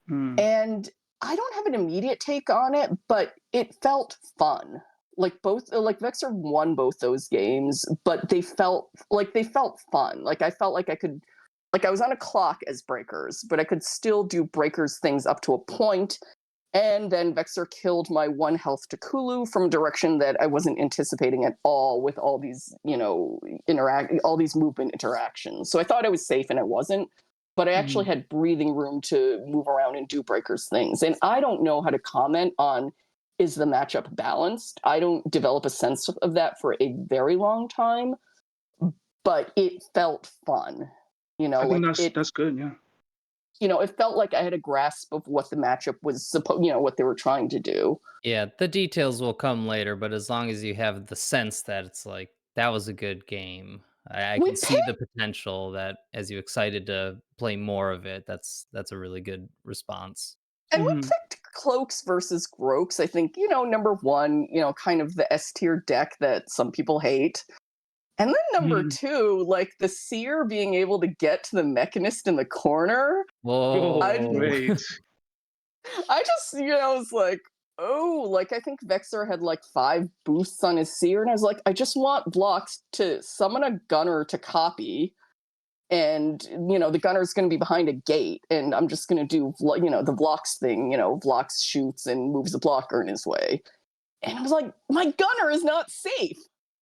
And I don't have an immediate take on it, but it felt fun. Like Vexer won both those games, but they felt fun. Like I felt like I was on a clock as Breakers, but I could still do Breakers things up to a point. And then Vexer killed my 1 health to Kulu from a direction that I wasn't anticipating at all with all these, all these movement interactions. So I thought I was safe and I wasn't. But I actually had breathing room to move around and do Breakers things. And I don't know how to comment on, is the matchup balanced? I don't develop a sense of that for a very long time, but it felt fun. I think that's good, yeah. It felt like I had a grasp of what the matchup was what they were trying to do. Yeah, the details will come later, but as long as you have the sense that it's like that was a good game. I We can see picked the potential that as you excited to play more of it, that's a really good response. and we Hmm. picked Cloaks versus Groaks. I think, number one, kind of the S tier deck that some people hate. And then number Hmm. two, like the seer being able to get to the mechanist in the corner. Oh, Whoa. great. I just, was like, oh, like I think Vexor had like 5 boosts on his seer, and I was like, I just want blocks to summon a gunner to copy, and the gunner's going to be behind a gate, and I'm just going to do the blocks thing, blocks shoots and moves the blocker in his way. And I was like, my gunner is not safe.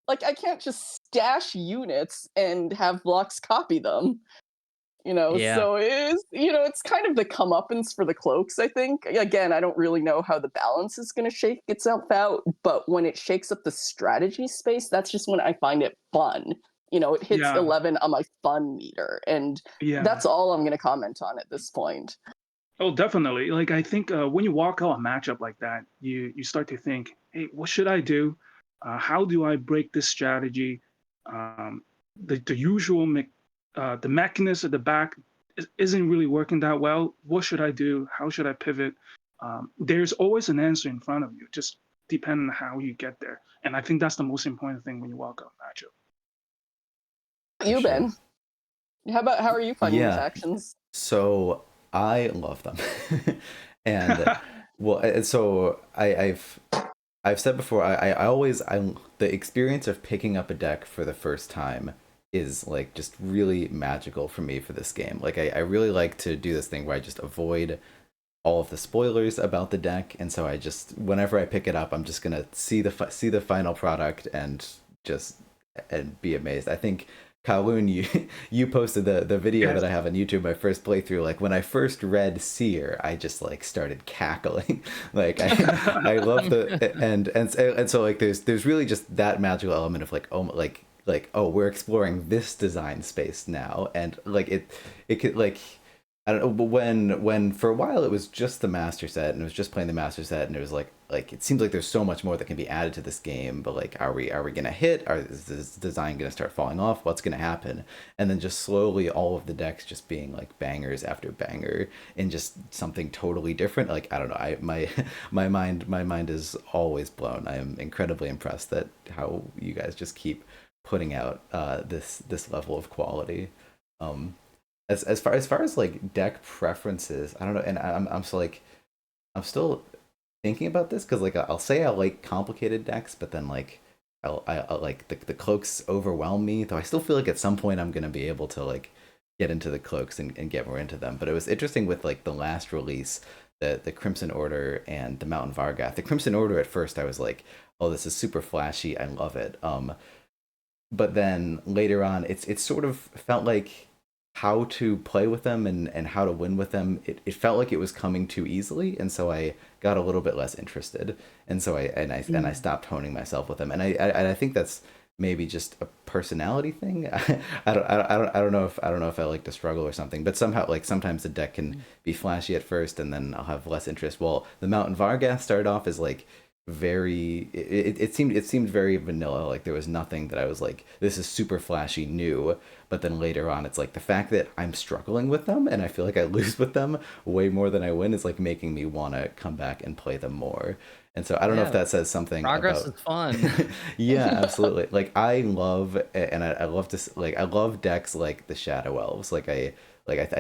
Like I can't just stash units and have blocks copy them. Yeah. So it is, it's kind of the comeuppance for the Cloaks, I think. Again, I don't really know how the balance is going to shake itself out, but when it shakes up the strategy space, that's just when I find it fun. It hits Yeah, 11 on my fun meter, and yeah. that's all I'm going to comment on at this point. Oh, definitely. Like I think when you walk out a matchup like that, you start to think, hey, what should I do? How do I break this strategy? Um, the usual the mechanism at the back isn't really working that well. What should I do? How should I pivot? There's always an answer in front of you, just depending on how you get there. And I think that's the most important thing when you walk out a matchup. For You, sure. Ben? How are you finding the Yeah. factions? So I love them, and well, and so I've said before, I always the experience of picking up a deck for the first time is like just really magical for me for this game. Like I really like to do this thing where I just avoid all of the spoilers about the deck, and so I just whenever I pick it up, I'm just gonna see the final product and just and be amazed. I think Kowloon, you posted the video that Yes. I have on YouTube, my first playthrough. Like when I first read Seer, I just like started cackling. Like I love the and so like there's really just that magical element of like oh like oh we're exploring this design space now, and like it could like I don't know, but when for a while it was just the master set and it was just playing the master set and it was like it seems like there's so much more that can be added to this game, but like are we gonna hit? Is this design gonna start falling off? What's gonna happen? And then just slowly all of the decks just being like bangers after banger and just something totally different. Like I don't know, I my my mind is always blown. I am incredibly impressed that how you guys just keep putting out this level of quality. Um, as far as like deck preferences, I don't know, and I'm still like I'm still thinking about this because like I'll say I like complicated decks, but then like I like the cloaks overwhelm me. Though I still feel like at some point I'm gonna be able to like get into the cloaks and get more into them. But it was interesting with like the last release, the Crimson Order and the Mountain Vargath. The Crimson Order at first I was like, oh this is super flashy, I love it. But then later on it's sort of felt like how to play with them and how to win with them it felt like it was coming too easily, and so I got a little bit less interested, and so I stopped honing myself with them, and I think that's maybe just a personality thing. I don't know if I like to struggle or something, but somehow like sometimes the deck can be flashy at first and then I'll have less interest. Well, the Mountain Vargath started off as like very it seemed very vanilla, like there was nothing that I was like this is super flashy new, but then later on it's like the fact that I'm struggling with them and I feel like I lose with them way more than I win is like making me want to come back and play them more. And so I don't know if Yeah, that says something progress about is fun. yeah, absolutely. Like I love and I love to like I love decks like the Shadow Elves. I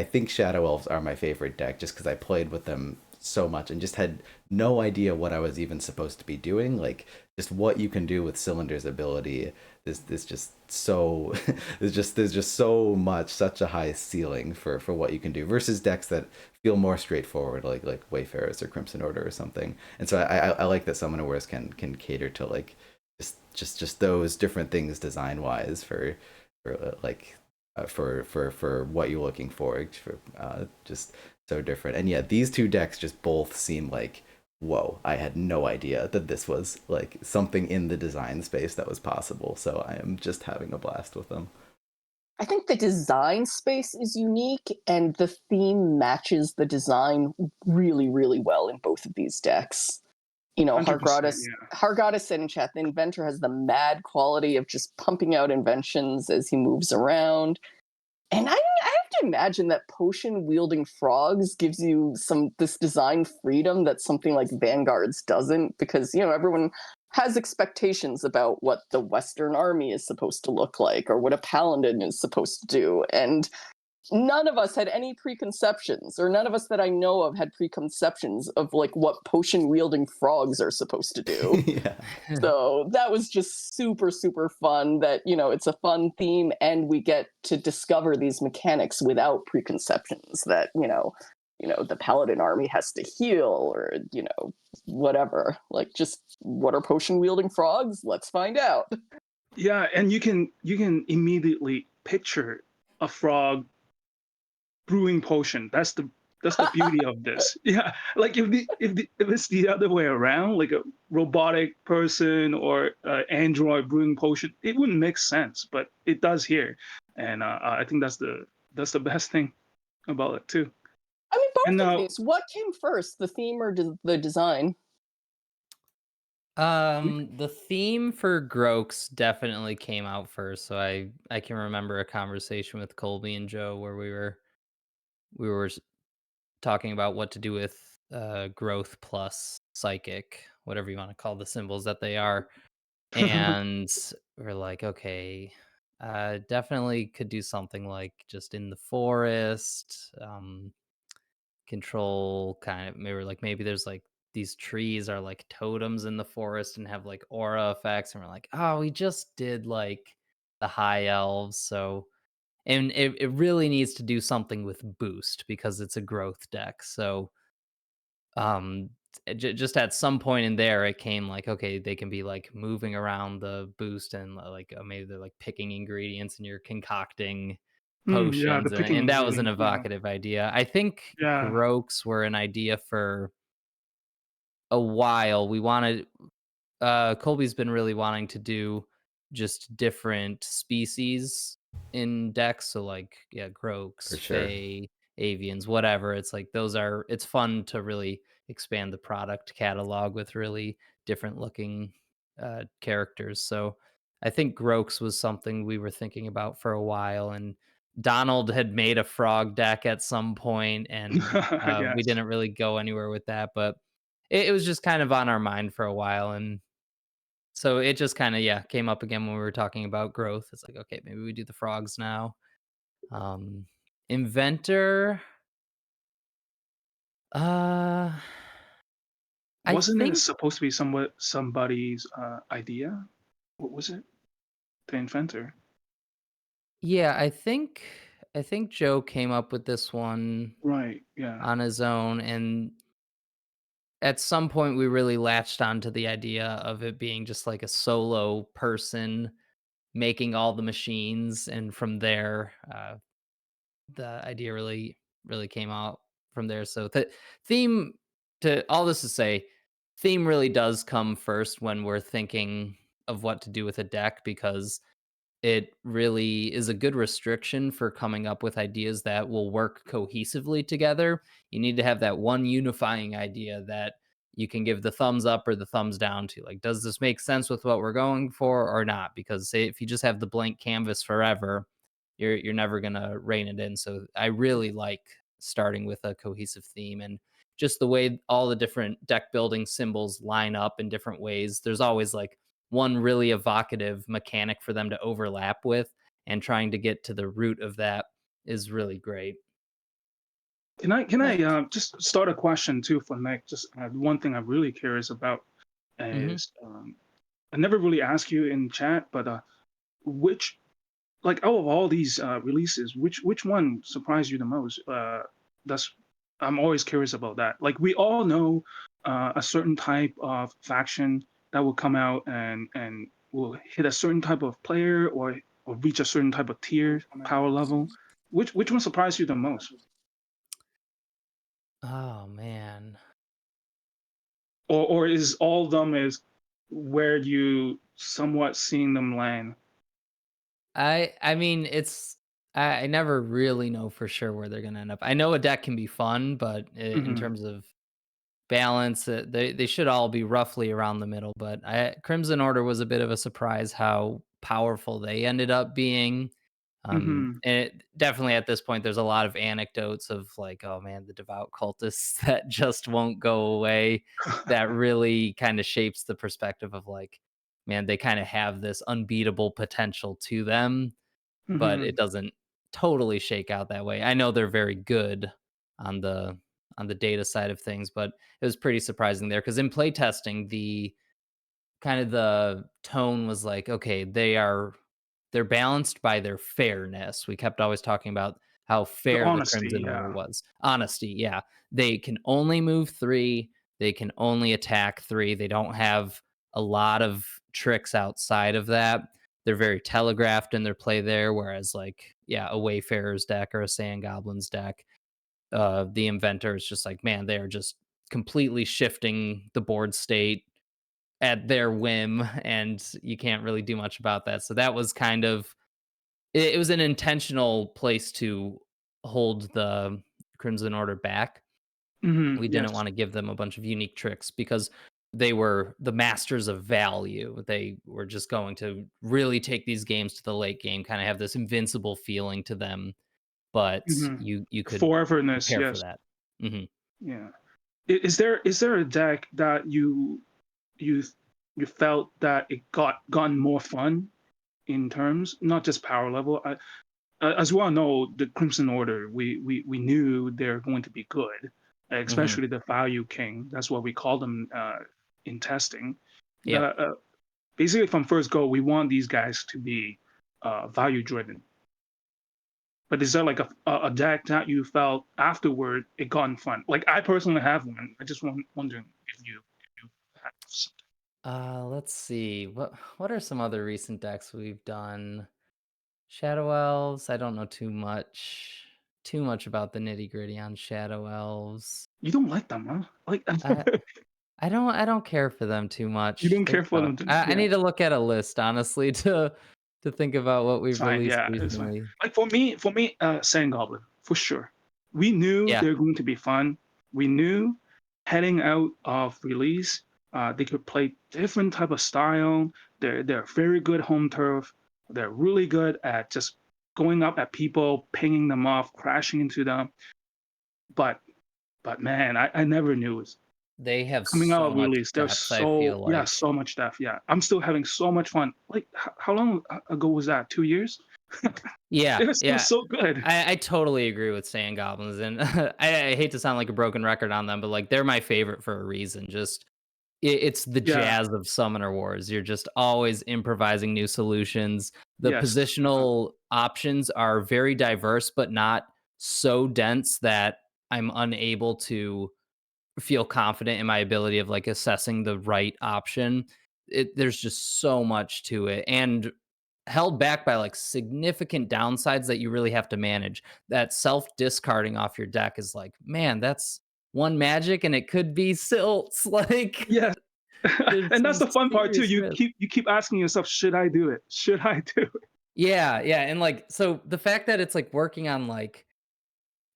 think Shadow Elves are my favorite deck just because I played with them so much and just had no idea what I was even supposed to be doing. Like just what you can do with Cylinder's ability. This just so there's just so much, such a high ceiling for what you can do versus decks that feel more straightforward, like Wayfarers or Crimson Order or something. And so I like that Summoner Wars can cater to like just those different things design wise for what you're looking for just so different. And yeah, these two decks just both seem like whoa, I had no idea that this was like something in the design space that was possible. So I am just having a blast with them. I think the design space is unique, and the theme matches the design really, really well in both of these decks. 100%. Hargada said in chat, the inventor has the mad quality of just pumping out inventions as he moves around. And I have to imagine that potion wielding frogs gives you this design freedom that something like Vanguard's doesn't, because everyone has expectations about what the Western Army is supposed to look like or what a paladin is supposed to do, and none of us had any preconceptions, or none of us that I know of had preconceptions of like what potion wielding frogs are supposed to do. Yeah. So that was just super, super fun that, it's a fun theme and we get to discover these mechanics without preconceptions that, the paladin army has to heal or, whatever. Like, just what are potion wielding frogs? Let's find out. Yeah, and you can immediately picture a frog brewing potion. That's the beauty of this. Yeah, like if it's the other way around, like a robotic person or android brewing potion, it wouldn't make sense, but it does here, and I think that's the best thing about it too. I mean, both And of now, these. What came first, the theme or the design? The theme for Groaks definitely came out first. So I can remember a conversation with Colby and Joe where we were talking about what to do with growth plus psychic, whatever you want to call the symbols that they are. And we're like, okay, definitely could do something like just in the forest, control kind of maybe there's like these trees are like totems in the forest and have like aura effects, and we're like, oh, we just did like the high elves, so and it really needs to do something with boost because it's a growth deck. So just at some point in there it came like, okay, they can be like moving around the boost and like maybe they're like picking ingredients and you're concocting yeah, the potions, and, picking and that was an ingredients. Yeah, evocative idea. I think yeah. Groaks were an idea for a while. We wanted Colby's been really wanting to do just different species in decks. So like, yeah, For Groaks, sure. Fae, Avians, whatever. It's like it's fun to really expand the product catalog with really different looking characters. So I think Groaks was something we were thinking about for a while, and Donald had made a frog deck at some point, and we Yes. didn't really go anywhere with that, but it was just kind of on our mind for a while. And so it just kind of, yeah, came up again when we were talking about growth. It's like, okay, maybe we do the frogs now. Um, Inventor. Uh, I Wasn't it think, supposed to be somebody's idea? What was it? The inventor. yeah, I think Joe came up with this one Right. Yeah. on his own, and at some point we really latched onto the idea of it being just like a solo person making all the machines, and from there, the idea really came out from there. So the theme, to all this to say, theme really does come first when we're thinking of what to do with a deck, because it really is a good restriction for coming up with ideas that will work cohesively together. You need to have that one unifying idea that you can give the thumbs up or the thumbs down to. Like, does this make sense with what we're going for or not? Because say if you just have the blank canvas forever, you're never gonna rein it in. So I really like starting with a cohesive theme, and just the way all the different deck building symbols line up in different ways. There's always like one really evocative mechanic for them to overlap with, and trying to get to the root of that is really great. Can I just start a question too for Nick? Just one thing I'm really curious about Hmm. is I never really asked you in chat, but which, like, out of all these releases, which one surprised you the most? That's I'm always curious about that. Like, we all know a certain type of faction that will come out and will hit a certain type of player or reach a certain type of tier power level. Which one surprised you the most? Oh man. Or is all of them is where you somewhat seeing them land? I mean, I never really know for sure where they're gonna end up. I know a deck can be fun, but in Hmm. terms of balance. They should all be roughly around the middle, but Crimson Order was a bit of a surprise how powerful they ended up being. And definitely at this point, there's a lot of anecdotes of like, oh man, the devout cultists that just won't go away. That really kind of shapes the perspective of like, man, they kind of have this unbeatable potential to them, but it doesn't totally shake out that way. I know they're very good on the data side of things, but it was pretty surprising there because in playtesting, the kind of the tone was like, okay, they're balanced by their fairness. We kept always talking about how The fair the honesty, Crimson Order yeah. was. Honesty, yeah. They can only move 3, they can only attack 3. They don't have a lot of tricks outside of that. They're very telegraphed in their play there, whereas like, yeah, a Wayfarer's deck or a Sand Goblin's deck, the Inventor is just like, man, they're just completely shifting the board state at their whim, and you can't really do much about that. So that was kind of it was an intentional place to hold the Crimson Order back. We didn't Yes. want to give them a bunch of unique tricks because they were the masters of value. They were just going to really take these games to the late game, kind of have this invincible feeling to them, but you could Foreverness, prepare for yes. that. Hmm. Yeah. Is there a deck that you felt that it gotten more fun in terms, not just power level? As well know, the Crimson Order, we knew they're going to be good, Hmm. especially the Value King. That's what we call them in testing. Yep. Basically, from first go, we want these guys to be value driven. But is there like a deck that you felt afterward it gotten fun? Like I personally have one. I just wondering if you have some. Let's see. What are some other recent decks we've done? Shadow Elves. I don't know too much about the nitty gritty on Shadow Elves. You don't like them, huh? Like I I don't care for them too you much. don't They're care for tough. them to, I yeah. need to look at a list honestly to think about what we've Fine, released yeah, it's fine. recently. Like for me, Sand Goblin for sure. We knew Yeah. they're going to be fun. We knew heading out of release, they could play different type of style. They're very good home turf. They're really good at just going up at people, pinging them off, crashing into them. But but man, I never knew it was They have coming out so of much release. There's depth, I feel like. so much stuff. Yeah, I'm still having so much fun. Like how long ago was that? 2 years? Yeah, They're still yeah. so good. I totally agree with Sand Goblins, and I hate to sound like a broken record on them, but like they're my favorite for a reason. Just it's the Yeah. jazz of Summoner Wars. You're just always improvising new solutions. The Yes. positional options are very diverse, but not so dense that I'm unable to feel confident in my ability of like assessing the right option. There's just so much to it, and held back by like significant downsides that you really have to manage. That self discarding off your deck is like, man, that's one magic, and it could be silts. Like, Yes. there's And that's some the fun part too. serious You risk. keep asking yourself, should I do it? Should I do it? Yeah, yeah, and like, so the fact that it's like working on like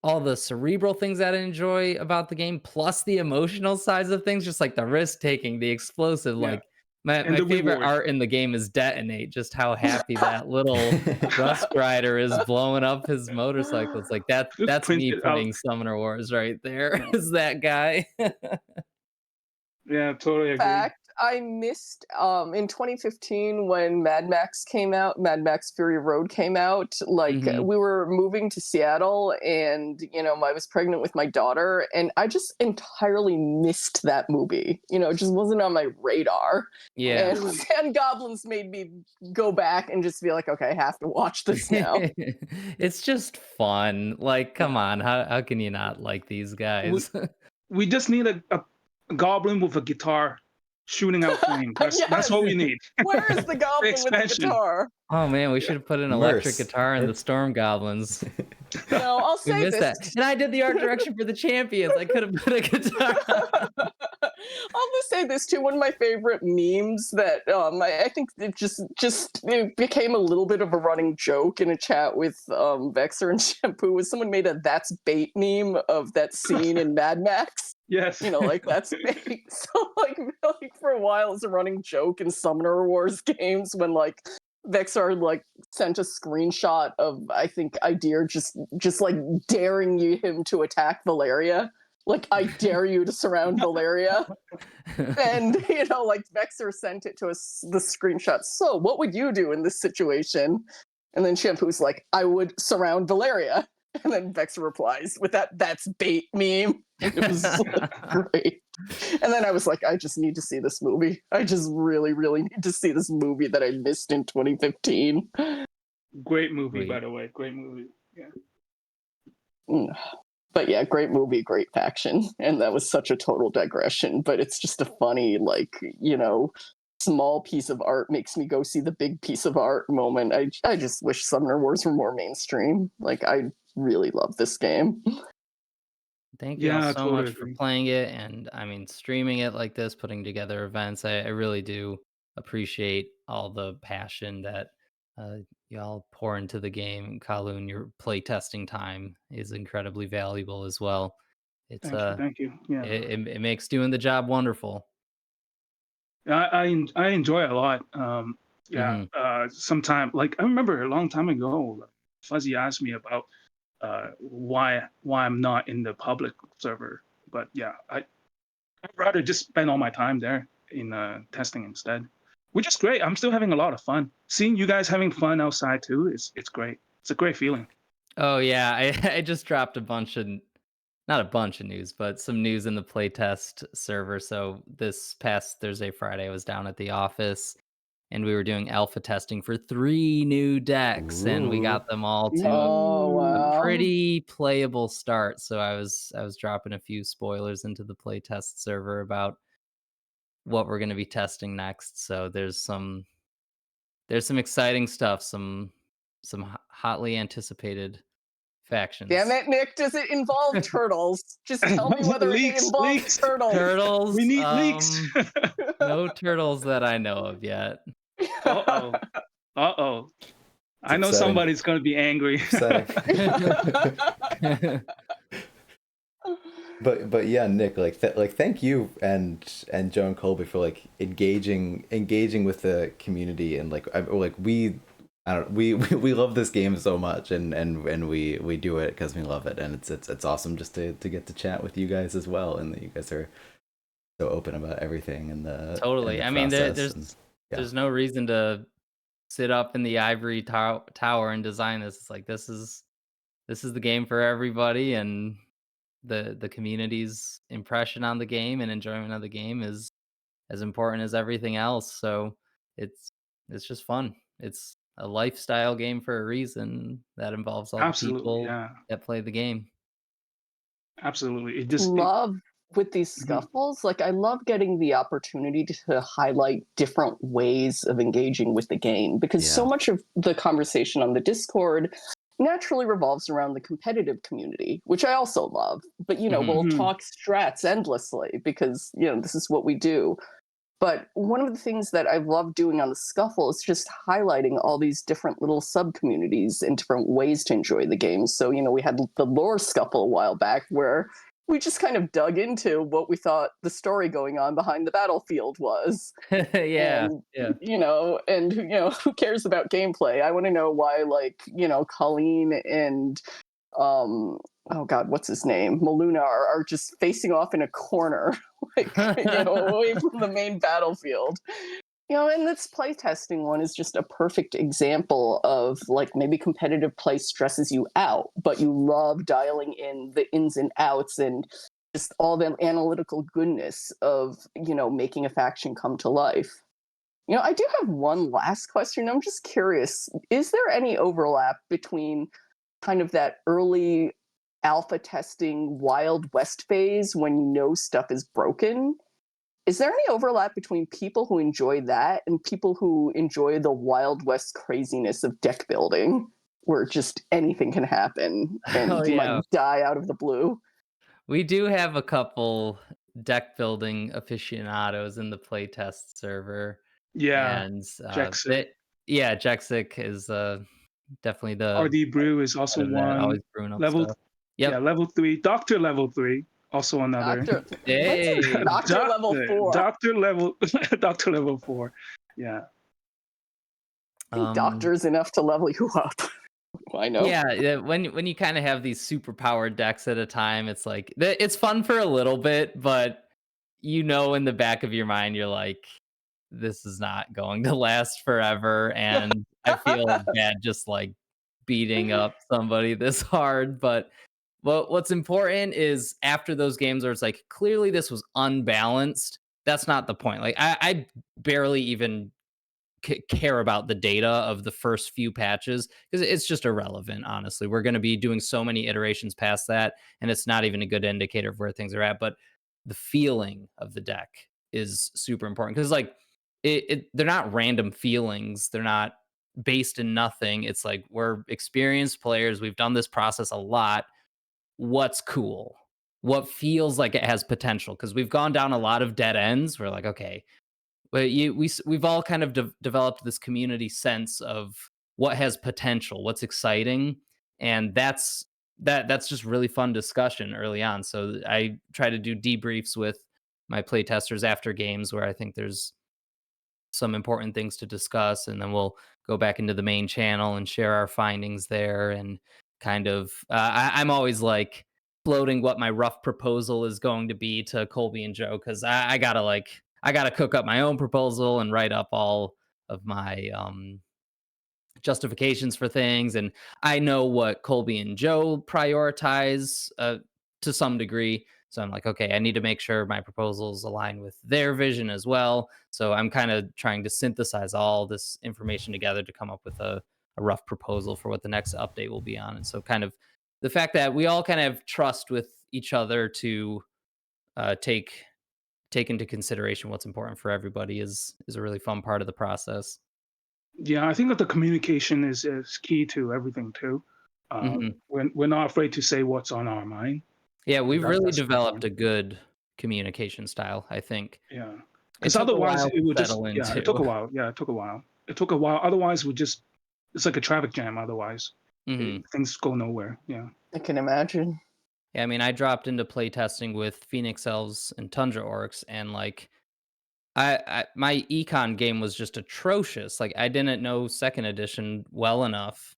all the cerebral things that I enjoy about the game, plus the emotional sides of things, just like the risk taking, the explosive. Yeah. Like my And my the favorite reward. art in the game is Detonate. Just how happy that little Rusk Rider is blowing up his motorcycles. Like Just that's print me it out. playing Summoner Wars right there. Yeah. Is that guy? Yeah, totally agree. Fact, I missed in 2015 when Mad Max came out, Mad Max Fury Road came out. Like Hmm. we were moving to Seattle, and I was pregnant with my daughter, and I just entirely missed that movie. It just wasn't on my radar. Yeah. And Sand Goblins made me go back and just be like, okay, I have to watch this now. It's just fun. Like, come Yeah. on, how can you not like these We, guys? we just need a goblin with a guitar shooting out flame. That's Yes. what we need. Where is the goblin with the Expansion. guitar? Oh man, we Yeah. should have put an electric Merce. guitar in the Storm Goblins. No, I'll We say missed this. that. And I did the art direction for the champions. I could have put a guitar. I'll just say this too. One of my favorite memes that I think it just it became a little bit of a running joke in a chat with Vexer and Shampoo was someone made a "That's Bait" meme of that scene in Mad Max Yes. Like that's bait. So like for a while it's a running joke in Summoner Wars games when like Vexar like sent a screenshot of I think Idir just like daring him to attack Valeria. Like I dare you to surround Valeria. And like Vexar sent it to us the screenshot. So what would you do in this situation? And then Shampoo's like, I would surround Valeria. And then Vexar replies with that's bait meme. And it was great. And then I was like, I just need to see this movie. I just really, really need to see this movie that I missed in 2015. Great movie, by the way. Great movie. Yeah. But yeah, great movie, great faction. And that was such a total digression, but it's just a funny, like, small piece of art makes me go see the big piece of art moment. I just wish Summoner Wars were more mainstream. Like, I really love this game. Thank you all so totally much for agree. playing it, and I mean streaming it like this, putting together events. I really do appreciate all the passion that y'all pour into the game. Kowloon, your playtesting time is incredibly valuable as well. It's Thank you. Yeah. it makes doing the job wonderful. I enjoy it a lot. Sometime like I remember a long time ago, Fuzzy asked me about why I'm not in the public server. But yeah, I'd rather just spend all my time there in testing instead, which is great. I'm still having a lot of fun. Seeing you guys having fun outside too, it's great. It's a great feeling. Oh yeah, I just dropped not a bunch of news, but some news in the playtest server. So this past Thursday, Friday, I was down at the office and we were doing alpha testing for 3 new decks, and we got them all to Oh, a wow. pretty playable start. So I was dropping a few spoilers into the playtest server about what we're going to be testing next. So there's some exciting stuff, some hotly anticipated factions. Damn it, Nick, does it involve turtles? Just tell me whether it involves Leaks. turtles. Turtles. We need leaks. No turtles that I know of yet. Uh-oh. I know exciting. Somebody's going to be angry. But yeah, Nick, like thank you and Joe and Colby for like engaging with the community, and we love this game so much, and we do it because we love it, and it's awesome just to get to chat with you guys as well, and that you guys are so open about everything and the totally. and the I mean, process, there's no reason to sit up in the ivory tower and design this. It's like this is the game for everybody, and the community's impression on the game and enjoyment of the game is as important as everything else. So it's just fun. It's a lifestyle game for a reason that involves all the Absolutely, people that play the game. Absolutely. Love with these Mhm. scuffles. Like, I love getting the opportunity to highlight different ways of engaging with the game, because so much of the conversation on the Discord naturally revolves around the competitive community, which I also love. But, we'll talk strats endlessly because, this is what we do. But one of the things that I love doing on the Scuffle is just highlighting all these different little sub-communities and different ways to enjoy the game. So, we had the Lore Scuffle a while back where we just kind of dug into what we thought the story going on behind the battlefield was. Yeah. And, who cares about gameplay? I want to know why, Colleen and oh god, what's his name? Maluna are just facing off in a corner, away from the main battlefield. And this playtesting one is just a perfect example of maybe competitive play stresses you out, but you love dialing in the ins and outs and just all the analytical goodness of, making a faction come to life. I do have one last question. I'm just curious, is there any overlap between kind of that early alpha testing Wild West phase when stuff is broken? Is there any overlap between people who enjoy that and people who enjoy the Wild West craziness of deck building, where just anything can happen and you might die out of the blue? We do have a couple deck building aficionados in the playtest server. Yeah. And Jexic. Jexic is definitely the RD Brew is also one. always brewing up Level stuff. Yeah, level 3. Doctor level 3. Also another Doctor, Hey. Doctor level 4. Doctor level 4. Yeah. I think Doctor is enough to level you up. I know. Yeah, when you kind of have these super powered decks at a time, it's like it's fun for a little bit, but in the back of your mind, you're like, this is not going to last forever, and I feel bad just like beating up somebody this hard. But what's important is after those games where it's like clearly this was unbalanced. That's not the point. Like I barely even care about the data of the first few patches because it's just irrelevant. Honestly, we're going to be doing so many iterations past that, and it's not even a good indicator of where things are at. But the feeling of the deck is super important because like they're not random feelings. They're not based in nothing. It's like we're experienced players. We've done this process a lot. What's cool? What feels like it has potential? Because we've gone down a lot of dead ends. We're like, okay, but we've all kind of developed this community sense of what has potential, what's exciting, and that's just really fun discussion early on. So I try to do debriefs with my playtesters after games where I think there's some important things to discuss, and then we'll go back into the main channel and share our findings there. And kind of, I'm always like floating what my rough proposal is going to be to Colby and Joe because I gotta cook up my own proposal and write up all of my justifications for things, and I know what Colby and Joe prioritize to some degree. So I'm like, okay, I need to make sure my proposals align with their vision as well. So I'm kind of trying to synthesize all this information together to come up with a rough proposal for what the next update will be on. And so kind of the fact that we all kind of have trust with each other to take into consideration what's important for everybody is a really fun part of the process. Yeah, I think that the communication is key to everything too. Hmm. We're not afraid to say what's on our mind. Yeah, we've really That's developed important. a good communication style, I think. Yeah, It because took a otherwise while it to would just settle it took into. a while. Yeah, it took a while. It took a while. Otherwise, we just it's like a traffic jam. Otherwise, Hmm. things go nowhere. Yeah. I can imagine. Yeah, I mean, I dropped into playtesting with Phoenix Elves and Tundra Orcs, and like, my econ game was just atrocious. Like, I didn't know second edition well enough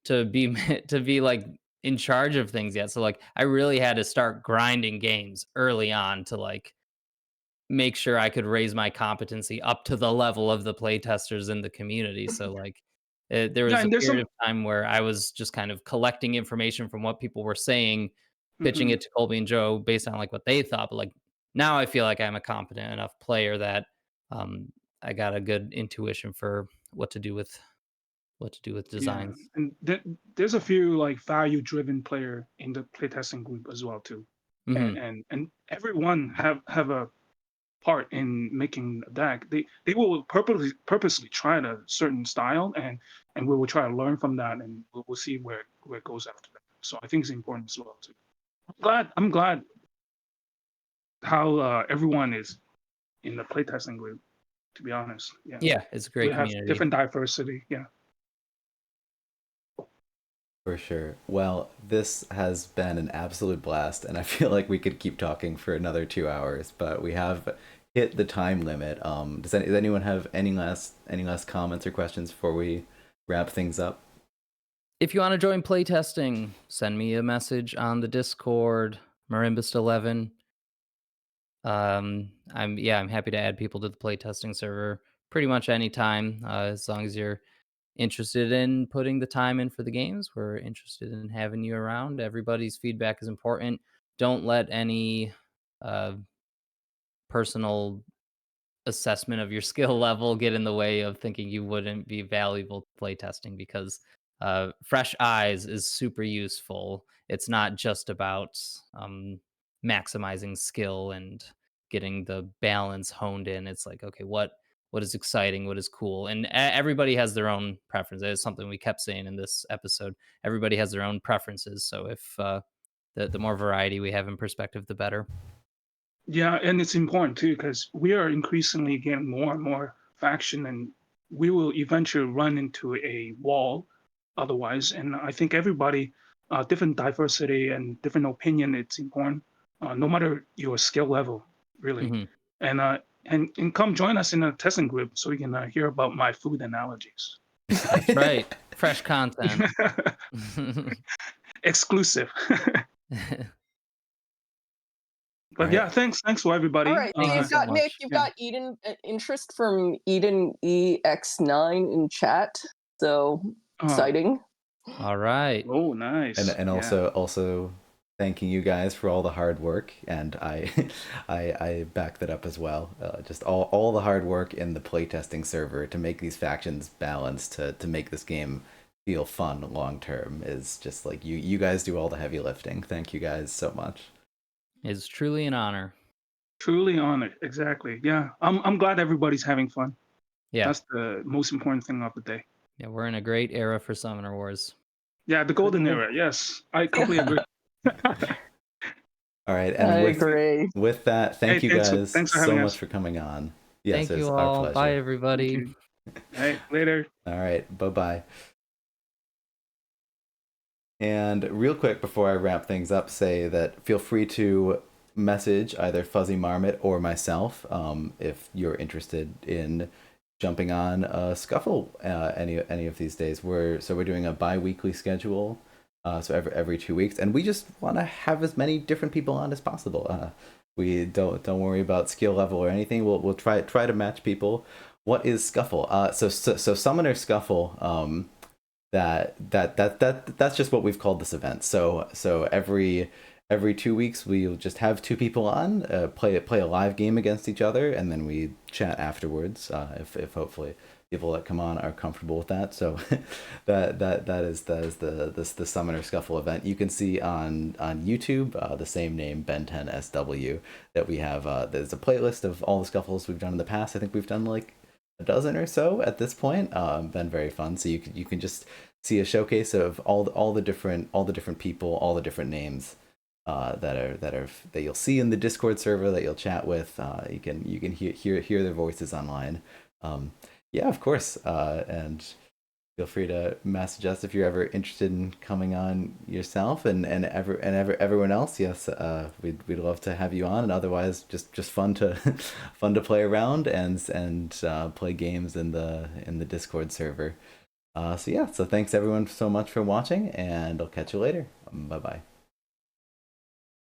to be to be like in charge of things yet. So like, I really had to start grinding games early on to like make sure I could raise my competency up to the level of the playtesters in the community. So like there Yeah, was a and there's period some. of time where I was just kind of collecting information from what people were saying, pitching Mhm. it to Colby and Joe based on like what they thought. But like now I feel like I'm a competent enough player that um, I got a good intuition for what to do with Yeah, designs. and there's a few like value-driven player in the playtesting group as well too, Hmm. and everyone have a part in making a deck. They will purposely try a certain style, and we will try to learn from that, and we'll see where it goes after that. So I think it's important as well too. I'm glad how everyone is in the playtesting group. To be honest, yeah, Yeah, it's a we great have community. different diversity. Yeah. For sure. Well, this has been an absolute blast, and I feel like we could keep talking for another 2 hours, but we have hit the time limit. Does anyone have any last comments or questions before we wrap things up? If you want to join playtesting, send me a message on the Discord, Marimbus11. I'm happy to add people to the playtesting server pretty much anytime, as long as you're interested in putting the time in for the games. We're interested in having you around. Everybody's feedback is important. Don't let any uh, personal assessment of your skill level get in the way of thinking you wouldn't be valuable to playtesting because fresh eyes is super useful. It's not just about maximizing skill and getting the balance honed in. It's like, okay, what is exciting, what is cool, and everybody has their own preference. That is something we kept saying in this episode. Everybody has their own preferences. So if the more variety we have in perspective, the better. Yeah, and it's important too because we are increasingly getting more and more faction, and we will eventually run into a wall otherwise. And I think everybody, different diversity and different opinion, it's important. no matter your skill level, really. Mhm. And come join us in a testing group so we can hear about my food analogies. That's right. Fresh content. Exclusive. But All yeah, right. thanks for everybody. All right, so Thank you you've so got Nick, much. you've Yeah. got Eden, interest from Eden EX9 in chat. So exciting. All right. Oh, nice. And Yeah. also thanking you guys for all the hard work, and I I back that up as well. Just all the hard work in the playtesting server to make these factions balanced, to make this game feel fun long term, is just like you guys do all the heavy lifting. Thank you guys so much. It's truly an honor. Truly honored. Exactly. Yeah. I'm glad everybody's having fun. Yeah. That's the most important thing of the day. Yeah, we're in a great era for Summoner Wars. Yeah, the golden Couldn't era. Yes, I completely agree. All right, I and agree. with that, thank Hey, you guys thanks for so having much us. for coming on. Yes, Thank it's you our all. pleasure. Bye, Thank everybody. you. Hey, later. All right, bye-bye. And real quick before I wrap things up, say that feel free to message either Fuzzy Marmot or myself if you're interested in jumping on a Scuffle any of these days. We're doing a bi-weekly schedule, so every 2 weeks, and we just want to have as many different people on as possible. We don't worry about skill level or anything. We'll try to match people. What is Scuffle? So Summoner Scuffle. That's just what we've called this event. So every 2 weeks we'll just have two people on, play a live game against each other, and then we chat afterwards. If hopefully people that come on are comfortable with that. So that is the Summoner Scuffle event. You can see on YouTube the same name, Ben10SW, that we have. There's a playlist of all the scuffles we've done in the past. I think we've done like a dozen or so at this point. Been very fun. So you can just see a showcase of all the different people, all the different names that you'll see in the Discord server that you'll chat with. You can hear their voices online. Yeah, of course. And feel free to message us if you're ever interested in coming on yourself, and everyone else. Yes, we'd love to have you on, and otherwise just fun to fun to play around and play games in the Discord server. So yeah, so thanks everyone so much for watching, and I'll catch you later. Bye bye.